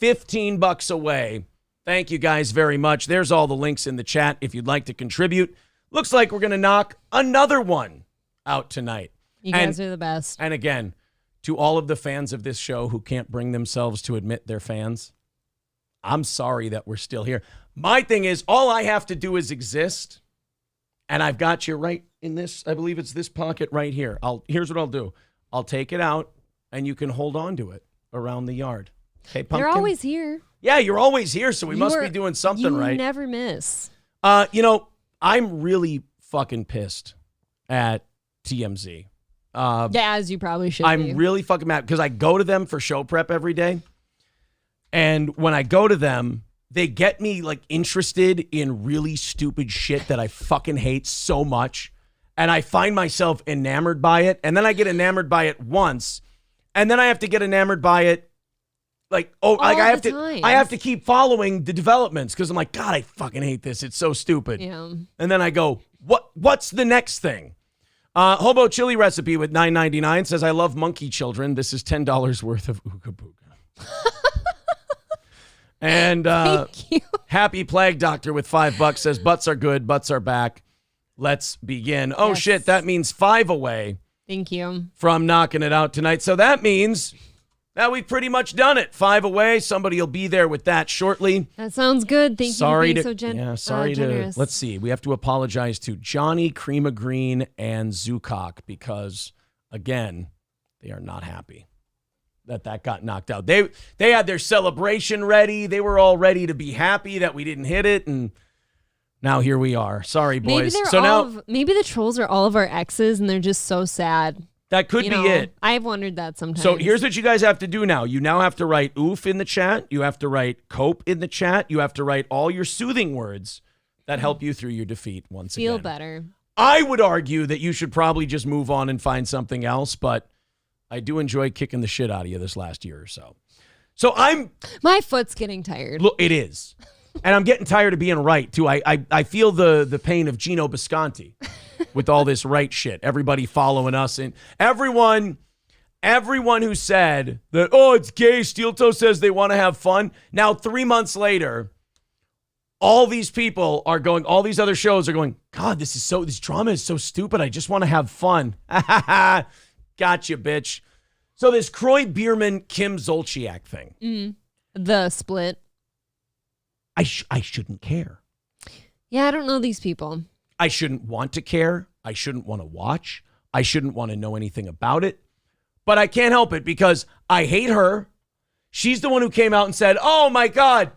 $15 away. Thank you guys very much. There's all the links in the chat if you'd like to contribute. Looks like we're going to knock another one out tonight. You guys are the best. And again, to all of the fans of this show who can't bring themselves to admit they're fans, I'm sorry that we're still here. My thing is, all I have to do is exist, and I've got you right in this, I believe it's this pocket right here. Here's what I'll do. I'll take it out, and you can hold on to it around the yard. Okay, Pumpkin? You're always here. Yeah, you're always here, so we must be doing something right. You never miss. I'm really fucking pissed at TMZ. Yeah, as you probably should be. I'm really fucking mad because I go to them for show prep every day. And when I go to them, they get me like interested in really stupid shit that I fucking hate so much. And I find myself enamored by it. And then I get enamored by it once. And then I have to get enamored by it. I have to keep following the developments because I'm like, God, I fucking hate this. It's so stupid. Yeah. And then I go, what's the next thing? Hobo chili recipe with $9.99 says, I love monkey children. This is $10 worth of Ooga Booga. And Thank you. Happy Plague Doctor with $5 says, butts are good, butts are back. Let's begin. Oh, Yes. shit, that means 5 away Thank you. from knocking it out tonight. So that means that we've pretty much done it. 5 away. Somebody will be there with that shortly. That sounds good. Thank you for being so generous. Let's see. We have to apologize to Johnny, Cream of Green, and Zucock because, again, they are not happy that got knocked out. They had their celebration ready. They were all ready to be happy that we didn't hit it, and now here we are. Sorry, boys. Maybe the trolls are all of our exes, and they're just so sad. That could be it. I've wondered that sometimes. So here's what you guys have to do now. You now have to write oof in the chat. You have to write cope in the chat. You have to write all your soothing words that help you through your defeat once again. Feel better. I would argue that you should probably just move on and find something else, but I do enjoy kicking the shit out of you this last year or so. So my foot's getting tired. Look, it is. And I'm getting tired of being right, too. I feel the pain of Gino Bisconti with all this right shit. Everybody following us. And everyone who said that, oh, it's gay, Steel Toe says they want to have fun. Now, 3 months later, all these people are going, all these other shows are going, God, this drama is so stupid. I just want to have fun. Gotcha, bitch. So this Croy Bierman, Kim Zolciak thing. The split. I shouldn't care. Yeah, I don't know these people. I shouldn't want to care. I shouldn't want to watch. I shouldn't want to know anything about it. But I can't help it because I hate her. She's the one who came out and said, oh my God,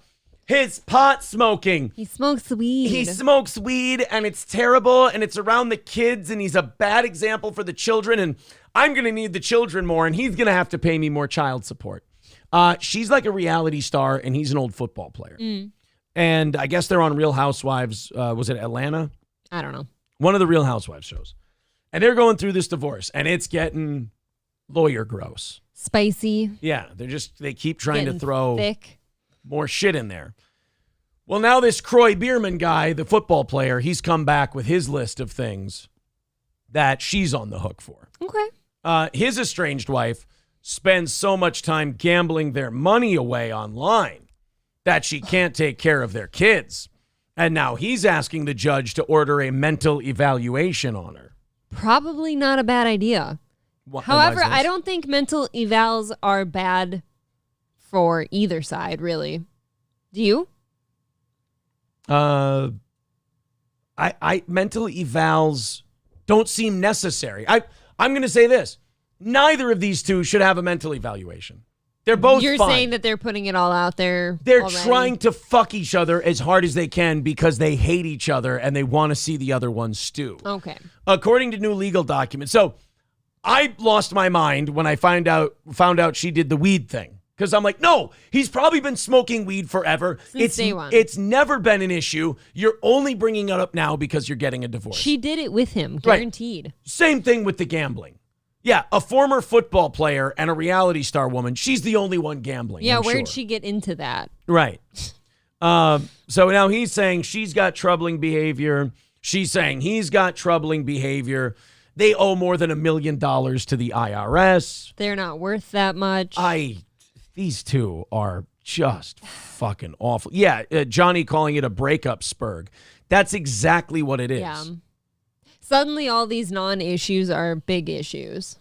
his pot smoking. He smokes weed. He smokes weed and it's terrible and it's around the kids and he's a bad example for the children and I'm going to need the children more and he's going to have to pay me more child support. She's like a reality star and he's an old football player. And I guess they're on Real Housewives. Was it Atlanta? I don't know. One of the Real Housewives shows. And they're going through this divorce and it's getting lawyer gross. Spicy. Yeah, they keep trying to throw thick. More shit in there. Well, now this Croy Bierman guy, the football player, he's come back with his list of things that she's on the hook for. Okay. His estranged wife spends so much time gambling their money away online that she can't take care of their kids. And now he's asking the judge to order a mental evaluation on her. Probably not a bad idea. However, I don't think mental evals are bad for either side, really. Do you? I mental evals don't seem necessary. I'm going to say this. Neither of these two should have a mental evaluation. They're both You're fine. saying that they're putting it all out there. They're already. trying to fuck each other as hard as they can because they hate each other and they want to see the other one stew. Okay. According to new legal documents. So I lost my mind when I found out she did the weed thing. Because I'm like, no, he's probably been smoking weed forever. Since day one. It's never been an issue. You're only bringing it up now because you're getting a divorce. She did it with him, guaranteed. Right. Same thing with the gambling. Yeah, a former football player and a reality star woman. She's the only one gambling. Yeah, I'm where'd sure. she get into that? Right. So now he's saying she's got troubling behavior. She's saying he's got troubling behavior. They owe more than $1 million to the IRS. They're not worth that much. These two are just fucking awful. Yeah, Johnny calling it a breakup spurg. That's exactly what it is. Yeah. Suddenly all these non-issues are big issues.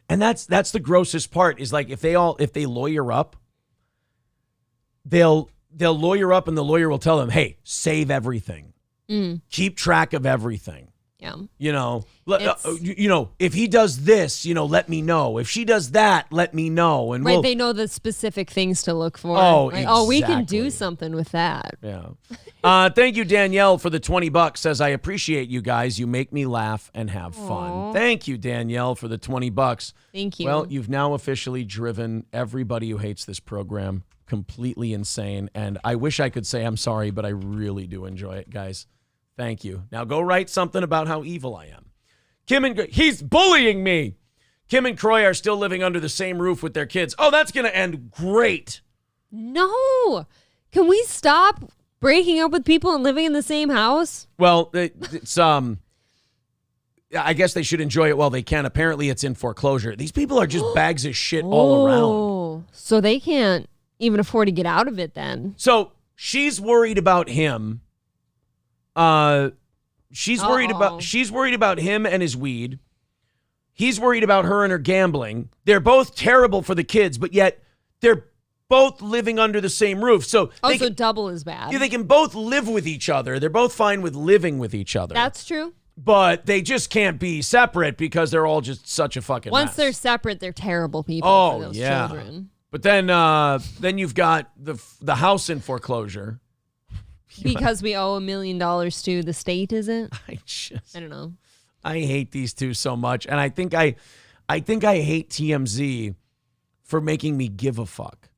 And that's the grossest part is like if they lawyer up, they'll lawyer up and the lawyer will tell them, hey, save everything. Keep track of everything. Yeah. If he does this, let me know. If she does that, let me know. And right, they know the specific things to look for. Oh, like, oh, we can exactly. do something with that. Yeah. Thank you, Danielle, for the $20. Says, I appreciate you guys. You make me laugh and have fun. Aww. Thank you, Danielle, for the $20. Thank you. Well, you've now officially driven everybody who hates this program completely insane. And I wish I could say I'm sorry, but I really do enjoy it, guys. Thank you. Now go write something about how evil I am. He's bullying me. Kim and Croy are still living under the same roof with their kids. Oh, that's going to end great. No. Can we stop breaking up with people and living in the same house? Well, it's I guess they should enjoy it while they can. Apparently it's in foreclosure. These people are just bags of shit all around. So they can't even afford to get out of it then. So she's worried about him. She's worried about him and his weed. He's worried about her and her gambling. They're both terrible for the kids, but yet they're both living under the same roof. So double is bad. Yeah, they can both live with each other. They're both fine with living with each other. That's true. But they just can't be separate because they're all just such a fucking Once mess. they're separate, they're terrible people for those children. But then you've got the house in foreclosure. Because we owe $1 million to the state, is it? I don't know. I hate these two so much. And I think I hate TMZ for making me give a fuck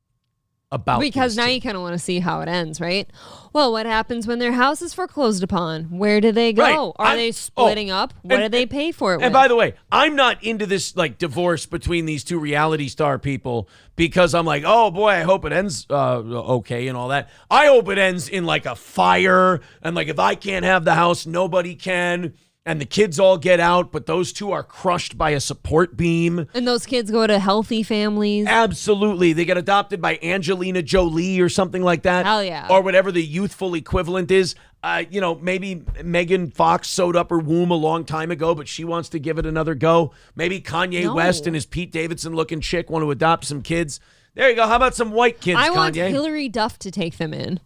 about because now you kind of want to see how it ends, right? Well, what happens when their house is foreclosed upon? Where do they go? Right. Are they splitting up? What do they pay for it with? And by the way, I'm not into this like divorce between these two reality star people because I'm like, oh boy, I hope it ends okay and all that. I hope it ends in like a fire and like if I can't have the house, nobody can. And the kids all get out, but those two are crushed by a support beam. And those kids go to healthy families. Absolutely. They get adopted by Angelina Jolie or something like that. Hell yeah. Or whatever the youthful equivalent is. Maybe Megan Fox sewed up her womb a long time ago, but she wants to give it another go. Maybe Kanye West and his Pete Davidson-looking chick want to adopt some kids. There you go. How about some white kids, I Kanye? want Hillary Duff to take them in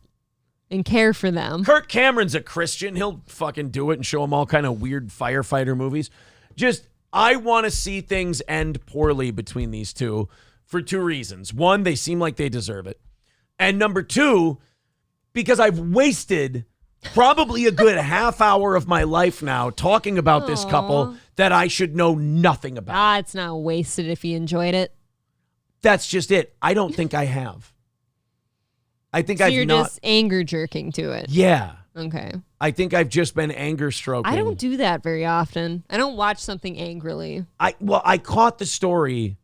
and care for them. Kirk Cameron's a Christian. He'll fucking do it and show them all kind of weird firefighter movies. I want to see things end poorly between these two for two reasons. One, they seem like they deserve it. And number two, because I've wasted probably a good half hour of my life now talking about this couple that I should know nothing about. It's not wasted if you enjoyed it. That's just it. I don't think I have. I think you're just anger jerking to it. Yeah. Okay. I think I've just been anger stroking. I don't do that very often. I don't watch something angrily. I caught the story.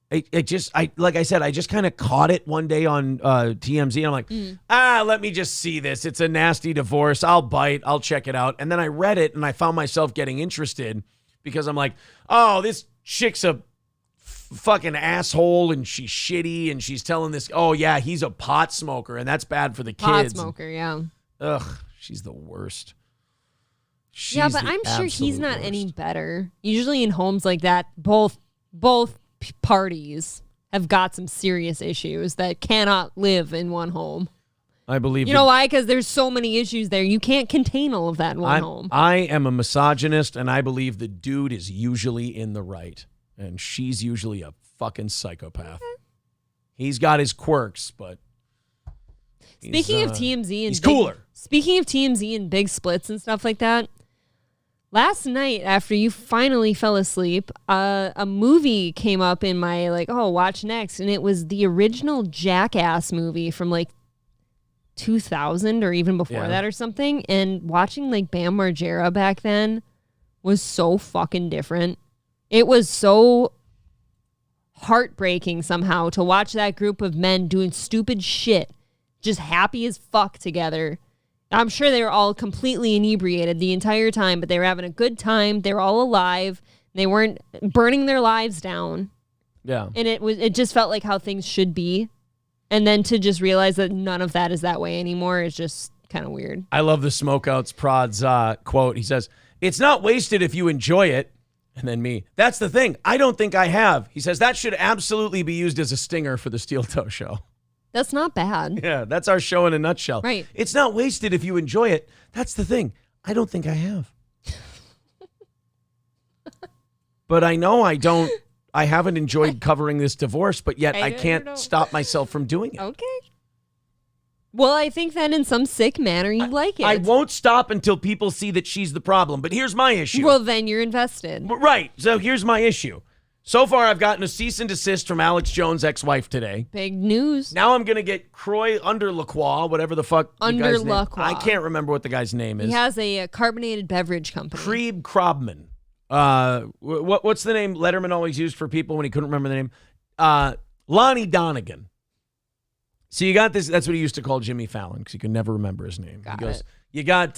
Like I said, I just kind of caught it one day on TMZ. And I'm like, let me just see this. It's a nasty divorce. I'll bite. I'll check it out. And then I read it and I found myself getting interested because I'm like, oh, this chick's a fucking asshole and she's shitty and she's telling this, oh yeah, he's a pot smoker and that's bad for the kids. Pot smoker, yeah. Ugh, she's the worst. Yeah, but I'm sure he's not any better. Usually in homes like that, both parties have got some serious issues that cannot live in one home. I believe You know why? Because there's so many issues there. You can't contain all of that in one home. I am a misogynist, and I believe the dude is usually in the right, and she's usually a fucking psychopath. He's got his quirks, but Speaking of TMZ and he's cooler. Speaking of TMZ and big splits and stuff like that, last night after you finally fell asleep, a movie came up in my watch next, and it was the original Jackass movie from 2000 or even before that or something. And watching Bam Margera back then was so fucking different. It was so heartbreaking somehow to watch that group of men doing stupid shit, just happy as fuck together. I'm sure they were all completely inebriated the entire time, but they were having a good time. They were all alive. They weren't burning their lives down. Yeah. And it just felt like how things should be. And then to just realize that none of that is that way anymore is just kind of weird. I love the Smokeouts Prod's quote. He says, "It's not wasted if you enjoy it." And then me, "That's the thing. I don't think I have." He says, "That should absolutely be used as a stinger for the Steel Toe Show." That's not bad. Yeah, that's our show in a nutshell. Right. It's not wasted if you enjoy it. That's the thing. I don't think I have. But I know I haven't enjoyed covering this divorce, but yet I can't stop myself from doing it. Okay. Well, I think that in some sick manner you like it. I won't stop until people see that she's the problem. But here's my issue. Well, then you're invested. Right. So here's my issue. So far, I've gotten a cease and desist from Alex Jones' ex-wife today. Big news. Now I'm going to get Croy Underlacroix, whatever the fuck the guy's name. Underlacroix. I can't remember what the guy's name is. He has a carbonated beverage company. Krieb Krobman. What's the name Letterman always used for people when he couldn't remember the name? Lonnie Donegan. So you got this. That's what he used to call Jimmy Fallon because he could never remember his name. He goes, you got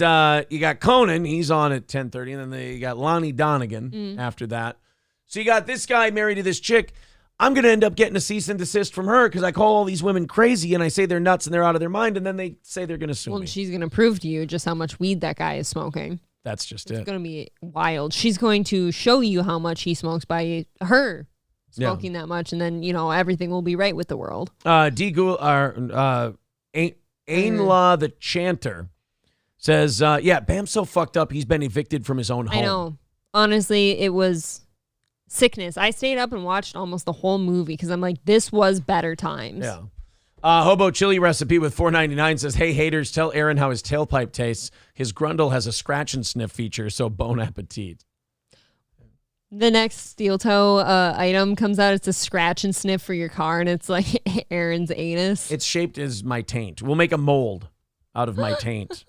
Conan. He's on at 10:30, and then you got Lonnie Donegan after that. So you got this guy married to this chick. I'm going to end up getting a cease and desist from her because I call all these women crazy and I say they're nuts and they're out of their mind, and then they say they're going to sue me. Well, she's going to prove to you just how much weed that guy is smoking. That's just It's going to be wild. She's going to show you how much he smokes by her smoking that much, and then, everything will be right with the world. Ainla the Chanter says, Bam's so fucked up, he's been evicted from his own home. I know. Honestly, it was sickness. I stayed up and watched almost the whole movie because I'm like, this was better times. Yeah. Hobo Chili Recipe with $4.99 says, "Hey, haters, tell Aaron how his tailpipe tastes. His grundle has a scratch and sniff feature, so bon appetit." The next steel toe item comes out. It's a scratch and sniff for your car, and it's like Aaron's anus. It's shaped as my taint. We'll make a mold out of my taint,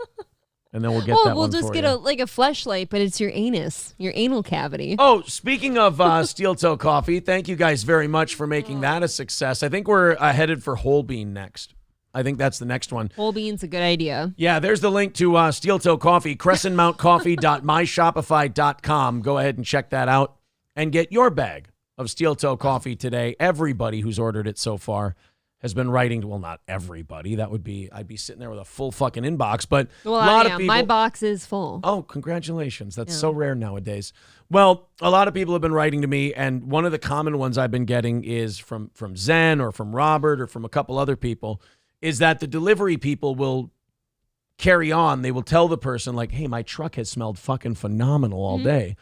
and then we'll get that one we'll just for get you. a fleshlight, but it's your anus, your anal cavity. Oh, speaking of Steel Toe Coffee, thank you guys very much for making that a success. I think we're headed for Whole Bean next. I think that's the next one. Whole Bean's a good idea. Yeah, there's the link to Steel Toe Coffee, crescentmountcoffee.myshopify.com. Go ahead and check that out and get your bag of Steel Toe Coffee today. Everybody who's ordered it so far has been writing, well, not everybody. I'd be sitting there with a full fucking inbox, but a lot of people. My box is full. Oh, congratulations. That's so rare nowadays. Well, a lot of people have been writing to me, and one of the common ones I've been getting is from Zen or from Robert or from a couple other people, is that the delivery people will carry on. They will tell the person, like, hey, my truck has smelled fucking phenomenal all day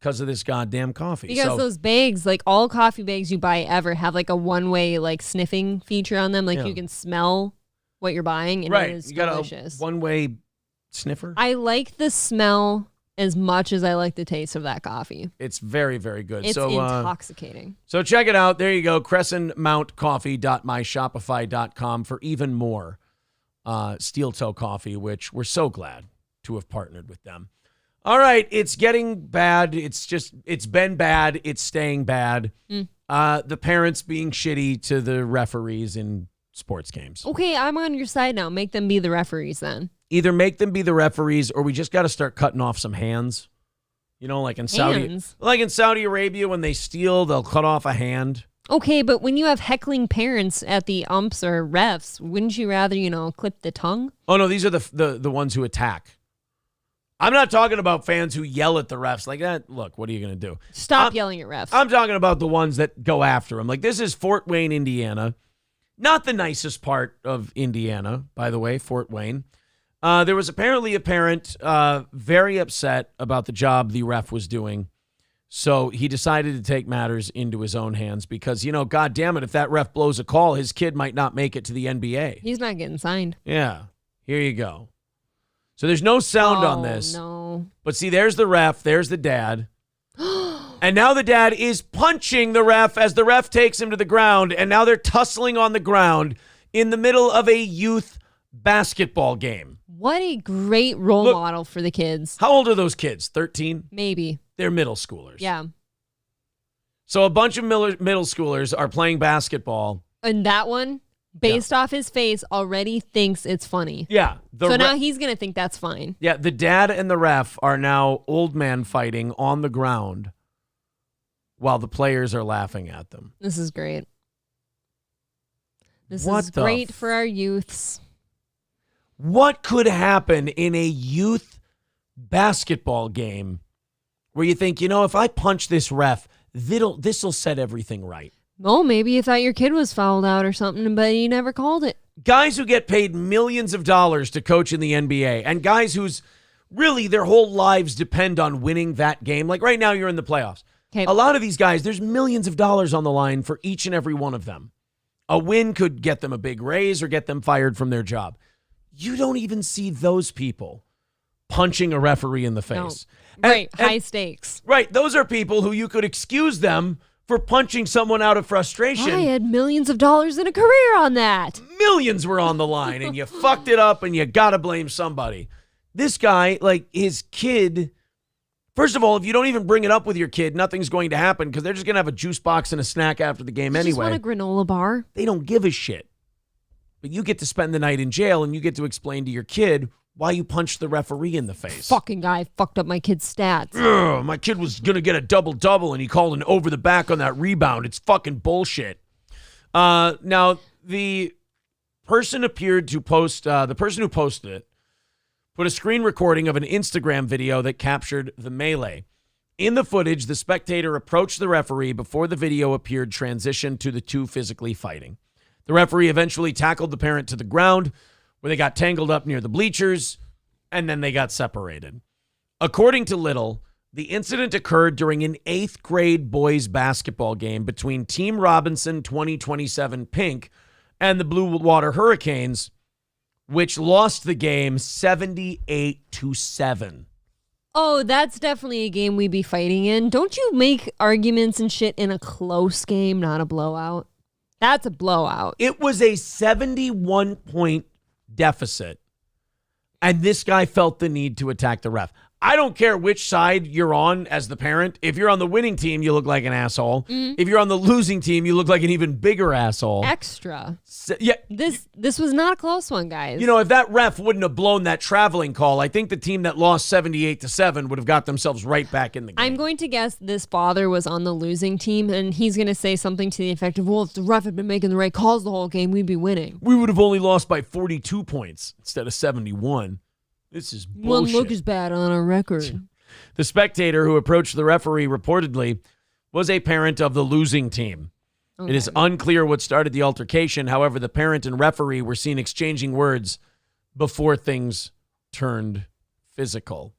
because of this goddamn coffee. Because those bags, like all coffee bags you buy ever, have like a one-way like sniffing feature on them. Like you can smell what you're buying, and it is delicious. Got a one-way sniffer? I like the smell as much as I like the taste of that coffee. It's very, very good. It's intoxicating. So check it out. There you go. CrescentMountCoffee.myshopify.com for even more Steel Toe Coffee, which we're so glad to have partnered with them. All right, it's getting bad. It's been bad. It's staying bad. The parents being shitty to the referees in sports games. Okay, I'm on your side now. Make them be the referees then. Either make them be the referees, or we just got to start cutting off some hands. Like in Saudi Arabia, when they steal, they'll cut off a hand. Okay, but when you have heckling parents at the umps or refs, wouldn't you rather, clip the tongue? Oh no, these are the ones who attack. I'm not talking about fans who yell at the refs like that. Look, what are you going to do? Stop yelling at refs. I'm talking about the ones that go after them. Like, this is Fort Wayne, Indiana. Not the nicest part of Indiana, by the way, Fort Wayne. There was apparently a parent very upset about the job the ref was doing. So he decided to take matters into his own hands because, God damn it, if that ref blows a call, his kid might not make it to the NBA. He's not getting signed. Yeah. Here you go. So there's no sound on this. No. But see, there's the ref. There's the dad. And now the dad is punching the ref as the ref takes him to the ground. And now they're tussling on the ground in the middle of a youth basketball game. What a great role model for the kids. How old are those kids? 13? Maybe. They're middle schoolers. Yeah. So a bunch of middle schoolers are playing basketball. And that one, based off his face, already thinks it's funny. Yeah. So now he's going to think that's fine. Yeah, the dad and the ref are now old man fighting on the ground while the players are laughing at them. This is great. This is great for our youths. What could happen in a youth basketball game where you think, if I punch this ref, this will set everything right? Oh, maybe you thought your kid was fouled out or something, but you never called it. Guys who get paid millions of dollars to coach in the NBA and guys whose really their whole lives depend on winning that game. Like right now you're in the playoffs. Okay. A lot of these guys, there's millions of dollars on the line for each and every one of them. A win could get them a big raise or get them fired from their job. You don't even see those people punching a referee in the face. No. Right. High stakes. Right. Those are people who you could excuse them for punching someone out of frustration. I had millions of dollars in a career on that. Millions were on the line and you fucked it up and you got to blame somebody. This guy, like his kid, first of all, if you don't even bring it up with your kid, nothing's going to happen because they're just going to have a juice box and a snack after the game anyway. Just want a granola bar. They don't give a shit. But you get to spend the night in jail and you get to explain to your kid why you punched the referee in the face. Fucking guy fucked up my kid's stats. Ugh, my kid was going to get a double-double and he called an over the back on that rebound. It's fucking bullshit. Now, the person who posted it put a screen recording of an Instagram video that captured the melee. In the footage, the spectator approached the referee before the video appeared transitioned to the two physically fighting. The referee eventually tackled the parent to the ground, where they got tangled up near the bleachers, and then they got separated. According to Little, the incident occurred during an 8th grade boys basketball game between Team Robinson 2027 Pink and the Blue Water Hurricanes, which lost the game 78-7. Oh, that's definitely a game we'd be fighting in. Don't you make arguments and shit in a close game, not a blowout? That's a blowout. It was a 71-point deficit, and this guy felt the need to attack the ref. I don't care which side you're on as the parent. If you're on the winning team, you look like an asshole. If you're on the losing team, you look like an even bigger asshole. Extra. Yeah. This was not a close one, guys. If that ref wouldn't have blown that traveling call, I think the team that lost 78-7 would have got themselves right back in the game. I'm going to guess this father was on the losing team, and he's going to say something to the effect of, well, if the ref had been making the right calls the whole game, we'd be winning. We would have only lost by 42 points instead of 71. This is bullshit. Wouldn't look as bad on a record. The spectator who approached the referee reportedly was a parent of the losing team. Okay. It is unclear what started the altercation. However, the parent and referee were seen exchanging words before things turned physical.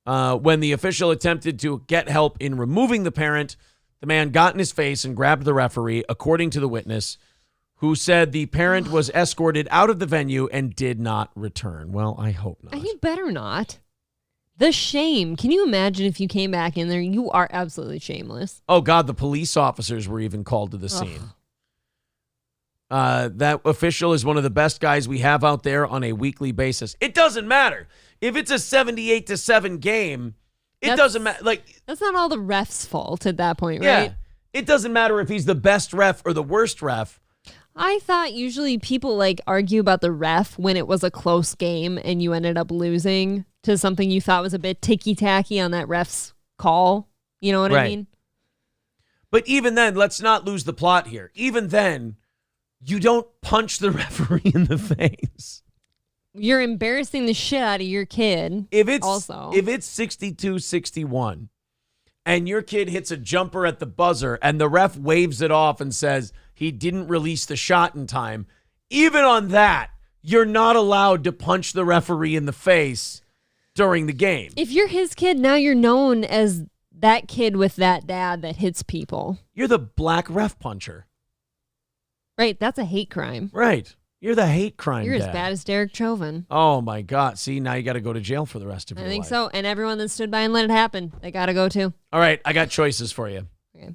When the official attempted to get help in removing the parent, the man got in his face and grabbed the referee, according to the witness, who said the parent was escorted out of the venue and did not return. Well, I hope not. You better not. The shame. Can you imagine if you came back in there? You are absolutely shameless. Oh, God, the police officers were even called to the scene. That official is one of the best guys we have out there on a weekly basis. It doesn't matter. If it's a 78-7 game, it doesn't matter. That's not all the ref's fault at that point, yeah, right? It doesn't matter if he's the best ref or the worst ref. I thought usually people argue about the ref when it was a close game and you ended up losing to something you thought was a bit ticky-tacky on that ref's call. You know what I mean? But even then, let's not lose the plot here. Even then, you don't punch the referee in the face. you're embarrassing the shit out of your kid. If it's also, if it's 62-61 and your kid hits a jumper at the buzzer and the ref waves it off and says he didn't release the shot in time, even on that, you're not allowed to punch the referee in the face during the game. If you're his kid, now you're known as that kid with that dad that hits people. You're the black ref puncher. Right, that's a hate crime. Right. You're the hate crime You're dad. as bad as Derek Chauvin. Oh, my God. See, now you got to go to jail for the rest of your life. I think so. And everyone that stood by and let it happen, they got to go too. All right, I got choices for you. Okay.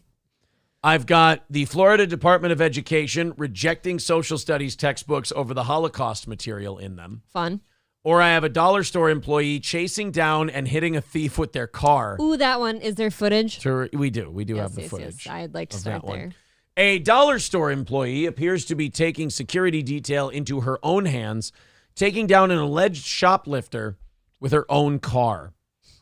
I've got the Florida Department of Education rejecting social studies textbooks over the Holocaust material in them. Fun. Or I have a dollar store employee chasing down and hitting a thief with their car. Ooh, that one. Is there footage? We do Yes, have the yes, footage. yes. I'd like to of start that one. there. A dollar store employee appears to be taking security detail into her own hands, taking down an alleged shoplifter with her own car,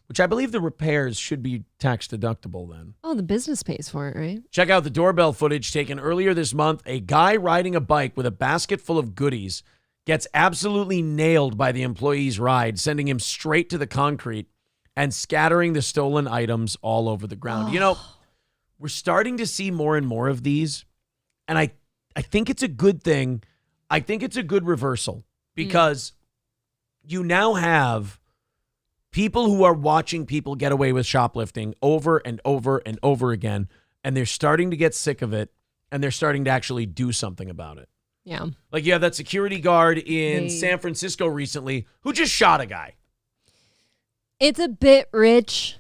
which I believe the repairs should be tax deductible then. Oh, the business pays for it, right? Check out the doorbell footage taken earlier this month. A guy riding a bike with a basket full of goodies gets absolutely nailed by the employee's ride, sending him straight to the concrete and scattering the stolen items all over the ground. You know, we're starting to see more and more of these, and I think it's a good thing. I think it's a good reversal because you now have people who are watching people get away with shoplifting over and over and over again, and they're starting to get sick of it, and they're starting to actually do something about it. Yeah. Like you have that security guard in San Francisco recently who just shot a guy. It's a bit rich,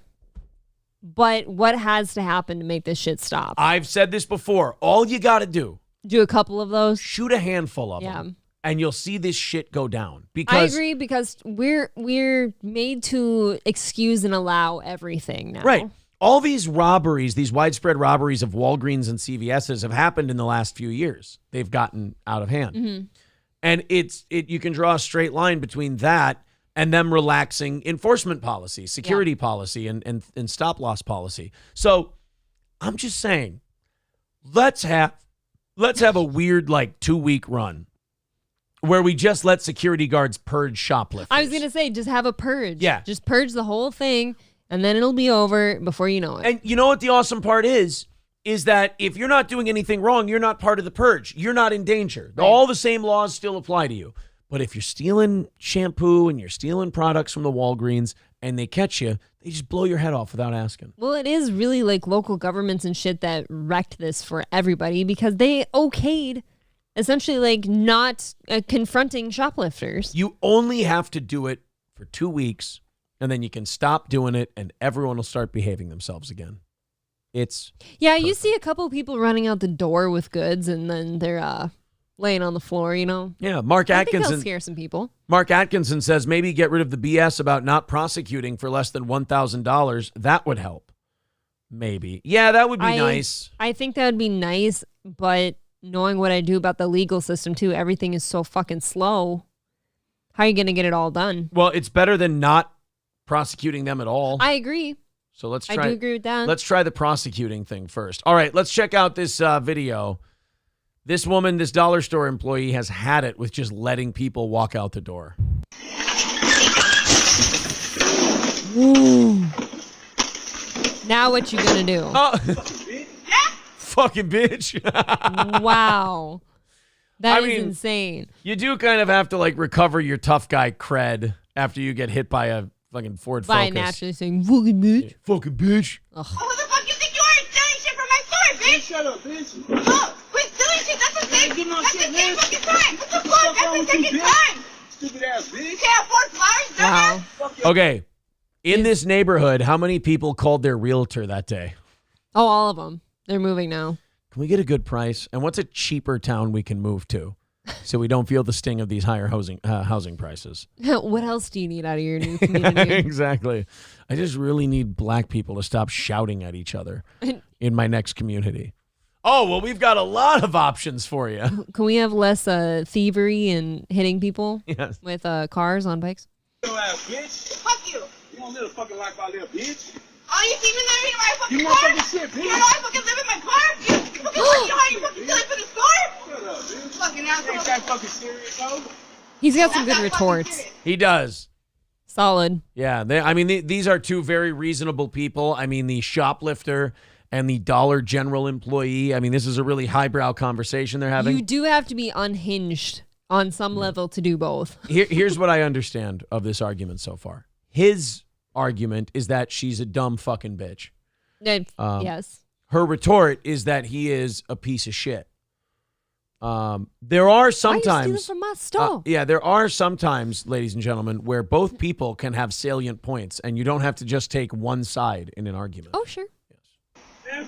but what has to happen to make this shit stop? I've said this before. All you got to do. Do a couple of those. Shoot a handful of them. And you'll see this shit go down. I Because agree because we're made to excuse and allow everything now. Right. All these robberies, these widespread robberies of Walgreens and CVS's have happened in the last few years. They've gotten out of hand. Mm-hmm. And you can draw a straight line between that and them relaxing enforcement policy, security policy, and stop loss policy. So I'm just saying, let's have a weird 2-week run where we just let security guards purge shoplifters. I was going to say, just have a purge. Yeah. Just purge the whole thing, and then it'll be over before you know it. And you know what the awesome part is that if you're not doing anything wrong, you're not part of the purge. You're not in danger. Right. All the same laws still apply to you. But if you're stealing shampoo and you're stealing products from the Walgreens and they catch you, they just blow your head off without asking. Well, it is really local governments and shit that wrecked this for everybody because they okayed essentially not confronting shoplifters. You only have to do it for 2 weeks and then you can stop doing it and everyone will start behaving themselves again. It's perfect. You see a couple people running out the door with goods and then they're laying on the floor, Yeah, Mark I Atkinson. think that'll scare some people. Mark Atkinson says maybe get rid of the BS about not prosecuting for less than $1,000. That would help. Maybe. Yeah, that would be nice. I think that would be nice, but knowing what I do about the legal system too, everything is so fucking slow. How are you going to get it all done? Well, it's better than not prosecuting them at all. I agree. So let's try. I do agree with that. Let's try the prosecuting thing first. All right, let's check out this video. This woman, this dollar store employee, has had it with just letting people walk out the door. Ooh. Now what you gonna do? Oh. Fucking bitch. Wow. That is insane. You do kind of have to recover your tough guy cred after you get hit by a fucking Ford Focus. By naturally saying, fucking bitch. Yeah, fucking bitch. Ugh. Who the fuck you think you are stealing shit from my store, bitch? Shut up, bitch. Look, quit stealing shit. That's the same. That's the same fucking time. What the fuck? That's the second time. Stupid ass bitch. You can't afford flowers, dumbass. Wow. Okay. In this neighborhood, how many people called their realtor that day? Oh, all of them. They're moving now. Can we get a good price? And what's a cheaper town we can move to so we don't feel the sting of these higher housing prices? What else do you need out of your new community? Exactly. I just really need black people to stop shouting at each other in my next community. Oh, well, we've got a lot of options for you. Can we have less thievery and hitting people with cars on bikes? Fuck you. You don't live a fucking life I live, bitch. Oh, you see me living in my fucking You car? motherfucking shit, bitch. You know I fucking live in my car? You fucking you know how you fucking stealing from the store? Shut up, bitch. Fucking asshole. Ain't that fucking serious, though? He's got some good retorts. He does. Solid. Yeah, these are two very reasonable people. I mean, the shoplifter and the Dollar General employee. I mean, this is a really highbrow conversation they're having. You do have to be unhinged on some level to do both. Here's what I understand of this argument so far. His argument is that she's a dumb fucking bitch. Yes. Her retort is that he is a piece of shit. There are sometimes. Why are you stealing from my store? There are sometimes, ladies and gentlemen, where both people can have salient points, and you don't have to just take one side in an argument. Oh, sure.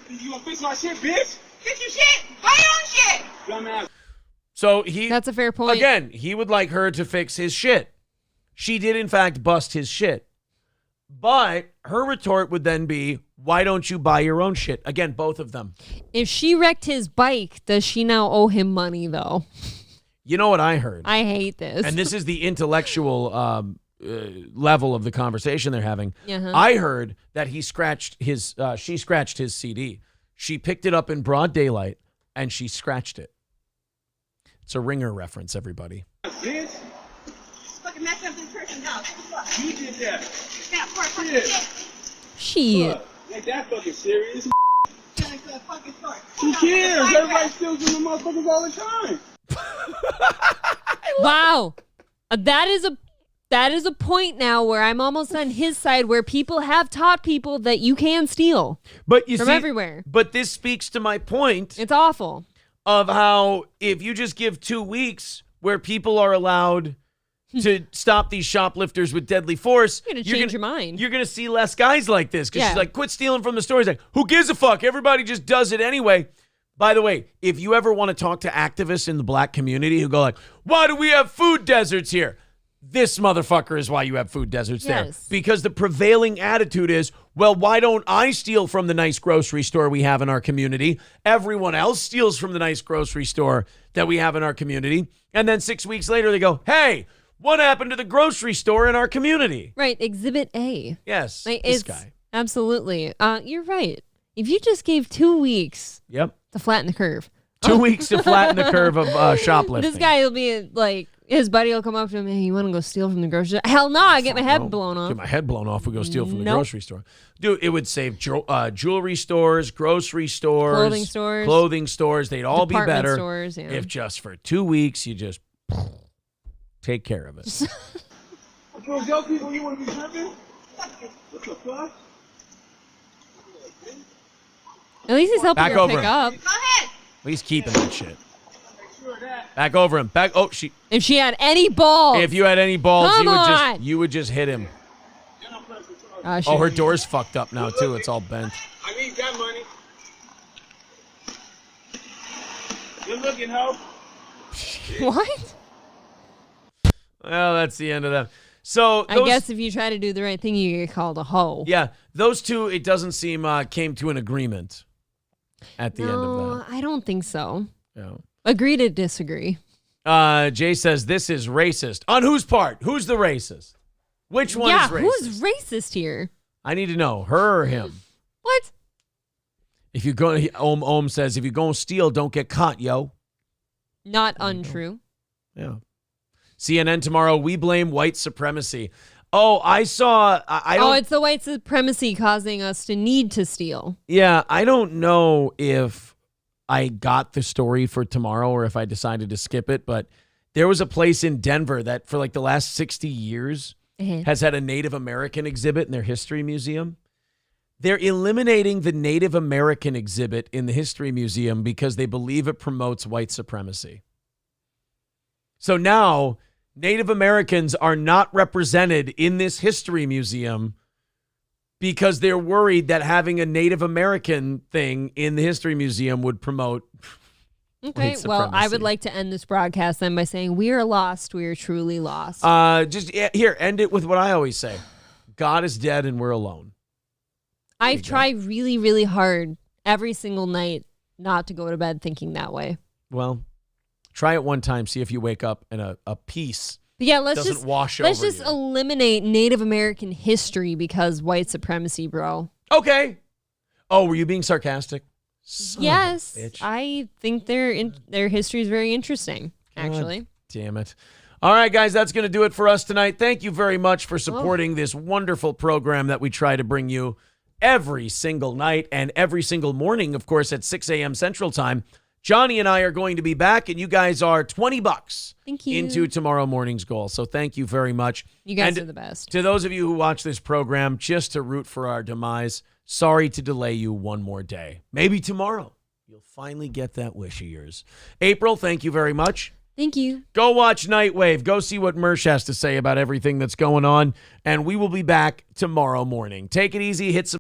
You gonna fix my shit, bitch? Fix your shit. Buy your own shit. Dumbass. So that's a fair point. Again, he would like her to fix his shit. She did, in fact, bust his shit. But her retort would then be, why don't you buy your own shit? Again, both of them. If she wrecked his bike, does she now owe him money, though? You know what I heard? I hate this. And this is the intellectual level of the conversation they're having. Uh-huh. I heard that she scratched his CD. She picked it up in broad daylight, and she scratched it. It's a Ringer reference, everybody. Bitch. Fucking mess up this person up. You did that. That poor fucking Shit. Ain't that fucking serious? Stealing to a fucking store. Who cares? Everybody steals from the motherfuckers all the time. Wow. That is a point now where I'm almost on his side, where people have taught people that you can steal from everywhere. But this speaks to my point. It's awful. Of how if you just give 2 weeks where people are allowed to stop these shoplifters with deadly force, you're going to change your mind. You're going to see less guys like this. Because Yeah. she's like, quit stealing from the store. He's like, who gives a fuck? Everybody just does it anyway. By the way, if you ever want to talk to activists in the black community who go like, why do we have food deserts here? This motherfucker is why you have food deserts there. Because the prevailing attitude is, well, why don't I steal from the nice grocery store we have in our community? Everyone else steals from the nice grocery store that we have in our community. And then 6 weeks later, they go, hey, what happened to the grocery store in our community? Right. Exhibit A. Yes, Like, this it's, guy. Absolutely. You're right. If you just gave 2 weeks Yep. to flatten the curve. 2 weeks to flatten the curve of shoplifting. This guy will be like, his buddy will come up to him, hey, you want to go steal from the grocery store? Hell no, I get my head blown off. Get my head blown off. We go steal from the Nope. grocery store. Dude, it would save jewelry stores, grocery stores, clothing stores. They'd all be Department better stores, yeah. if just for 2 weeks you just take care of it. Those young people, you want to be tripping? What the fuck? At least he's helping Back her over pick him. up. He's keeping that shit. Back over him. Back. Oh, If she had any balls. If you had any balls, Come on. you would just hit him. Oh, Oh, her door's fucked up now too. It's all bent. I need that money. Good looking, hoe. What? Well, that's the end of that. So I guess if you try to do the right thing, you get called a hoe. yeah, those two, it doesn't seem came to an agreement at the end of that. I don't think so. Yeah. Agree to disagree. Jay says this is racist. On whose part? Who's the racist? Which one is racist? Who's racist here? I need to know, her or him. What? If you go, Ohm says, if you go and steal, don't get caught, yo. Not untrue. Yeah. CNN tomorrow, we blame white supremacy. Oh, I saw. I don't. Oh, it's the white supremacy causing us to need to steal. Yeah, I don't know if I got the story for tomorrow or if I decided to skip it, but there was a place in Denver that for like the last 60 years has had a Native American exhibit in their history museum. They're eliminating the Native American exhibit in the history museum because they believe it promotes white supremacy. So now Native Americans are not represented in this history museum because they're worried that having a Native American thing in the history museum would promote Okay, white well, I supremacy. would like to end this broadcast then by saying we are lost. We are truly lost. Here, end it with what I always say. God is dead and we're alone. I've tried really, really hard every single night not to go to bed thinking that way. Well, try it one time. See if you wake up and a peace But yeah, let's doesn't just wash let's over just you. eliminate Native American history because white supremacy, bro. Okay. Oh, were you being sarcastic? Son of a Yes, bitch. I think their history is very interesting. Actually, God damn it. All right, guys, that's going to do it for us tonight. Thank you very much for supporting this wonderful program that we try to bring you every single night and every single morning, of course, at 6 a.m. Central Time. Johnny and I are going to be back, and you guys are $20 into tomorrow morning's goal. So thank you very much. You guys are the best. To those of you who watch this program just to root for our demise, sorry to delay you one more day. Maybe tomorrow you'll finally get that wish of yours. April, thank you very much. Thank you. Go watch Nightwave. Go see what Mersh has to say about everything that's going on. And we will be back tomorrow morning. Take it easy. Hit some